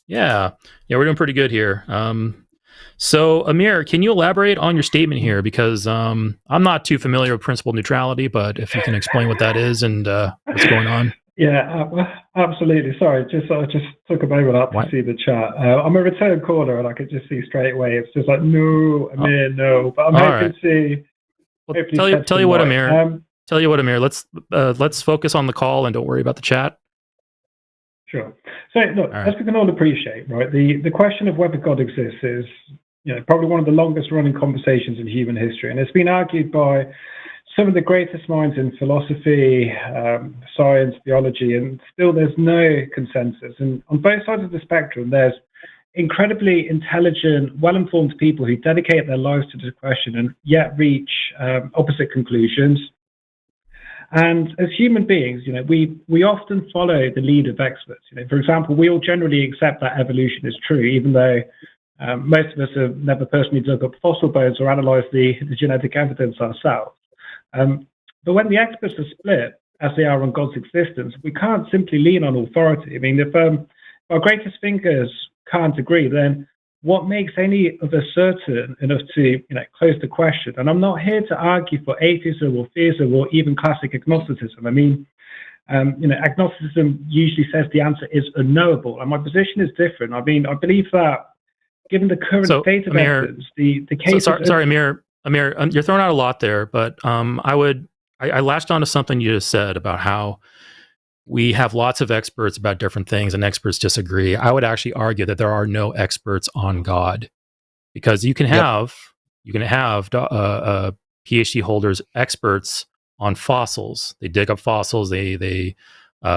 Speaker 1: Yeah, we're doing pretty good here. So, Amir, can you elaborate on your statement here? Because I'm not too familiar with principled neutrality, but if you can explain what that is and what's going on.
Speaker 7: Yeah, absolutely. Sorry, I just took a moment up to see the chat. I'm a return caller, and I could just see straight away. It's just like, no, Amir, no. But I'm hoping to see.
Speaker 1: Well, tell you what, Amir. Tell you what, Amir. Let's focus on the call and don't worry about the chat.
Speaker 7: Sure. So, look, as we can all appreciate, right, the question of whether God exists is, probably one of the longest running conversations in human history, and it's been argued by some of the greatest minds in philosophy, science, theology, and still there's no consensus. And on both sides of the spectrum, there's incredibly intelligent, well-informed people who dedicate their lives to this question and yet reach opposite conclusions. And as human beings, we often follow the lead of experts. For example, we all generally accept that evolution is true, even though most of us have never personally dug up fossil bones or analyzed the genetic evidence ourselves. But when the experts are split, as they are on God's existence, we can't simply lean on authority. I mean, if our greatest thinkers can't agree, then what makes any of us certain enough to close the question? And I'm not here to argue for atheism or theism or even classic agnosticism. I mean, agnosticism usually says the answer is unknowable, and my position is different. I mean, I believe that given the current state of evidence, the case.
Speaker 1: Sorry, Amir, you're throwing out a lot there, but I latched onto something you just said about how we have lots of experts about different things and experts disagree. I would actually argue that there are no experts on God, because you can have PhD holders, experts on fossils. They dig up fossils, they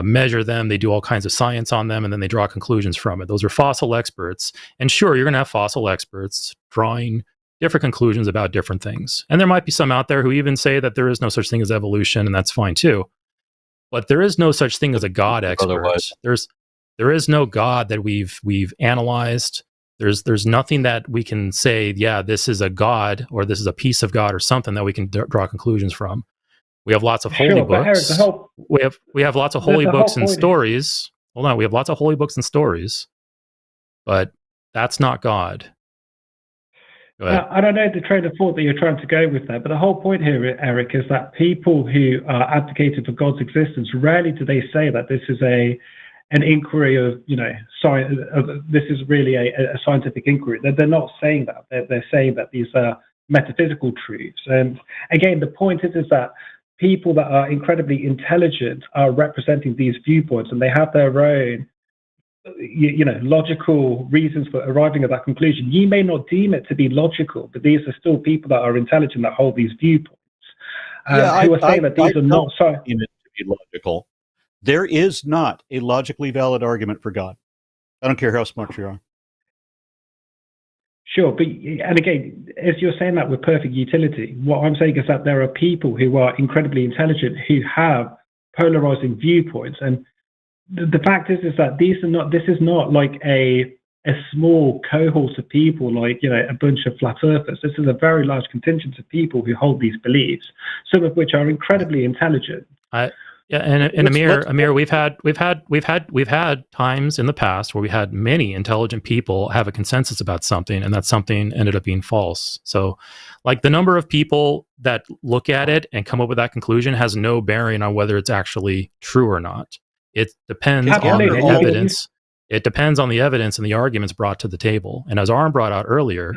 Speaker 1: measure them, they do all kinds of science on them, and then they draw conclusions from it. Those are fossil experts. And sure, you're going to have fossil experts drawing different conclusions about different things. And there might be some out there who even say that there is no such thing as evolution, and that's fine too. But there is no such thing as a God expert. Otherwise. There is no God that we've analyzed. There's nothing that we can say, yeah, this is a God or this is a piece of God or something that we can draw conclusions from. We have lots of holy books. Eric, we have lots of holy books and stories. Hold on, we have lots of holy books and stories, but that's not God.
Speaker 7: I don't know the train of thought that you're trying to go with that, but the whole point here, Eric, is that people who are advocating for God's existence, rarely do they say that this is an inquiry of, science. This is really a scientific inquiry. They're not saying that. They're saying that these are metaphysical truths. And again, the point is that people that are incredibly intelligent are representing these viewpoints, and they have their own logical reasons for arriving at that conclusion. You may not deem it to be logical, but these are still people that are intelligent that hold these viewpoints. Who are saying that these are not so.
Speaker 2: Deem it to be logical. There is not a logically valid argument for God. I don't care how smart you are.
Speaker 7: Sure, and again, as you're saying that with perfect utility, what I'm saying is that there are people who are incredibly intelligent who have polarizing viewpoints, and the fact is that this is not like a small cohort of people, like a bunch of flat earthers. This is a very large contingent of people who hold these beliefs, some of which are incredibly intelligent.
Speaker 1: Amir, we've had times in the past where we had many intelligent people have a consensus about something, and that something ended up being false. So, like, the number of people that look at it and come up with that conclusion has no bearing on whether it's actually true or not. It depends on the evidence. It depends on the evidence and the arguments brought to the table. And as Aron brought out earlier,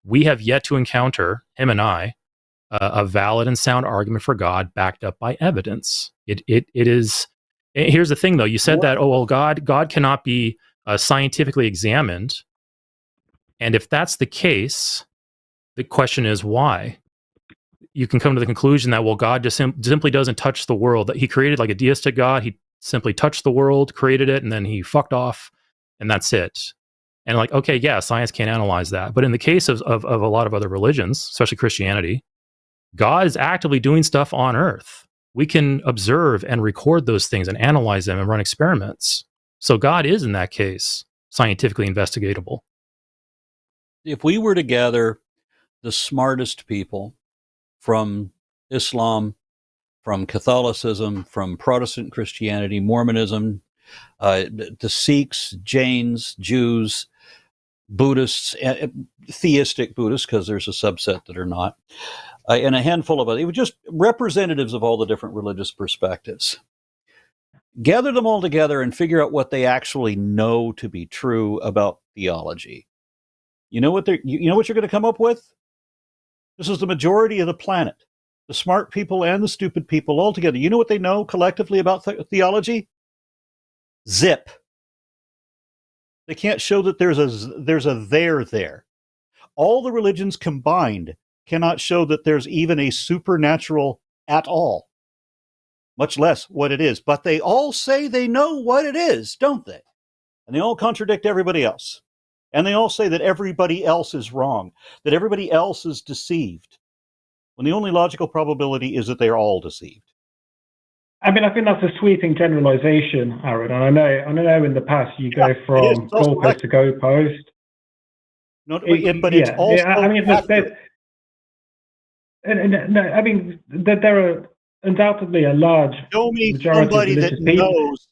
Speaker 1: we have yet to encounter, him and I, a valid and sound argument for God backed up by evidence. It is. Here's the thing, though. You said that, oh, well, God cannot be scientifically examined. And if that's the case, the question is why? You can come to the conclusion that, well, God just simply doesn't touch the world. That he created like a deistic God. He simply touched the world, created it, and then he fucked off, and that's it. And like, okay, yeah, science can't analyze that. But in the case of a lot of other religions, especially Christianity, God is actively doing stuff on earth. We can observe and record those things and analyze them and run experiments. So God is, in that case, scientifically investigatable.
Speaker 2: If we were to gather the smartest people from Islam, from Catholicism, from Protestant Christianity, Mormonism, the Sikhs, Jains, Jews, Buddhists, theistic Buddhists, because there's a subset that are not, and a handful of others. It was just representatives of all the different religious perspectives. Gather them all together and figure out what they actually know to be true about theology. You know what you're going to come up with? This is the majority of the planet, the smart people and the stupid people all together. You know what they know collectively about theology? Zip. They can't show that there's a there. All the religions combined cannot show that there's even a supernatural at all, much less what it is. But they all say they know what it is, don't they? And they all contradict everybody else. And they all say that everybody else is wrong, that everybody else is deceived, when the only logical probability is that they are all deceived.
Speaker 7: I mean, I think that's a sweeping generalization, Aaron. And I know in the past you go from goalpost to goalpost.
Speaker 2: It's also
Speaker 7: I mean, I mean, there are undoubtedly a large
Speaker 2: Show me somebody that knows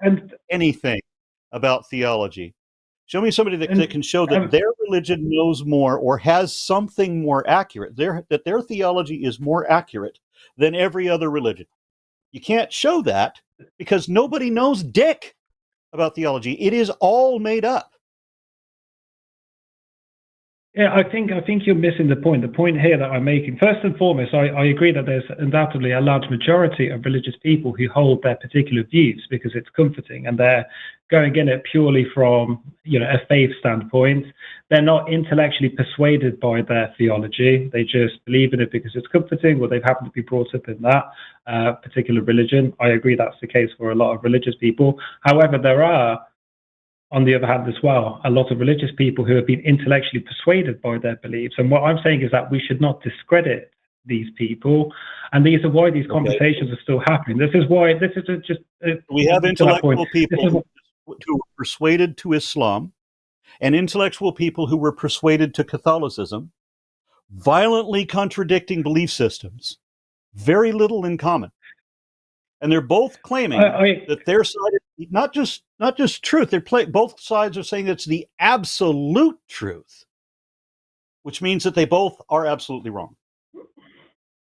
Speaker 2: anything about theology. Show me somebody that can show that their religion knows more or has something more accurate, that their theology is more accurate than every other religion. You can't show that because nobody knows dick about theology. It is all made up.
Speaker 7: Yeah, I think you're missing the point. The point here that I'm making, first and foremost, I agree that there's undoubtedly a large majority of religious people who hold their particular views because it's comforting, and they're going in it purely from a faith standpoint. They're not intellectually persuaded by their theology. They just believe in it because it's comforting, or they've happened to be brought up in that particular religion. I agree that's the case for a lot of religious people. However, there are, on the other hand as well, a lot of religious people who have been intellectually persuaded by their beliefs. And what I'm saying is that we should not discredit these people. And these are why these conversations are still happening. This is why,
Speaker 2: we have intellectual people who were persuaded to Islam and intellectual people who were persuaded to Catholicism, violently contradicting belief systems, very little in common. And they're both claiming that their side is not just truth. Both sides are saying it's the absolute truth, which means that they both are absolutely wrong.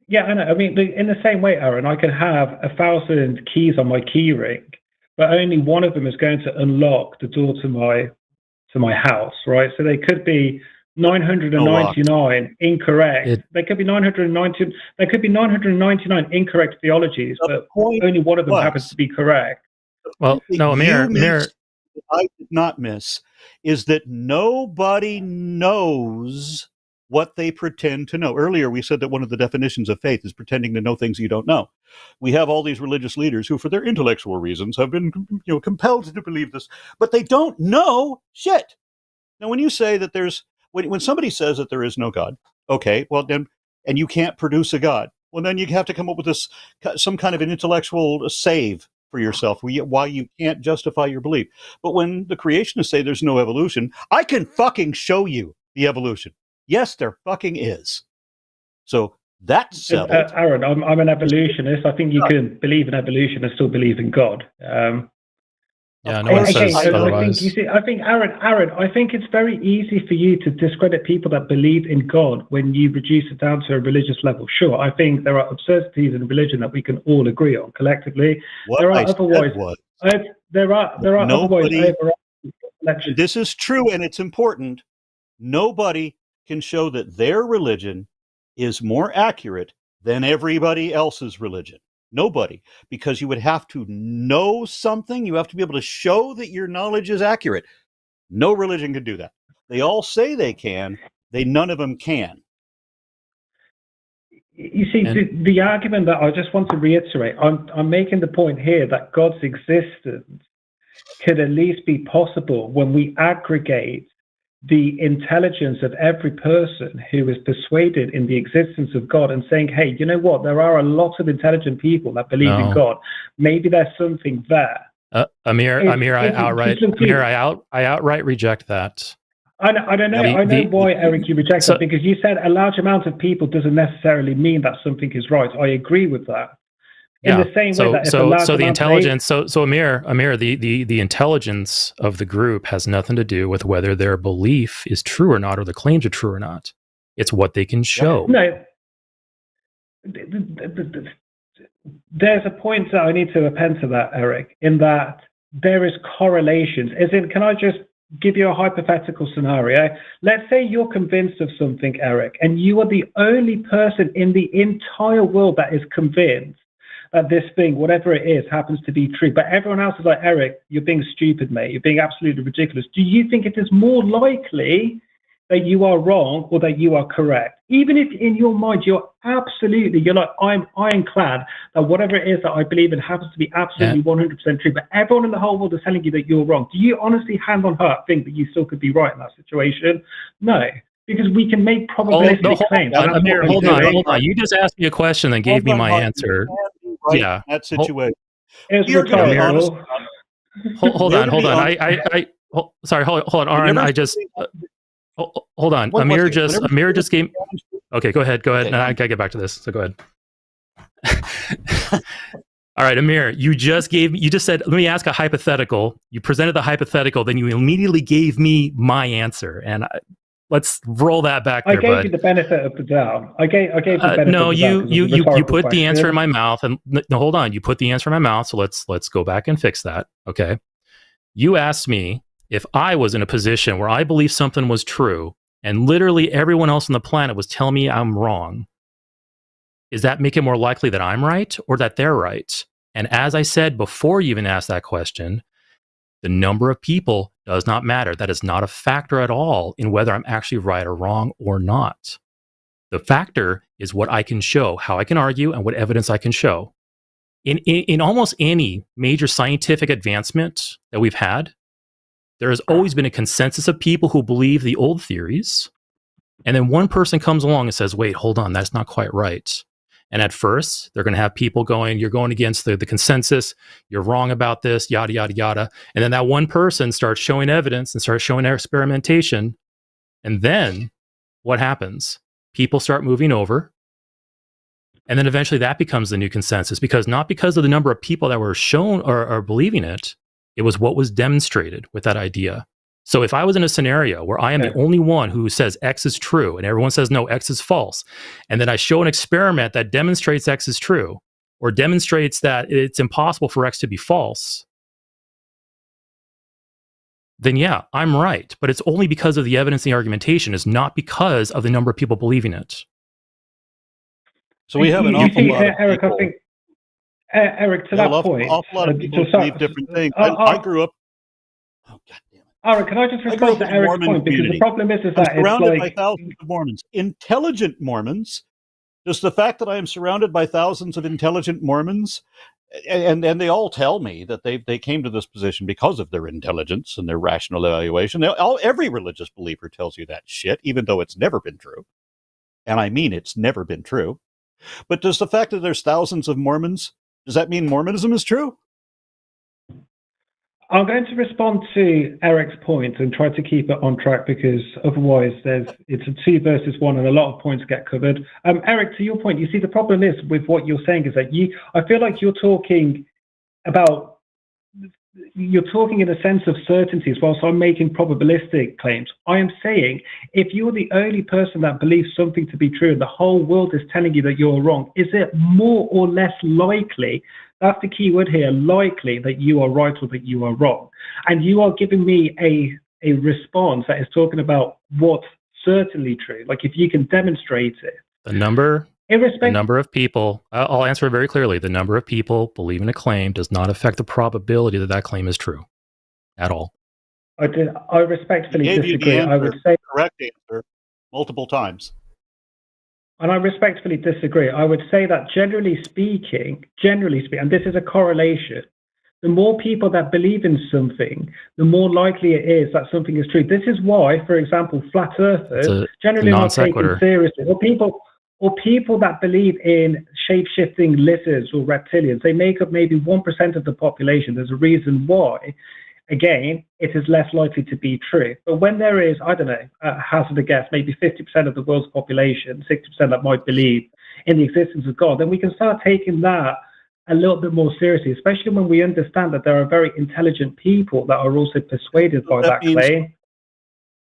Speaker 7: Yeah, I know. I mean, in the same way, Aaron, I could have 1,000 keys on my key ring, but only one of them is going to unlock the door to my house, right? So they could be 999 incorrect. There could be 990. There could be 999 incorrect theologies, but only one of them happens to be correct.
Speaker 1: Well, no, Amir,
Speaker 2: I did not miss is that nobody knows what they pretend to know. Earlier, we said that one of the definitions of faith is pretending to know things you don't know. We have all these religious leaders who, for their intellectual reasons, have been compelled to believe this, but they don't know shit. Now, when you say that when somebody says that there is no God, okay, well then, and you can't produce a God, well then you have to come up with some kind of an intellectual save for yourself why you can't justify your belief. But when the creationists say there's no evolution, I can fucking show you the evolution. Yes, there fucking is. So that's settled.
Speaker 7: Aaron, I'm an evolutionist. I think you can believe in evolution and still believe in God.
Speaker 1: Yeah, no one says otherwise.
Speaker 7: I think, Aaron, I think it's very easy for you to discredit people that believe in God when you reduce it down to a religious level. Sure, I think there are absurdities in religion that we can all agree on collectively. There are otherwise.
Speaker 2: This is true, and it's important. Nobody can show that their religion is more accurate than everybody else's religion? Nobody, because you would have to know something. You have to be able to show that your knowledge is accurate. No religion can do that. They all say they can. None of them can.
Speaker 7: You see, the argument that I just want to reiterate, I'm making the point here that God's existence could at least be possible when we aggregate the intelligence of every person who is persuaded in the existence of God and saying, hey, you know what? There are a lot of intelligent people that believe in God. Maybe there's something there.
Speaker 1: Amir, I outright reject that.
Speaker 7: I know why, Eric, you reject that, because you said a large amount of people doesn't necessarily mean that something is right. I agree with that. In the same way that the intelligence,
Speaker 1: Amir, the intelligence of the group has nothing to do with whether their belief is true or not, or the claims are true or not. It's what they can show.
Speaker 7: No, there's a point that I need to append to that, Eric, in that there is correlations. As in, can I just give you a hypothetical scenario? Let's say you're convinced of something, Eric, and you are the only person in the entire world that is convinced that this thing, whatever it is, happens to be true. But everyone else is like, Eric, you're being stupid, mate. You're being absolutely ridiculous. Do you think it is more likely that you are wrong or that you are correct? Even if in your mind you're like, I'm ironclad that whatever it is that I believe in happens to be absolutely 100% true, but everyone in the whole world is telling you that you're wrong. Do you honestly, hand on heart, think that you still could be right in that situation? No. Because we can make probabilistic claims.
Speaker 1: Hold on. You just asked me a question and gave me my answer.
Speaker 2: Right, that situation.
Speaker 1: Hold on. Sorry, hold on, Aron. Hold on. Amir just gave. Okay, go ahead.
Speaker 2: Okay.
Speaker 1: I gotta get back to this. So go ahead. All right, Amir. You just said, let me ask a hypothetical. You presented the hypothetical, then you immediately gave me my answer, and let's roll that back.
Speaker 7: I gave you the benefit of the doubt. I gave you the benefit
Speaker 1: no,
Speaker 7: of the doubt.
Speaker 1: you put the answer in my mouth, and no, hold on. You put the answer in my mouth, so let's go back and fix that. Okay. You asked me if I was in a position where I believed something was true, and literally everyone else on the planet was telling me I'm wrong. Is that make it more likely that I'm right or that they're right? And as I said before you even asked that question, the number of people does not matter. That is not a factor at all in whether I'm actually right or wrong or not. The factor is what I can show, how I can argue, and what evidence I can show. In almost any major scientific advancement that we've had, there has always been a consensus of people who believe the old theories, and then one person comes along and says, wait, hold on, that's not quite right. And at first, they're going to have people going, you're going against the consensus, you're wrong about this, yada, yada, yada. And then that one person starts showing evidence and starts showing their experimentation. And then what happens? People start moving over. And then eventually that becomes the new consensus, because not because of the number of people that were shown or believing it, it was what was demonstrated with that idea. So if I was in a scenario where I am the only one who says X is true and everyone says, no, X is false, and then I show an experiment that demonstrates X is true or demonstrates that it's impossible for X to be false, then yeah, I'm right. But it's only because of the evidence and the argumentation. It's not because of the number of people believing it.
Speaker 2: So we have an awful lot of
Speaker 7: Eric,
Speaker 2: people.
Speaker 7: I think, Eric, to that point,
Speaker 2: an awful lot of people believe different things. I grew up. Oh, God damn it.
Speaker 7: Aaron, can I just respond to Eric's point? Because the problem is that
Speaker 2: I'm surrounded by thousands of Mormons. Intelligent Mormons. Just the fact that I am surrounded by thousands of intelligent Mormons, and they all tell me that they came to this position because of their intelligence and their rational evaluation. Every religious believer tells you that shit, even though it's never been true. And I mean it's never been true. But does the fact that there's thousands of Mormons, does that mean Mormonism is true?
Speaker 7: I'm going to respond to Eric's point and try to keep it on track, because otherwise it's a 2 versus 1 and a lot of points get covered. Eric, to your point, you see, the problem is with what you're saying is that I feel like you're talking in a sense of certainties whilst I'm making probabilistic claims. I am saying if you're the only person that believes something to be true and the whole world is telling you that you're wrong, is it more or less likely, that's the key word here, likely, that you are right or that you are wrong? And you are giving me a response that is talking about what certainly true, like if you can demonstrate it,
Speaker 1: the number of people, I'll answer it very clearly. The number of people believing a claim does not affect the probability that that claim is true at all.
Speaker 7: I respectfully disagree.
Speaker 2: Answer,
Speaker 7: I would say
Speaker 2: correct answer multiple times.
Speaker 7: And I respectfully disagree. I would say that generally speaking, and this is a correlation, the more people that believe in something, the more likely it is that something is true. This is why, for example, flat earthers generally are not taken seriously. Or people that believe in shape-shifting lizards or reptilians, they make up maybe 1% of the population. There's a reason why. Again, it is less likely to be true. But when there is, I don't know, hazard a guess, maybe 50% of the world's population, 60% that might believe in the existence of God, then we can start taking that a little bit more seriously, especially when we understand that there are very intelligent people that are also persuaded by that claim.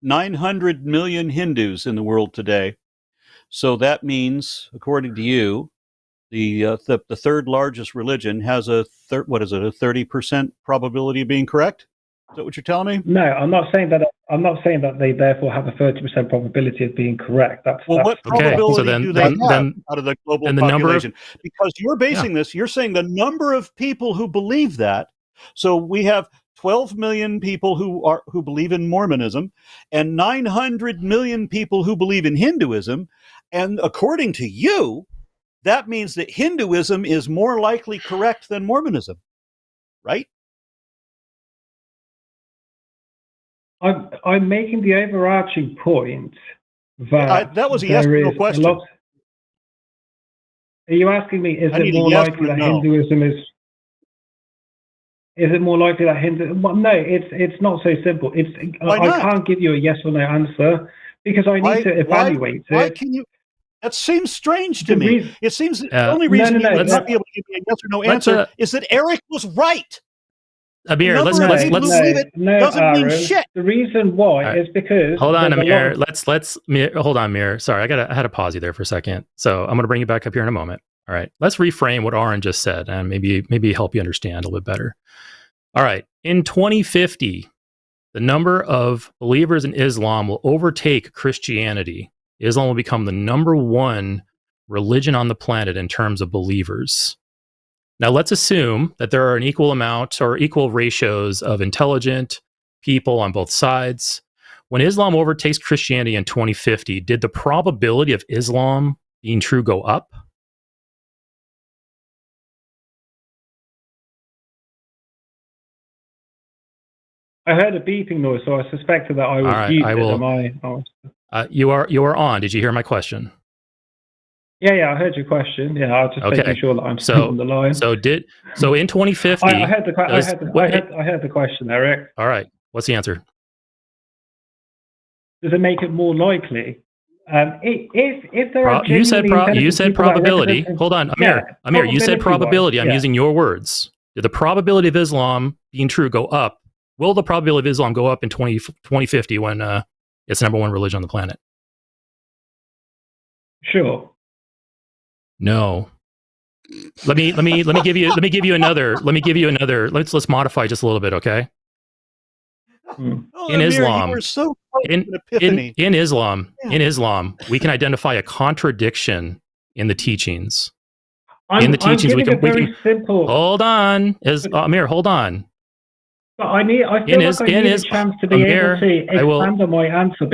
Speaker 2: 900 million Hindus in the world today. So that means, according to you, the third largest religion has a 30% probability of being correct? Is that what you're telling me?
Speaker 7: No, I'm not saying that. I'm not saying that they therefore have a 30% probability of being correct.
Speaker 2: What probability do they have out of the global population? Because you're basing this, you're saying the number of people who believe that. So we have 12 million people who believe in Mormonism, and 900 million people who believe in Hinduism. And according to you, that means that Hinduism is more likely correct than Mormonism, right?
Speaker 7: I'm making the overarching point that
Speaker 2: that was a yes or no question.
Speaker 7: Are you asking me, is it more likely that Hinduism is? Is it more likely that Hinduism? Well, no, it's not so simple. I can't give you a yes or no answer because I need to evaluate it.
Speaker 2: Why can you? That seems strange to me. It seems the only reason you would not be able to give me a yes or no answer is that Eric was right.
Speaker 1: Amir, let's
Speaker 2: doesn't mean shit.
Speaker 7: The reason why is because
Speaker 1: hold on, Amir. Hold on, Amir. Sorry, I had to pause you there for a second. So I'm going to bring you back up here in a moment. All right, let's reframe what Aron just said and maybe help you understand a little bit better. All right, in 2050, the number of believers in Islam will overtake Christianity. Islam will become the number one religion on the planet in terms of believers. Now, let's assume that there are an equal amount or equal ratios of intelligent people on both sides. When Islam overtakes Christianity in 2050, did the probability of Islam being true go up?
Speaker 7: I heard a beeping noise, so I suspected that I was muted.
Speaker 1: You are on. Did you hear my question?
Speaker 7: Yeah, I heard your question. Yeah, I was just making sure that I'm still on the line.
Speaker 1: So in 2050,
Speaker 7: I heard the question, Eric.
Speaker 1: All right, what's the answer?
Speaker 7: Does it make it more likely? If there are
Speaker 1: you said probability. Hold on, Amir. Amir, you said probability. I'm using your words. Did the probability of Islam being true go up? Will the probability of Islam go up in 2050 when it's the number one religion on the planet?
Speaker 7: Sure.
Speaker 1: No. Let me give you another. Let's modify just a little bit, okay? In Islam,
Speaker 2: you were so in
Speaker 1: Islam, we can identify a contradiction in the teachings.
Speaker 7: We can simple.
Speaker 1: Hold on, Amir. Hold on.
Speaker 7: But I need a chance to be able to expand on my answer.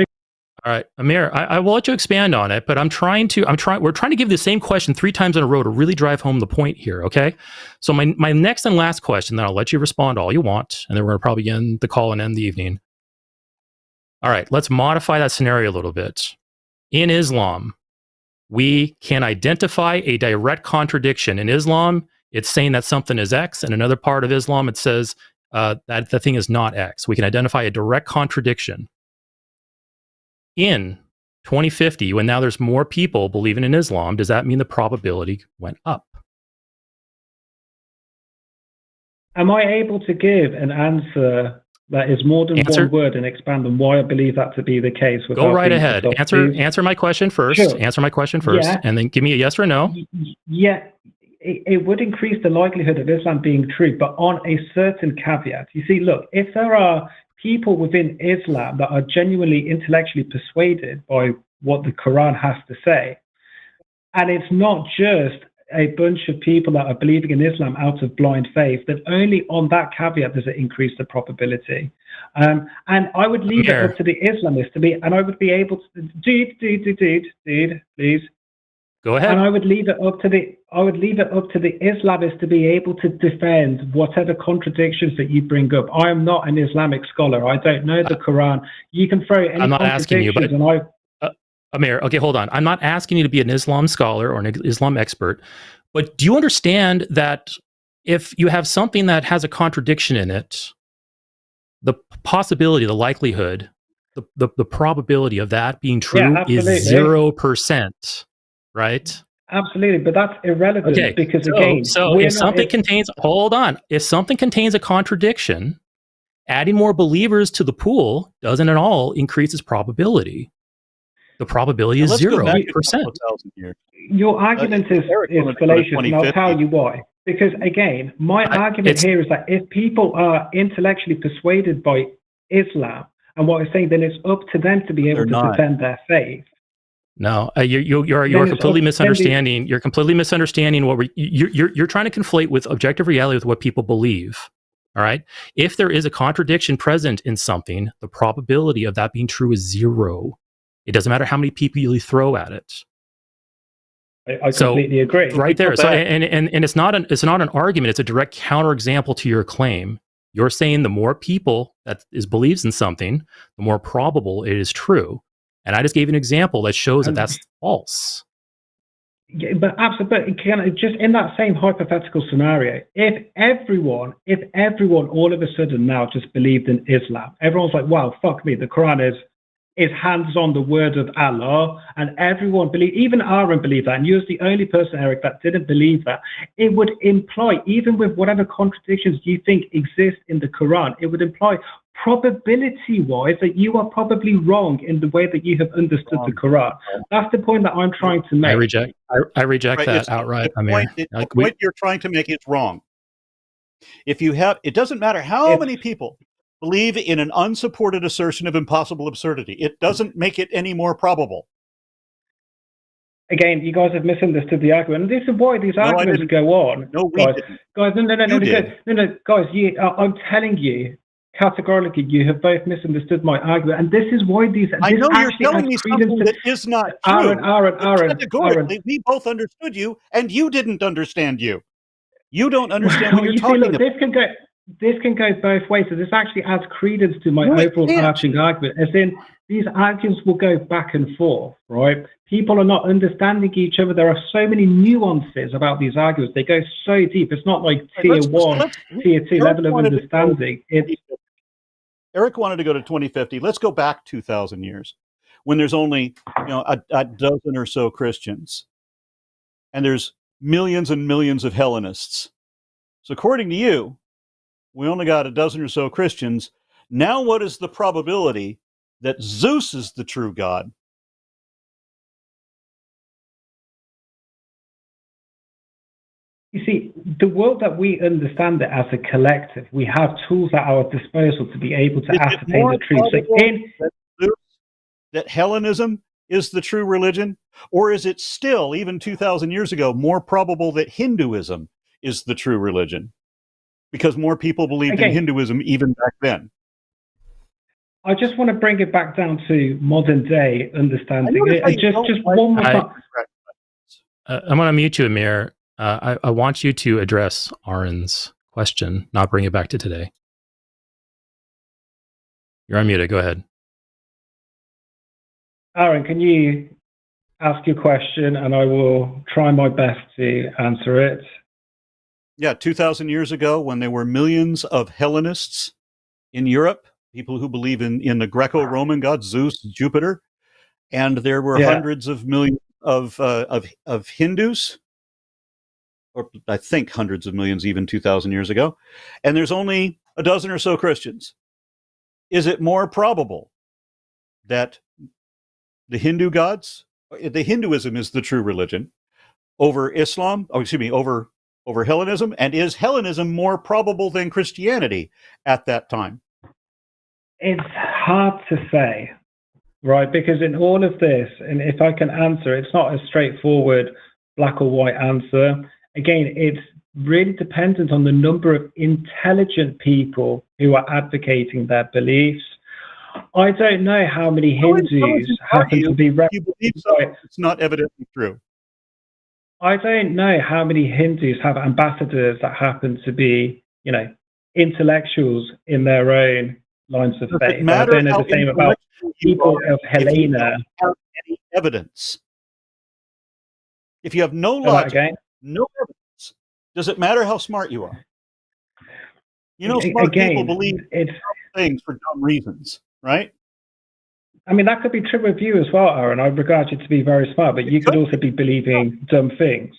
Speaker 1: All right, Amir, I will let you expand on it, but we're trying to give the same question 3 times in a row to really drive home the point here, okay? So my next and last question, then I'll let you respond all you want, and then we're going to probably end the call and end the evening. All right, let's modify that scenario a little bit. In Islam, we can identify a direct contradiction. In Islam, it's saying that something is X, and another part of Islam, it says that the thing is not X. We can identify a direct contradiction. In 2050, when now there's more people believing in Islam, does that mean the probability went up?
Speaker 7: Am I able to give an answer that is more than one word and expand on why I believe that to be the case?
Speaker 1: Go right ahead. Answer my question first. Sure. Answer my question first, and then give me a yes or no.
Speaker 7: Yeah. it would increase the likelihood of Islam being true, but on a certain caveat. You see, look, if there are people within Islam that are genuinely intellectually persuaded by what the Quran has to say, and it's not just a bunch of people that are believing in Islam out of blind faith, then only on that caveat does it increase the probability. And I would leave it up to the Islamists to be, and I would be able to, dude, please.
Speaker 1: Go ahead.
Speaker 7: And I would leave it up to the Islamists to be able to defend whatever contradictions that you bring up. I am not an Islamic scholar. I don't know the Quran. You can throw any
Speaker 1: I'm not asking you, but
Speaker 7: and
Speaker 1: Amir, okay, hold on. I'm not asking you to be an Islam scholar or an Islam expert, but do you understand that if you have something that has a contradiction in it, the possibility, the likelihood, the probability of that being true is 0%, right?
Speaker 7: Absolutely, but that's irrelevant because again,
Speaker 1: if something contains a contradiction, adding more believers to the pool doesn't at all increase its probability. The probability is 0%.
Speaker 7: Your argument is fallacious, and I'll tell you why. Because again, my argument here is that if people are intellectually persuaded by Islam and what I'm saying, then it's up to them to be able to defend their faith.
Speaker 1: No, you're completely misunderstanding. You're completely misunderstanding what you're trying to conflate with objective reality with what people believe. All right. If there is a contradiction present in something, the probability of that being true is 0. It doesn't matter how many people you throw at it.
Speaker 7: I completely agree.
Speaker 1: Right there. So, and it's not an argument. It's a direct counterexample to your claim. You're saying the more people that believes in something, the more probable it is true. And I just gave an example that shows that that's false.
Speaker 7: Yeah, but absolutely, just in that same hypothetical scenario, if everyone all of a sudden now just believed in Islam, everyone's like, wow, fuck me, the Quran is hands on the word of Allah, and everyone believed, even Aron believed that, and you're the only person, Eric, that didn't believe that. It would imply, even with whatever contradictions you think exist in the Quran, it would imply probability-wise that you are probably wrong in the way that you have understood the Quran. That's the point that I'm trying to make.
Speaker 1: I reject that outright.
Speaker 2: The point you're trying to make is wrong. If you have, it doesn't matter how many people believe in an unsupported assertion of impossible absurdity. It doesn't make it any more probable.
Speaker 7: Again, you guys have misunderstood the argument. And this is why these arguments go on.
Speaker 2: No,
Speaker 7: guys, no, guys, I'm telling you, categorically, you have both misunderstood my argument. And this is why these...
Speaker 2: I know you're telling me something that is not true.
Speaker 7: Aaron.
Speaker 2: Categorically, we both understood you, and you didn't understand you. You don't understand what you're talking about.
Speaker 7: This can go both ways. So this actually adds credence to my overall arching argument. As in, these arguments will go back and forth, right? People are not understanding each other. There are so many nuances about these arguments. They go so deep. It's not like tier 1, tier 2 level of understanding.
Speaker 2: Eric wanted to go to 2050. Let's go back 2,000 years when there's only a dozen or so Christians, and there's millions and millions of Hellenists. So according to you, we only got a dozen or so Christians. Now what is the probability that Zeus is the true God?
Speaker 7: You see, the world that we understand it as a collective, we have tools at our disposal to be able to ascertain the truth.
Speaker 2: That Hellenism is the true religion? Or is it still, even 2,000 years ago, more probable that Hinduism is the true religion? Because more people believed in Hinduism even back then.
Speaker 7: I just want to bring it back down to modern day understanding. Just one more time.
Speaker 1: I'm going to mute you, Amir. I want you to address Aron's question, not bring it back to today. You're unmuted. Go ahead.
Speaker 7: Aron, can you ask your question and I will try my best to answer it?
Speaker 2: Yeah, 2,000 years ago, when there were millions of Hellenists in Europe, people who believe in the Greco-Roman gods, Zeus, Jupiter, and there were hundreds of millions of Hindus, or I think hundreds of millions even 2,000 years ago, and there's only a dozen or so Christians. Is it more probable that the Hindu gods, the Hinduism is the true religion, over Islam, over Hellenism? And is Hellenism more probable than Christianity at that time?
Speaker 7: It's hard to say, right? Because in all of this, and if I can answer, it's not a straightforward black or white answer. Again, it's really dependent on the number of intelligent people who are advocating their beliefs. I don't know how many Hindus happen to be
Speaker 2: you believe so, it's not evidently true.
Speaker 7: I don't know how many Hindus have ambassadors that happen to be, intellectuals in their own lines of faith. I don't know the same about people of Helena.
Speaker 2: Have any evidence? If you have no logic, no evidence, does it matter how smart you are? Smart people believe things for dumb reasons, right?
Speaker 7: I mean, that could be true of you as well, Aaron. I regard you to be very smart, but you could also be believing dumb things.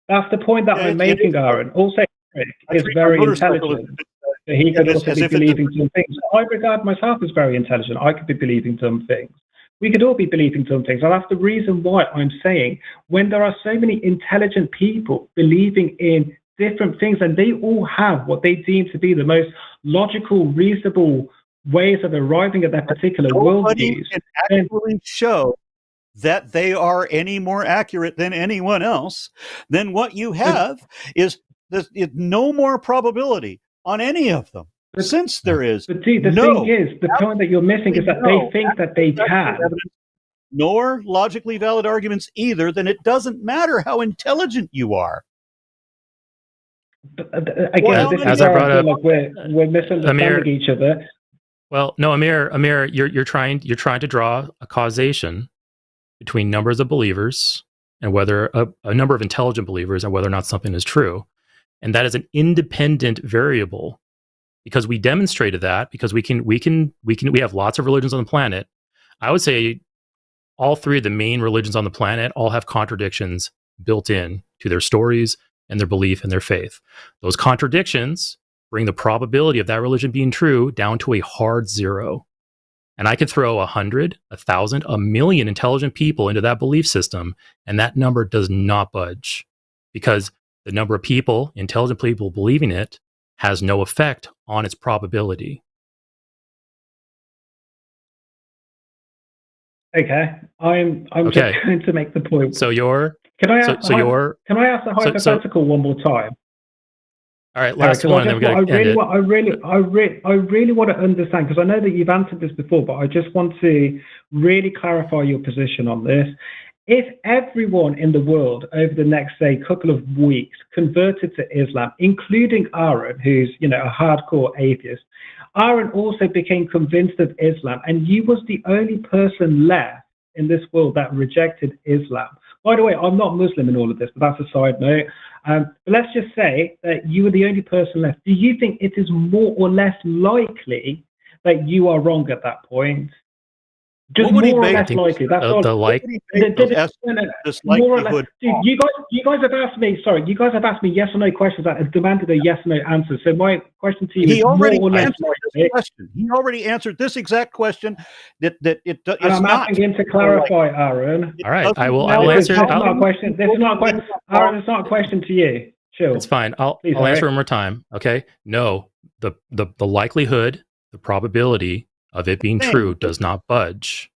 Speaker 7: That's the point that I'm making, Aaron. Also, Eric is very intelligent. So he could also be believing dumb things. I regard myself as very intelligent. I could be believing dumb things. We could all be believing dumb things. And that's the reason why I'm saying when there are so many intelligent people believing in different things, and they all have what they deem to be the most logical, reasonable ways of arriving at that particular worldview,
Speaker 2: can actually show that they are any more accurate than anyone else, then what you have is no more probability on any of them. Since there is
Speaker 7: the thing is, the point that you're missing is that they think that they can.
Speaker 2: Nor logically valid arguments either, then it doesn't matter how intelligent you are.
Speaker 7: But, again, this is where I feel like we're misunderstanding each other.
Speaker 1: Well, no, Amir, you're trying to draw a causation between numbers of believers and whether a number of intelligent believers and whether or not something is true, and that is an independent variable. Because we demonstrated that, because we have lots of religions on the planet. I would say all three of the main religions on the planet all have contradictions built in to their stories and their belief and their faith. Those contradictions bring the probability of that religion being true down to a hard zero. And I could throw 100, 1,000, 1,000,000 intelligent people into that belief system, and that number does not budge. Because the number of people, intelligent people believing it, has no effect on its probability.
Speaker 7: Okay, I'm just going to make the point.
Speaker 1: So you're.
Speaker 7: Can I ask the hypothetical one more time?
Speaker 1: All right, last one. Then we got to end it.
Speaker 7: I really want to understand, because I know that you've answered this before, but I just want to really clarify your position on this. If everyone in the world over the next, say, couple of weeks converted to Islam, including Aron, who's, a hardcore atheist, Aron also became convinced of Islam, and you was the only person left in this world that rejected Islam. By the way, I'm not Muslim in all of this, but that's a side note. But let's just say that you were the only person left. Do you think it is more or less likely that you are wrong at that point? Just more or less likely. That's all.
Speaker 2: More or less.
Speaker 7: Dude, you guys have asked me. Sorry, you guys have asked me yes or no questions that have demanded a yes or no answer. So my question to you is more or less likely.
Speaker 2: He already answered this exact question. And
Speaker 7: I'm asking him to clarify, Aaron.
Speaker 1: All right, I will answer.
Speaker 7: This is not a question. Aaron, it's not a question to you. Chill.
Speaker 1: It's fine. I'll answer one more time. Okay. No, the likelihood, the probability of it being true does not budge.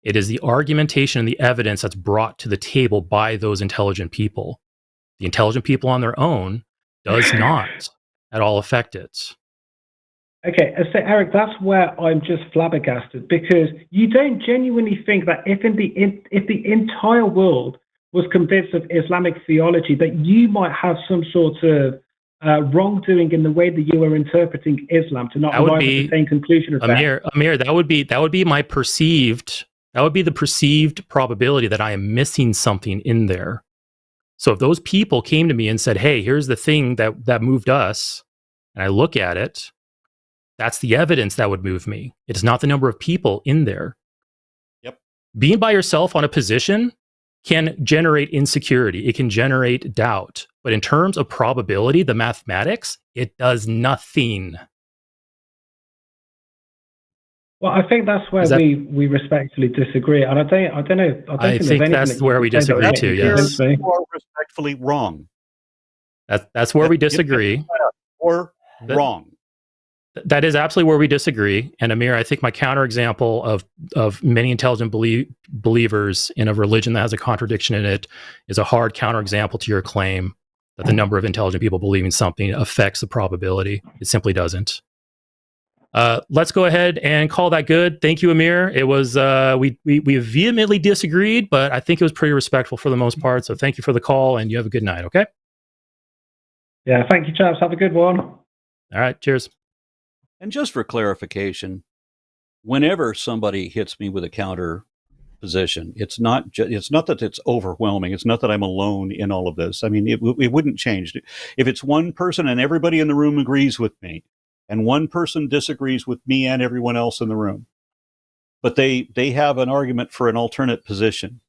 Speaker 1: It is the argumentation and the evidence that's brought to the table by those intelligent people. The intelligent people on their own does not at all affect it.
Speaker 7: Okay, so Eric, that's where I'm just flabbergasted, because you don't genuinely think that if the entire world was convinced of Islamic theology, that you might have some sort of wrongdoing in the way that you are interpreting Islam to not arrive at the same conclusion as
Speaker 1: Amir, that would be the perceived probability that I am missing something in there. So if those people came to me and said, "Hey, here's the thing that moved us," and I look at it, that's the evidence that would move me. It's not the number of people in there.
Speaker 2: Yep.
Speaker 1: Being by yourself on a position can generate insecurity. It can generate doubt. But in terms of probability, the mathematics, it does nothing.
Speaker 7: Well, I think that's where we respectfully disagree, and I don't know.
Speaker 1: I think that's where we disagree too. Yes,
Speaker 2: you are respectfully wrong.
Speaker 1: That's where we disagree.
Speaker 2: Or wrong.
Speaker 1: That is absolutely where we disagree. And Amir, I think my counterexample of many intelligent believers in a religion that has a contradiction in it is a hard counterexample to your claim that the number of intelligent people believing something affects the probability. It simply doesn't. Let's go ahead and call that good. Thank you, Amir. It was we vehemently disagreed, but I think it was pretty respectful for the most part. So thank you for the call, and you have a good night. Okay.
Speaker 7: Yeah. Thank you, chaps. Have a good one.
Speaker 1: All right. Cheers.
Speaker 2: And just for clarification, whenever somebody hits me with a counter position, it's not that it's overwhelming. It's not that I'm alone in all of this. I mean, it wouldn't change. If it's one person and everybody in the room agrees with me, and one person disagrees with me and everyone else in the room, but they have an argument for an alternate position,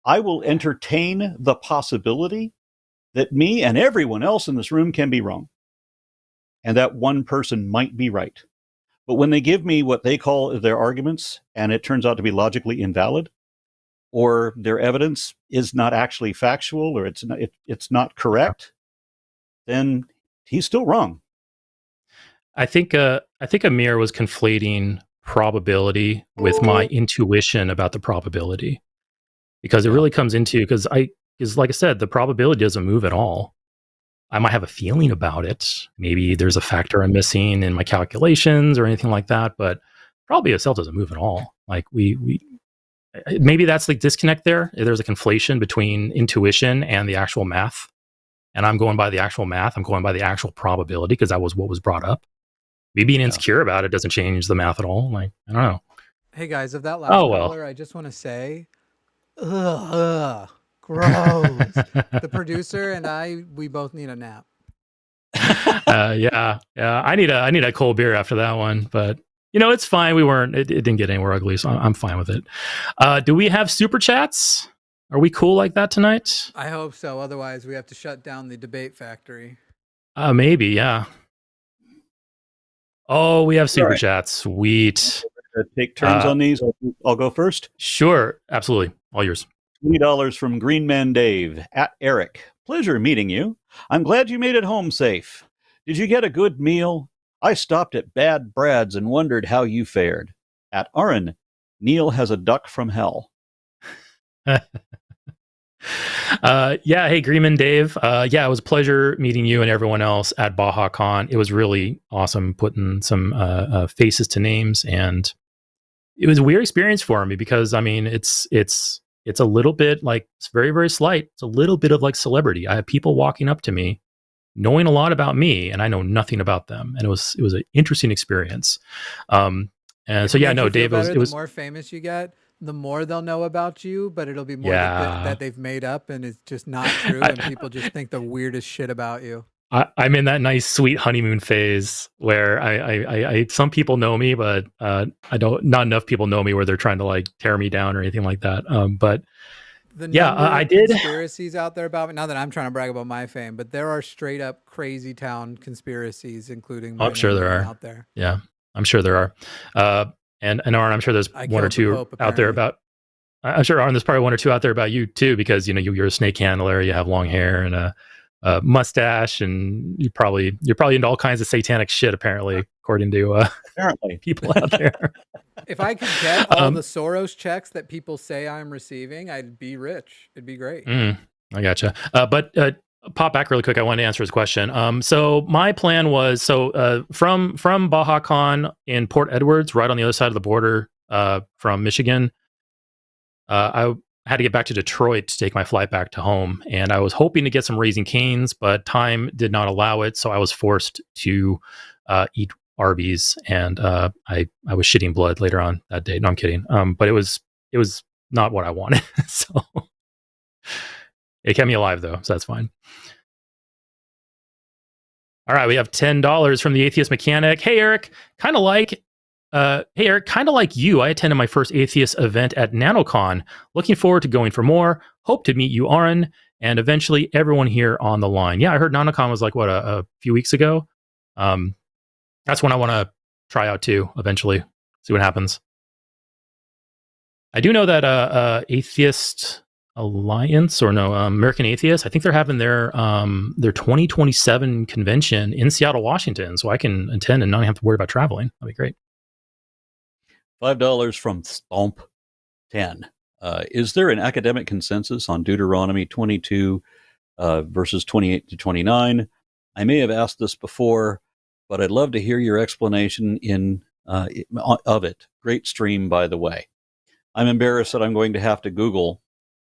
Speaker 2: I will entertain the possibility that me and everyone else in this room can be wrong, and that one person might be right. But when they give me what they call their arguments, and it turns out to be logically invalid, or their evidence is not actually factual, or it's not correct, then he's still wrong.
Speaker 1: I think Amir was conflating probability with my intuition about the probability, because it really comes into because like I said, the probability doesn't move at all. I might have a feeling about it. Maybe there's a factor I'm missing in my calculations or anything like that, but probability itself doesn't move at all. Like maybe that's the disconnect there. There's a conflation between intuition and the actual math. And I'm going by the actual math. I'm going by the actual probability because that was what was brought up. Me being insecure about it doesn't change the math at all. Like, I don't know.
Speaker 5: Hey guys, of that last caller, I just want to say, gross. The producer and we both need a nap.
Speaker 1: Yeah. I need a cold beer after that one, but it's fine. It didn't get anywhere ugly, so I'm fine with it. Do we have super chats? Are we cool like that tonight?
Speaker 5: I hope so. Otherwise, we have to shut down the debate factory.
Speaker 1: Maybe, yeah. Oh, we have super chats. Sweet.
Speaker 2: Take turns on these. I'll go first.
Speaker 1: Sure, absolutely. All yours.
Speaker 2: $20 from Green Man Dave at Eric. Pleasure meeting you. I'm glad you made it home safe. Did you get a good meal? I stopped at Bad Brad's and wondered how you fared. At Aron, Neil has a duck from hell.
Speaker 1: Hey, Greenman Dave. It was a pleasure meeting you and everyone else at BajaCon. It was really awesome putting some faces to names, and it was a weird experience for me because it's a little bit like, it's very, very slight. It's a little bit of like celebrity. I have people walking up to me knowing a lot about me, and I know nothing about them, and it was an interesting experience. And so Dave, it was
Speaker 5: the more famous you get, the more they'll know about you, but it'll be more that they've made up and it's just not true, and people just think the weirdest shit about you.
Speaker 1: I'm in that nice, sweet honeymoon phase where I some people know me, but not enough people know me where they're trying to like tear me down or anything like that. But I did
Speaker 5: conspiracies out there about me. Not that I'm trying to brag about my fame, but there are straight up crazy town conspiracies, including.
Speaker 1: I'm sure there are
Speaker 5: out there.
Speaker 1: Yeah, I'm sure there are. And Aron, I'm sure there's one or two out there about. I'm sure, Aron, there's probably one or two out there about you too, because you're a snake handler, you have long hair and a mustache, and you're probably into all kinds of satanic shit, apparently, according to people out there.
Speaker 5: If I could get all the Soros checks that people say I'm receiving, I'd be rich. It'd be great.
Speaker 1: I gotcha. But pop back really quick. I wanted to answer his question. So my plan was from BajaCon in Port Edwards, right on the other side of the border from Michigan. I had to get back to Detroit to take my flight back to home, and I was hoping to get some Raising Cane's, but time did not allow it, so I was forced to eat Arby's, and I was shitting blood later on that day. No, I'm kidding. But it was not what I wanted, so it kept me alive though, so that's fine. All right, we have $10 from the Atheist Mechanic. Hey Eric, kind of like you, I attended my first atheist event at NanoCon. Looking forward to going for more. Hope to meet you, Aron, and eventually everyone here on the line. Yeah, I heard NanoCon was like, a few weeks ago? That's when I want to try out too, eventually. See what happens. I do know that Atheist Alliance, or no, American Atheists, I think they're having their 2027 convention in Seattle, Washington, so I can attend and not have to worry about traveling. That'd be great.
Speaker 2: $5 from Stomp 10. Is there an academic consensus on Deuteronomy 22 verses 28 to 29? I may have asked this before, but I'd love to hear your explanation of it. Great stream, by the way. I'm embarrassed that I'm going to have to Google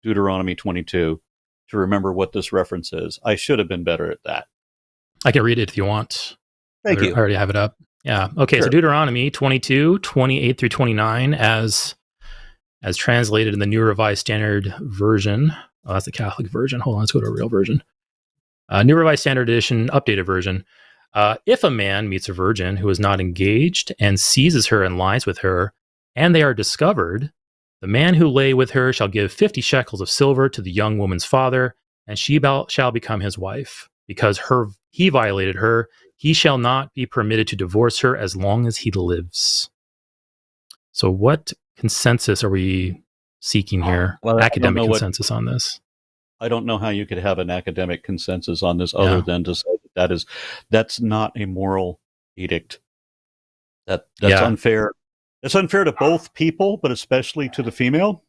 Speaker 2: Deuteronomy 22 to remember what this reference is. I should have been better at that.
Speaker 1: I can read it if you want.
Speaker 2: Thank you.
Speaker 1: I already have it up. Yeah. Okay. Sure. So Deuteronomy 22, 28 through 29, as translated in the New Revised Standard Version. Oh, that's the Catholic version. Hold on, let's go to a real version. New Revised Standard Edition, updated version. If a man meets a virgin who is not engaged and seizes her and lies with her, and they are discovered, the man who lay with her shall give 50 shekels of silver to the young woman's father, and she shall become his wife. Because he violated her, he shall not be permitted to divorce her as long as he lives. So what consensus are we seeking here?
Speaker 2: Well,
Speaker 1: academic consensus on this?
Speaker 2: I don't know how you could have an academic consensus on this other than to say that's not a moral edict. That's unfair. It's unfair to both people, but especially to the female.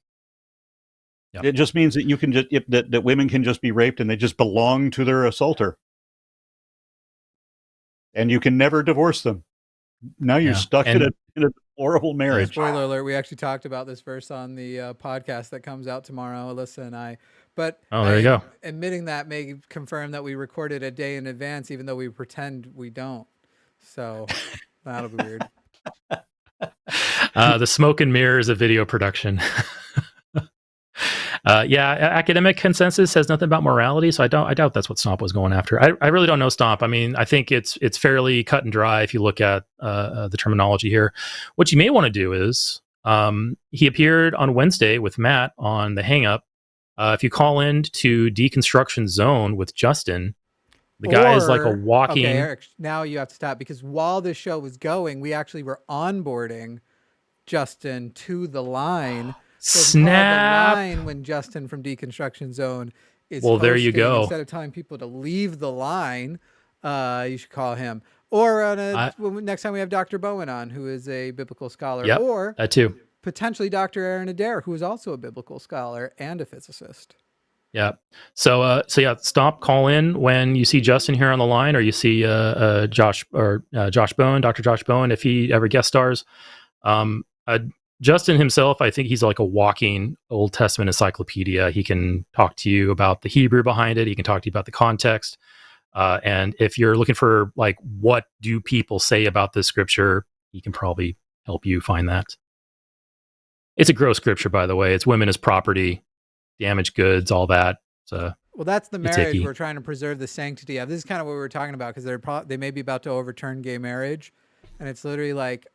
Speaker 2: Yep. It just means that you can that women can just be raped and they just belong to their assaulter, and you can never divorce them. Now you're stuck in a horrible marriage.
Speaker 5: Spoiler alert: we actually talked about this verse on the podcast that comes out tomorrow. Alyssa and I. But
Speaker 1: there you go.
Speaker 5: Admitting that may confirm that we recorded a day in advance, even though we pretend we don't. So that'll be weird.
Speaker 1: The smoke and mirrors of video production. Academic consensus says nothing about morality, so I doubt that's what Stomp was going after. I really don't know Stomp. I mean, I think it's fairly cut and dry if you look at the terminology here. What you may want to do is he appeared on Wednesday with Matt on the Hang Up. If you call in to Deconstruction Zone with Justin, the guy is like a walking...
Speaker 5: Okay, Eric, now you have to stop, because while this show was going, we actually were onboarding Justin to the line. So
Speaker 1: Snap!
Speaker 5: The line when Justin from Deconstruction Zone is
Speaker 1: there you go.
Speaker 5: Instead of telling people to leave the line, you should call him. Or next time we have Dr. Bowen on, who is a biblical scholar.
Speaker 1: Yep,
Speaker 5: or
Speaker 1: that too.
Speaker 5: Potentially Dr. Aron Adair, who is also a biblical scholar and a physicist.
Speaker 1: Yeah. So Stomp, call in when you see Justin here on the line, or you see Josh Bowen, Dr. Josh Bowen, if he ever guest stars. Justin himself, I think he's like a walking Old Testament encyclopedia. He can talk to you about the Hebrew behind it. He can talk to you about the context. And if you're looking for like, what do people say about this scripture, he can probably help you find that. It's a gross scripture, by the way. It's women as property, damaged goods, all that. So,
Speaker 5: well, that's the marriage we're trying to preserve the sanctity of. This is kind of what we were talking about, because they may be about to overturn gay marriage, and it's literally like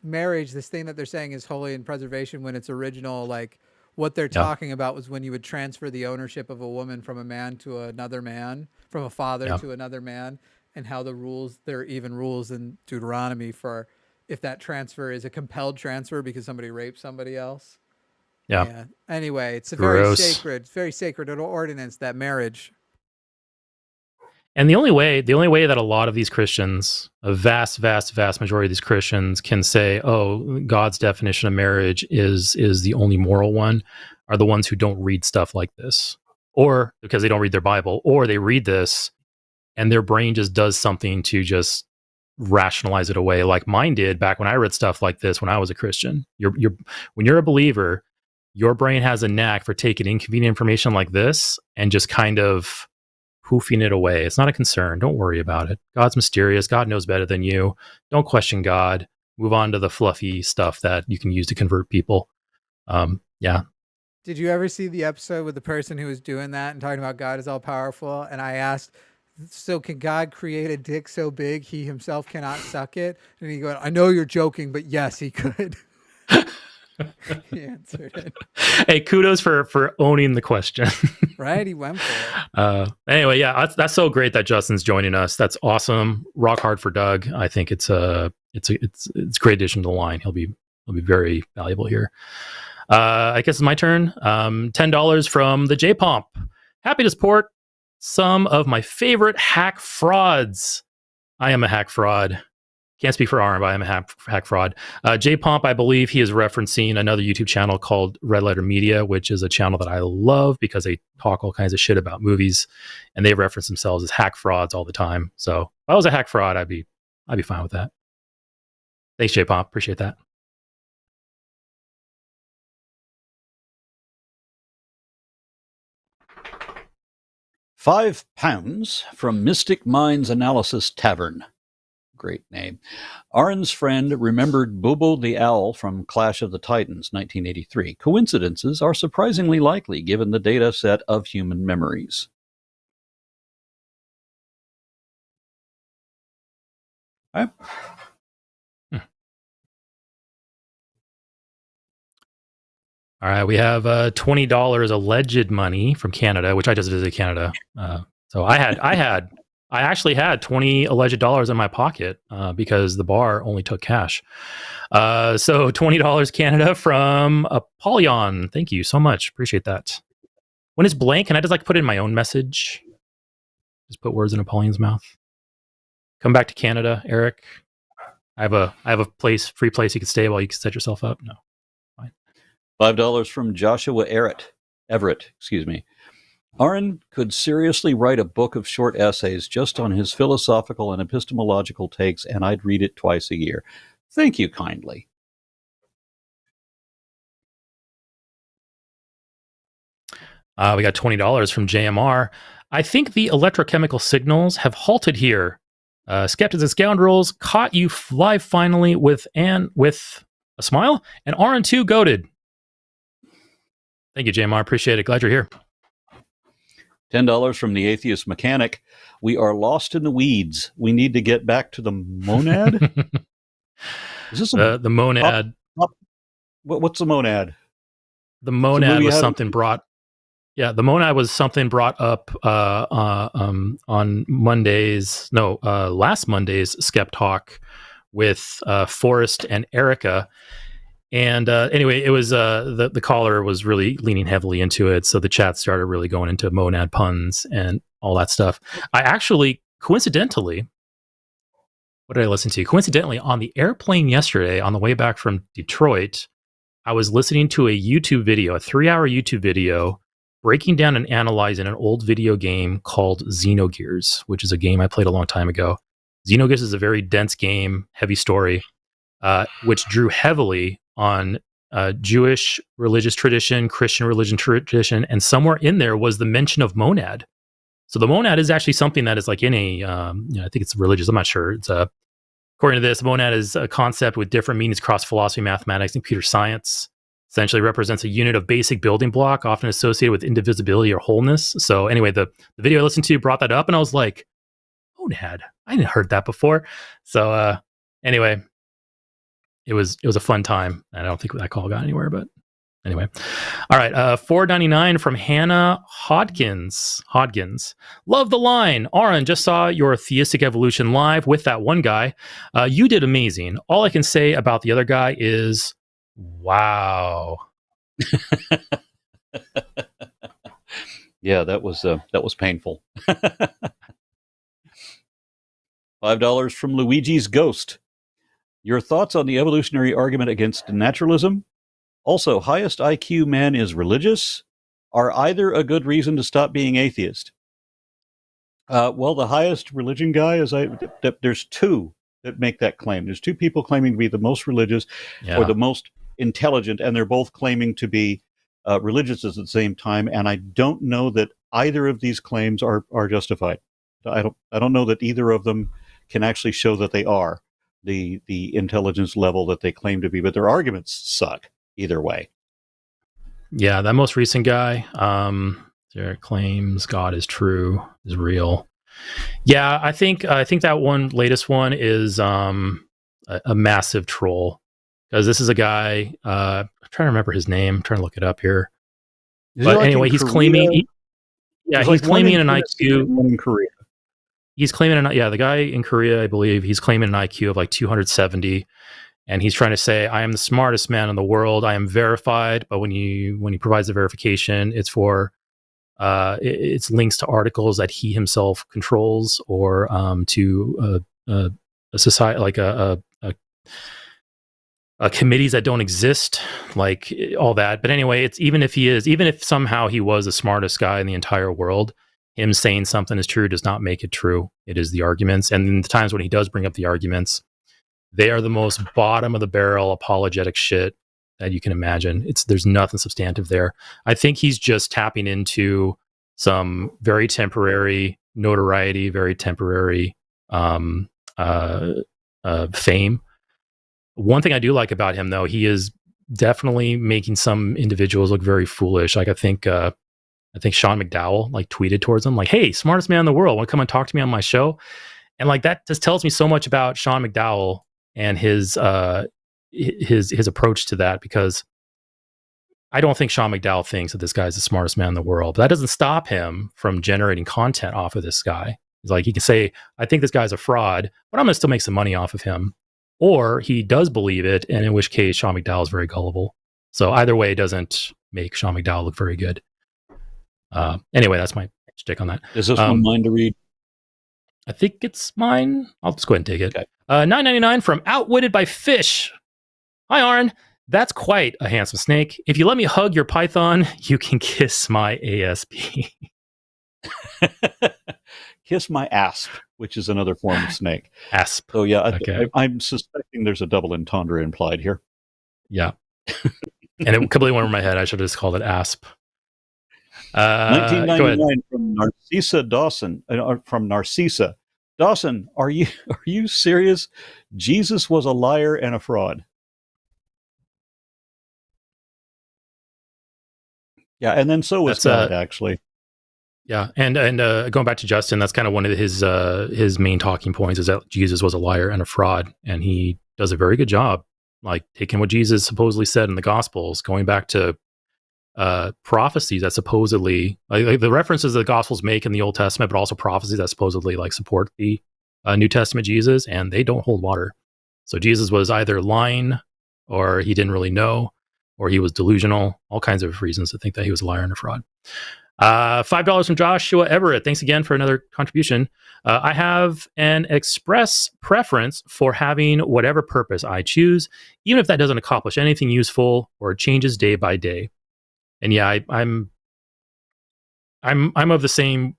Speaker 5: marriage. This thing that they're saying is holy in preservation, when it's original. Like what they're talking about was when you would transfer the ownership of a woman from a man to another man, from a father to another man, and how the rules, there are even rules in Deuteronomy for if that transfer is a compelled transfer because somebody raped somebody else. Yeah. Anyway, it's a very sacred ordinance, that marriage.
Speaker 1: And the only way that a lot of these Christians, a vast majority of these Christians, can say, oh, God's definition of marriage is the only moral one, are the ones who don't read stuff like this, or because they don't read their Bible, or they read this and their brain just does something to just rationalize it away, like mine did back when I read stuff like this when I was a Christian. When you're a believer, your brain has a knack for taking inconvenient information like this and just kind of hoofing it away. It's not a concern. Don't worry about it. God's mysterious. God knows better than you. Don't question God. Move on to the fluffy stuff that you can use to convert people.
Speaker 5: Did you ever see the episode with the person who was doing that and talking about God is all powerful? And I asked, so can God create a dick so big he himself cannot suck it? And he goes, I know you're joking, but yes, he could. He answered it.
Speaker 1: Hey, kudos for owning the question.
Speaker 5: Right? He went for it.
Speaker 1: Anyway, yeah, that's so great that Justin's joining us. That's awesome. Rock hard for Doug. I think it's it's a great addition to the line. He'll be very valuable here. I guess it's my turn. $10 from the J Pomp. Happy to support some of my favorite hack frauds. I am a hack fraud. Can't speak for Aron, but I am a hack fraud. J Pomp, I believe he is referencing another YouTube channel called Red Letter Media, which is a channel that I love because they talk all kinds of shit about movies, and they reference themselves as hack frauds all the time. So if I was a hack fraud, I'd be fine with that. Thanks, J Pomp. Appreciate that.
Speaker 2: £5 from Mystic Minds Analysis Tavern. Great name. Aron's friend remembered Bobo the Owl from Clash of the Titans, 1983. Coincidences are surprisingly likely given the data set of human memories. Okay.
Speaker 1: All right, we have $20 alleged money from Canada, which I just visited Canada. So I actually had 20 alleged dollars in my pocket because the bar only took cash. So $20 Canada from Apollyon. Thank you so much. Appreciate that. When it's blank, can I just put in my own message? Just put words in Apollyon's mouth. Come back to Canada, Eric. I have a free place you can stay while you can set yourself up. No.
Speaker 2: $5 from Joshua Everett. Aron could seriously write a book of short essays just on his philosophical and epistemological takes, and I'd read it twice a year. Thank you kindly.
Speaker 1: We got $20 from JMR. I think the electrochemical signals have halted here. Skeptics and Scoundrels caught you live finally with a smile, and Aron too goated. Thank you, JMR. Appreciate it. Glad you're here.
Speaker 2: $10 from the Atheist Mechanic. We are lost in the weeds. We need to get back to the monad. Is this
Speaker 1: the monad?
Speaker 2: What's the monad?
Speaker 1: The monad was something brought. Yeah, the monad was something brought up on Mondays. No, last Monday's SkepTalk with Forrest and Erica. And anyway, it was the caller was really leaning heavily into it, so the chat started really going into monad puns and all that stuff. I actually, coincidentally, what did I listen to? Coincidentally, on the airplane yesterday, on the way back from Detroit, I was listening to a YouTube video, a 3-hour YouTube video, breaking down and analyzing an old video game called Xenogears, which is a game I played a long time ago. Xenogears is a very dense game, heavy story, which drew heavily on Jewish religious tradition, Christian religion tradition, and somewhere in there was the mention of monad. So the monad is actually something that is in a, I think it's religious, I'm not sure. It's according to this, monad is a concept with different meanings across philosophy, mathematics, and computer science. Essentially represents a unit of basic building block, often associated with indivisibility or wholeness. So anyway, the video I listened to brought that up, and I was like, monad, I hadn't heard that before. So anyway, it was a fun time. I don't think that call got anywhere, but anyway. All right, $4.99 from Hannah Hodgins. Love the line. Aron, just saw your theistic evolution live with that one guy. You did amazing. All I can say about the other guy is, wow.
Speaker 2: Yeah, that was painful. $5 from Luigi's Ghost. Your thoughts on the evolutionary argument against naturalism? Also, highest IQ man is religious? Are either a good reason to stop being atheist? Well, the highest religion guy there's two that make that claim. There's two people claiming to be the most religious or the most intelligent, and they're both claiming to be religious at the same time. And I don't know that either of these claims are justified. I don't know that either of them can actually show that they are the intelligence level that they claim to be, but their arguments suck either way.
Speaker 1: Yeah, that most recent guy, there claims God is true, is real. Yeah, I think that latest one is a massive troll, because this is a guy. I'm trying to remember his name. I'm trying to look it up here. But anyway, he's claiming. He's claiming an IQ
Speaker 2: in Korea.
Speaker 1: he's claiming the guy in Korea, I believe, he's claiming an IQ of like 270, and he's trying to say, I am the smartest man in the world. I am verified, but when he provides the verification, it's for it's links to articles that he himself controls, or to a society, like a committees that don't exist, like all that. But anyway, it's even if somehow he was the smartest guy in the entire world, him saying something is true does not make it true. It is the arguments, and in the times when he does bring up the arguments, they are the most bottom of the barrel apologetic shit that you can imagine. There's nothing substantive there. I think he's just tapping into some very temporary notoriety, very temporary fame. One thing I do like about him, though, he is definitely making some individuals look very foolish. Like I think Sean McDowell like tweeted towards him like, "Hey, smartest man in the world, want to come and talk to me on my show?" And like that just tells me so much about Sean McDowell and his approach to that, because I don't think Sean McDowell thinks that this guy's the smartest man in the world. But that doesn't stop him from generating content off of this guy. He's like, he can say, I think this guy's a fraud, but I'm going to still make some money off of him. Or he does believe it, and in which case Sean McDowell is very gullible. So either way, it doesn't make Sean McDowell look very good. Anyway, that's my stick on that.
Speaker 2: Is this one mine to read?
Speaker 1: I think it's mine. I'll just go ahead and take it.
Speaker 2: Okay.
Speaker 1: $9.99 from Outwitted by Fish. Hi, Aron. That's quite a handsome snake. If you let me hug your python, you can kiss my ASP.
Speaker 2: Kiss my asp, which is another form of snake.
Speaker 1: Asp.
Speaker 2: So yeah,
Speaker 1: Okay.
Speaker 2: I'm suspecting there's a double entendre implied here.
Speaker 1: Yeah. And it completely went over my head. I should have just called it asp.
Speaker 2: 1999 from Narcissa Dawson. From Narcissa Dawson, are you serious? Jesus was a liar and a fraud. Yeah, and then so was God, actually.
Speaker 1: Yeah, and going back to Justin, that's kind of one of his main talking points, is that Jesus was a liar and a fraud, and he does a very good job, like taking what Jesus supposedly said in the Gospels, going back to prophecies that supposedly, like the references the Gospels make in the Old Testament, but also prophecies that supposedly like support the New Testament Jesus, and they don't hold water. So Jesus was either lying, or he didn't really know, or he was delusional. All kinds of reasons to think that he was a liar and a fraud. $5 from Joshua Everett. Thanks again for another contribution. I have an express preference for having whatever purpose I choose, even if that doesn't accomplish anything useful or changes day by day. And yeah, I'm of the same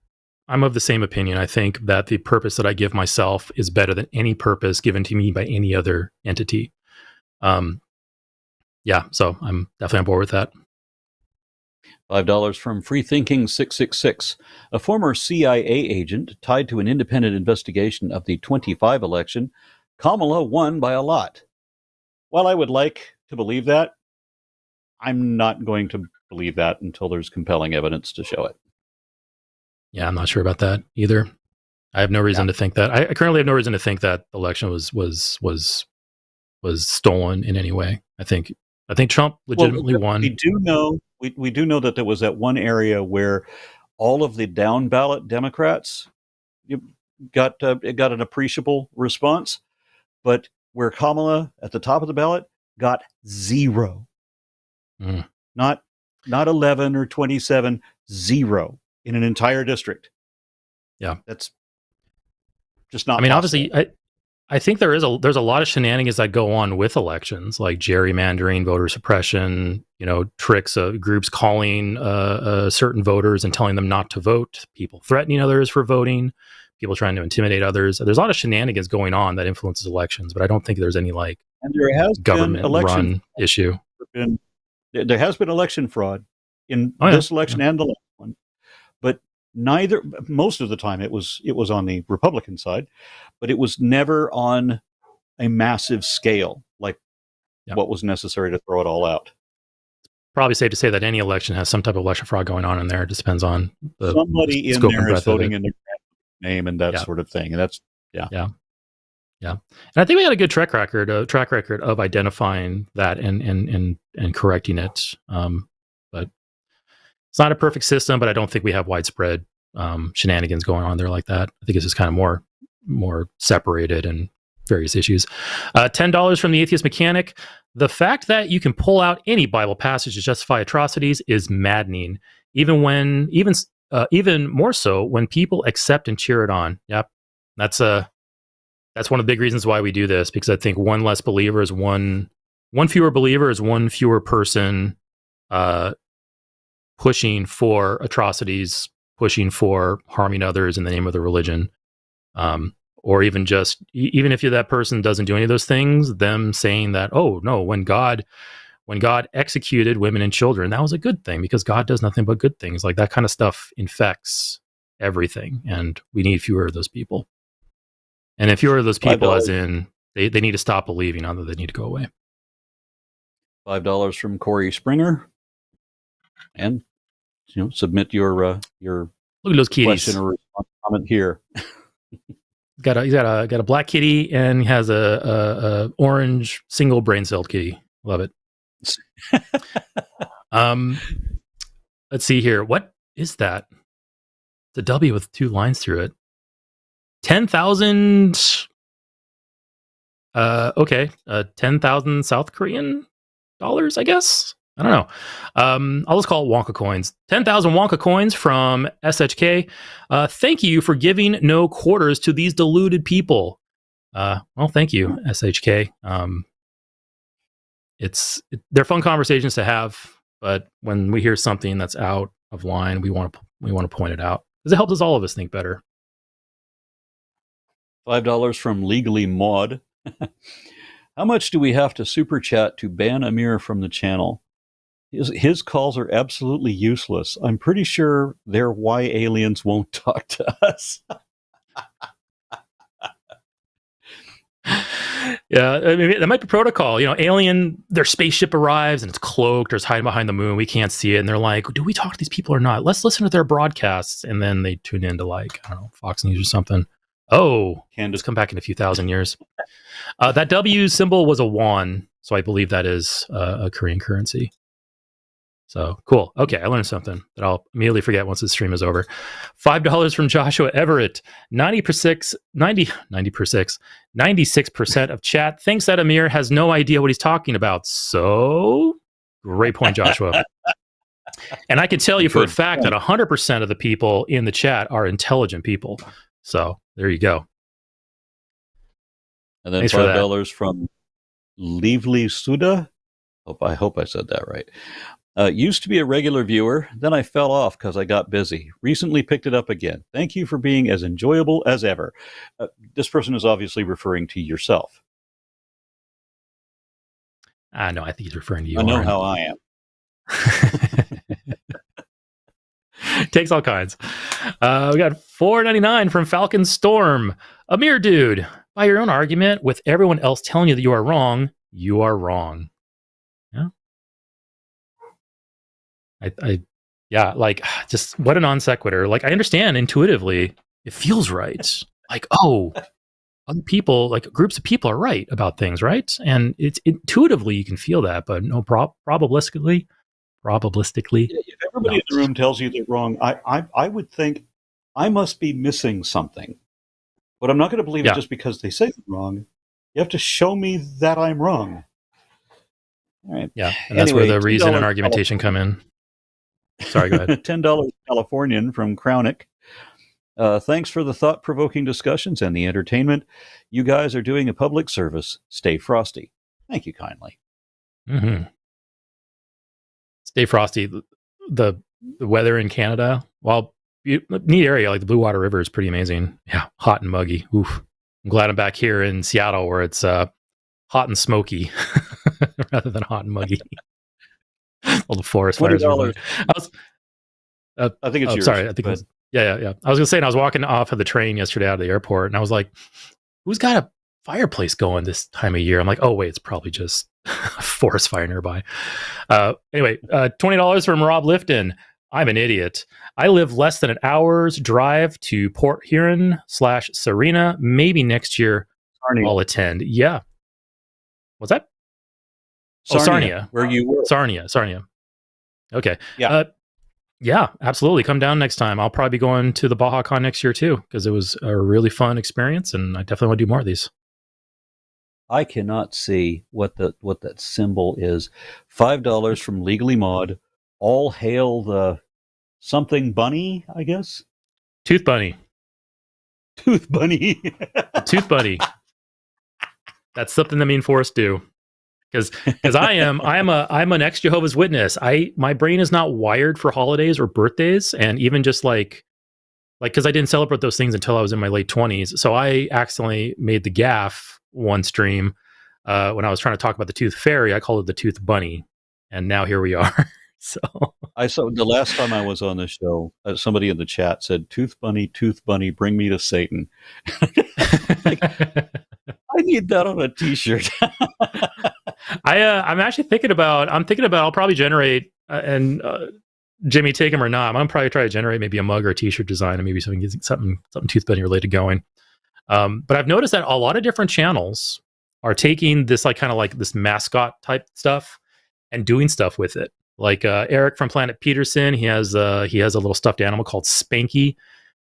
Speaker 1: opinion. I think that the purpose that I give myself is better than any purpose given to me by any other entity. Yeah, so I'm definitely on board with that.
Speaker 2: $5 from Freethinking 666. A former CIA agent tied to an independent investigation of the 25 election, Kamala won by a lot. While I would like to believe that, I'm not going to believe that until there's compelling evidence to show it.
Speaker 1: Yeah, I'm not sure about that either. I have no reason to think that. I currently have no reason to think that the election was stolen in any way. I think Trump legitimately won.
Speaker 2: We do know that there was that one area where all of the down ballot Democrats got an appreciable response, but where Kamala at the top of the ballot got 0, not 11 or 27, 0 in an entire district.
Speaker 1: Yeah,
Speaker 2: that's just not.
Speaker 1: I mean,
Speaker 2: possible.
Speaker 1: obviously, I think there's a lot of shenanigans that go on with elections, like gerrymandering, voter suppression, tricks of groups calling certain voters and telling them not to vote, people threatening others for voting, people trying to intimidate others. There's a lot of shenanigans going on that influences elections, but I don't think there's any
Speaker 2: and there has
Speaker 1: government-run issue.
Speaker 2: There has been election fraud in this election and the last one, but most of the time it was on the Republican side, but it was never on a massive scale like what was necessary to throw it all out.
Speaker 1: Probably safe to say that any election has some type of election fraud going on in there. It just depends on
Speaker 2: somebody in there is voting in their name and that sort of thing. And that's
Speaker 1: yeah. And I think we got a good track record of identifying that and correcting it. But it's not a perfect system, but I don't think we have widespread shenanigans going on there like that. I think it's just kind of more separated and various issues. $10 from the Atheist Mechanic. The fact that you can pull out any Bible passage to justify atrocities is maddening. Even more so when people accept and cheer it on. Yep, that's one of the big reasons why we do this, because I think one less believer is one fewer believer is one fewer person pushing for atrocities, pushing for harming others in the name of the religion. Or even if that person doesn't do any of those things, them saying that, oh no, when God executed women and children, that was a good thing because God does nothing but good things. Like that kind of stuff infects everything, and we need fewer of those people. And if fewer of those people, as in they need to stop believing, not that they need to go away.
Speaker 2: $5 from Corey Springer, and submit your
Speaker 1: look at those kitties.
Speaker 2: Question or comment here.
Speaker 1: He's got a black kitty and he has a orange single brain celled kitty. Love it. Let's see here. What is that? It's a W with 2 lines through it. 10,000. Okay. 10,000 South Korean dollars, I guess. I don't know. I'll just call it Wonka coins. 10,000 Wonka coins from SHK. Thank you for giving no quarters to these deluded people. Well, thank you, SHK. They're fun conversations to have, but when we hear something that's out of line, we want to point it out because it helps us all of us think better.
Speaker 2: $5 from Legally Maud. How much do we have to super chat to ban Amir from the channel? His calls are absolutely useless. I'm pretty sure they're why aliens won't talk to us.
Speaker 1: Yeah, I mean, that might be protocol. Their spaceship arrives and it's cloaked or it's hiding behind the moon. We can't see it. And they're like, do we talk to these people or not? Let's listen to their broadcasts. And then they tune into I don't know, Fox News or something. Oh, Candace, come back in a few thousand years. That W symbol was a won. So I believe that is a Korean currency. So cool. Okay, I learned something that I'll immediately forget once the stream is over. $5 from Joshua Everett. 96% of chat thinks that Amir has no idea what he's talking about. So great point, Joshua. And I can tell you for a fact that 100% of the people in the chat are intelligent people. So there you go.
Speaker 2: And then $5 from Lively Suda. I hope I said that right. Used to be a regular viewer, then I fell off because I got busy. Recently picked it up again. Thank you for being as enjoyable as ever. This person is obviously referring to yourself.
Speaker 1: No, I think he's referring to you.
Speaker 2: I know how I am.
Speaker 1: Takes all kinds. We got $4.99 from Falcon Storm. Amir dude, by your own argument, with everyone else telling you that you are wrong, you are wrong. Yeah. Just what a non sequitur. I understand intuitively, it feels right. Other people, groups of people are right about things, right? And it's intuitively you can feel that, but no, probabilistically.
Speaker 2: If everybody in the room tells you they're wrong, I would think I must be missing something. But I'm not going to believe it just because they say I'm wrong. You have to show me that I'm wrong. All right.
Speaker 1: Yeah, and that's where the reason and argumentation come in. Sorry, go ahead.
Speaker 2: $10 Californian from Crownick. Thanks for the thought-provoking discussions and the entertainment. You guys are doing a public service. Stay frosty. Thank you kindly.
Speaker 1: Mm-hmm. Stay frosty. The weather in Canada, neat area, the Blue Water River is pretty amazing. Yeah, hot and muggy. Oof. I'm glad I'm back here in Seattle where it's hot and smoky rather than hot and muggy. All the forest fires.
Speaker 2: I think it's yours.
Speaker 1: Sorry, I think it was, yeah. I was going to say, and I was walking off of the train yesterday out of the airport, and I was like, who's got a fireplace going this time of year? I'm like, oh, wait, it's probably just a forest fire nearby. Anyway, $20 from Rob Lifton. I'm an idiot. I live less than an hour's drive to Port Huron / Serena. Maybe next year I'll attend. Yeah. What's that?
Speaker 2: Sarnia, where you were.
Speaker 1: Sarnia. Okay.
Speaker 2: Yeah.
Speaker 1: Yeah, absolutely. Come down next time. I'll probably be going to the Baja Con next year too, because it was a really fun experience, and I definitely want to do more of these.
Speaker 2: I cannot see what that symbol is. $5 from Legally Mod. All hail the something bunny, I guess.
Speaker 1: Tooth Bunny.
Speaker 2: Tooth bunny.
Speaker 1: Tooth Bunny. That's something that me and Forrest do. Because I'm an ex Jehovah's Witness. My brain is not wired for holidays or birthdays, and even just like because I didn't celebrate those things until I was in my late 20s. So I accidentally made the gaffe one stream when I was trying to talk about the Tooth Fairy. I called it the Tooth Bunny, and now here we are. So
Speaker 2: I saw the last time I was on the show, somebody in the chat said, Tooth Bunny, bring me to Satan." Like, I need that on a T-shirt.
Speaker 1: I'm actually thinking about I'll probably generate and Jimmy, take him or not, I'm gonna probably try to generate maybe a mug or a T-shirt design and maybe something Tooth Bunny related going. But I've noticed that a lot of different channels are taking this kind of this mascot type stuff and doing stuff with it. Like Eric from Planet Peterson, he has a little stuffed animal called Spanky.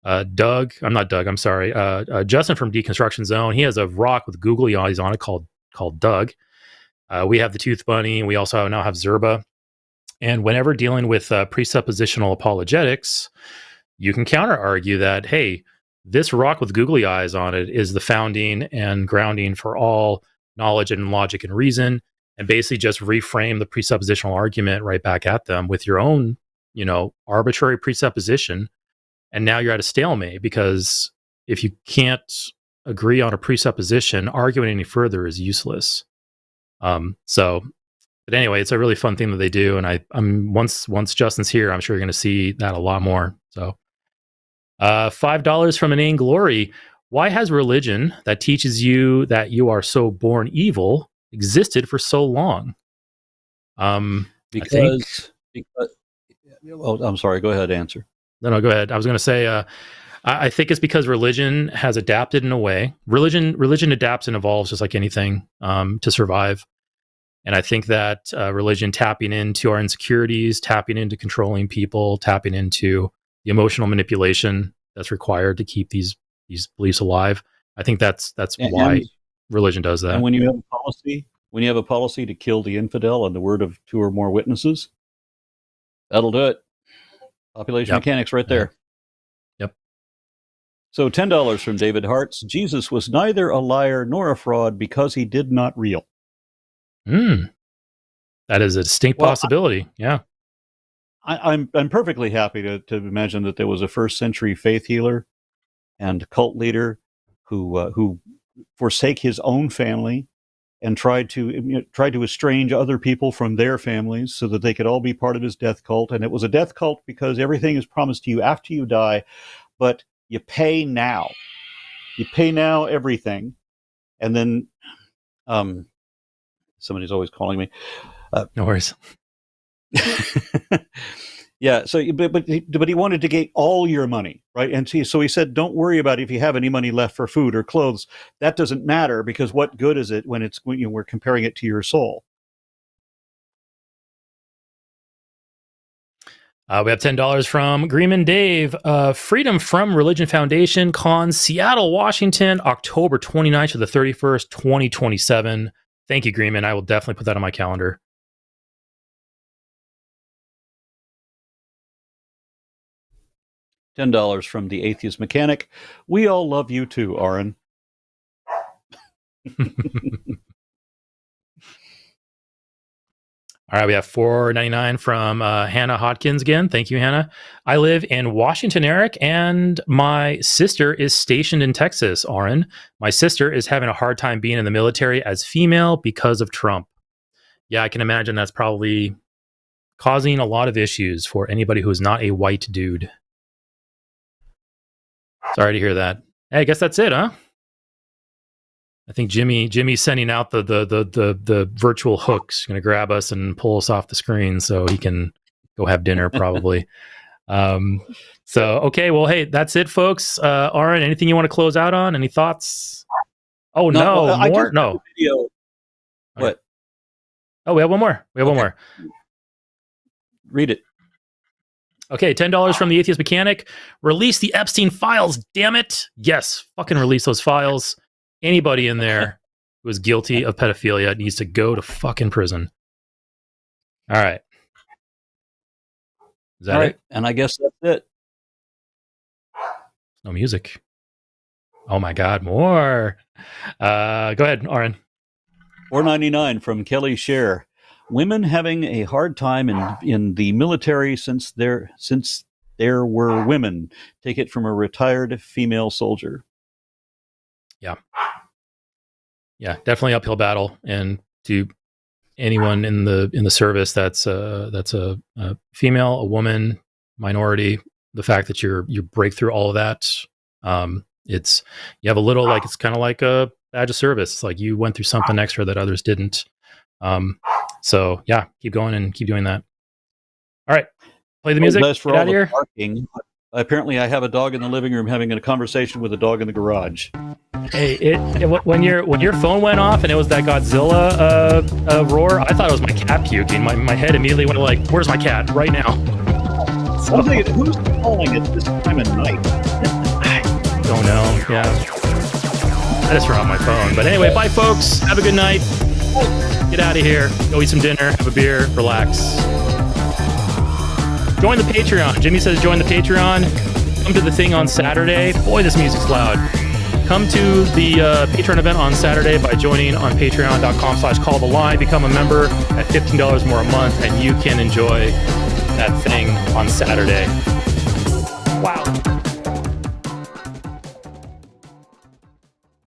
Speaker 1: Justin from Deconstruction Zone, he has a rock with googly eyes on it called Doug. We have the Tooth Bunny, and we also now have Zerba. And whenever dealing with presuppositional apologetics, you can counter argue that, hey, this rock with googly eyes on it is the founding and grounding for all knowledge and logic and reason, and basically just reframe the presuppositional argument right back at them with your own, arbitrary presupposition. And now you're at a stalemate, because if you can't agree on a presupposition, arguing any further is useless. But anyway, it's a really fun thing that they do, and I'm once Justin's here, I'm sure you're going to see that a lot more. So, $5 from Inane Glory. Why has religion that teaches you that you are so born evil existed for so long?
Speaker 2: Because well, I'm sorry. Go ahead, answer.
Speaker 1: No, go ahead. I was going to say, I think it's because religion has adapted in a way. Religion adapts and evolves just like anything to survive. And I think that religion tapping into our insecurities, tapping into controlling people, tapping into the emotional manipulation that's required to keep these beliefs alive. I think that's why religion does that.
Speaker 2: And when you have a policy to kill the infidel on the word of 2 or more witnesses, that'll do it. Population mechanics right there.
Speaker 1: Yep.
Speaker 2: So $10 from David Hartz. Jesus was neither a liar nor a fraud because he did not reel.
Speaker 1: That is a distinct possibility.
Speaker 2: I'm perfectly happy to imagine that there was a first century faith healer and cult leader who forsake his own family and tried to estrange other people from their families so that they could all be part of his death cult. And it was a death cult because everything is promised to you after you die, but you pay now. You pay now everything, and then somebody's always calling me.
Speaker 1: No worries.
Speaker 2: Yeah. So, but he wanted to get all your money, right? And so he said, don't worry about if you have any money left for food or clothes. That doesn't matter, because what good is it when we're comparing it to your soul?
Speaker 1: We have $10 from Greenman Dave. Freedom from Religion Foundation Con, Seattle, Washington, October 29th to the 31st, 2027. Thank you, Greenman. I will definitely put that on my calendar.
Speaker 2: $10 from the Atheist Mechanic. We all love you too, Aron.
Speaker 1: All right, we have $4.99 from Hannah Hodkins again. Thank you, Hannah. I live in Washington, Eric, and my sister is stationed in Texas, Aron. My sister is having a hard time being in the military as female because of Trump. Yeah, I can imagine that's probably causing a lot of issues for anybody who is not a white dude. Sorry to hear that. Hey, I guess that's it, huh? I think Jimmy's sending out the virtual hooks. He's going to grab us and pull us off the screen so he can go have dinner probably. Okay, well, hey, that's it, folks. Aron, anything you want to close out on? Any thoughts? Oh, no, more? No.
Speaker 2: Video. What?
Speaker 1: Oh, we have one more. Read it. Okay, $10 from the Atheist Mechanic. Release the Epstein files, damn it. Yes, fucking release those files. Anybody in there who is guilty of pedophilia needs to go to fucking prison. All right. Is that it?
Speaker 2: And I guess that's it.
Speaker 1: No music. Oh my God, more. Go ahead, Aron.
Speaker 2: $4.99 from Kelly Scher. Women having a hard time in the military since there were women. Take it from a retired female soldier.
Speaker 1: Yeah, definitely uphill battle. And to anyone in the service that's a female, a woman, minority, the fact that you break through all of that, it's you have a little it's kind of like a badge of service. It's like you went through something extra that others didn't. So yeah, keep going and keep doing that. All right, play the music.
Speaker 2: Get out of here. Barking. Apparently, I have a dog in the living room having a conversation with a dog in the garage.
Speaker 1: Hey, when your phone went off and it was that Godzilla roar, I thought it was my cat puking. My head immediately went like, "Where's my cat right now?"
Speaker 2: So, I'm thinking, who's calling at this time of night?
Speaker 1: I don't know. Yeah, I just forgot my phone. But anyway, bye, folks. Have a good night. Get out of here. Go eat some dinner. Have a beer. Relax. Join the Patreon. Jimmy says join the Patreon. Come to the thing on Saturday. Boy, this music's loud. Come to the Patreon event on Saturday by joining on patreon.com/calltheline. Become a member at $15 more a month, and you can enjoy that thing on Saturday. Wow.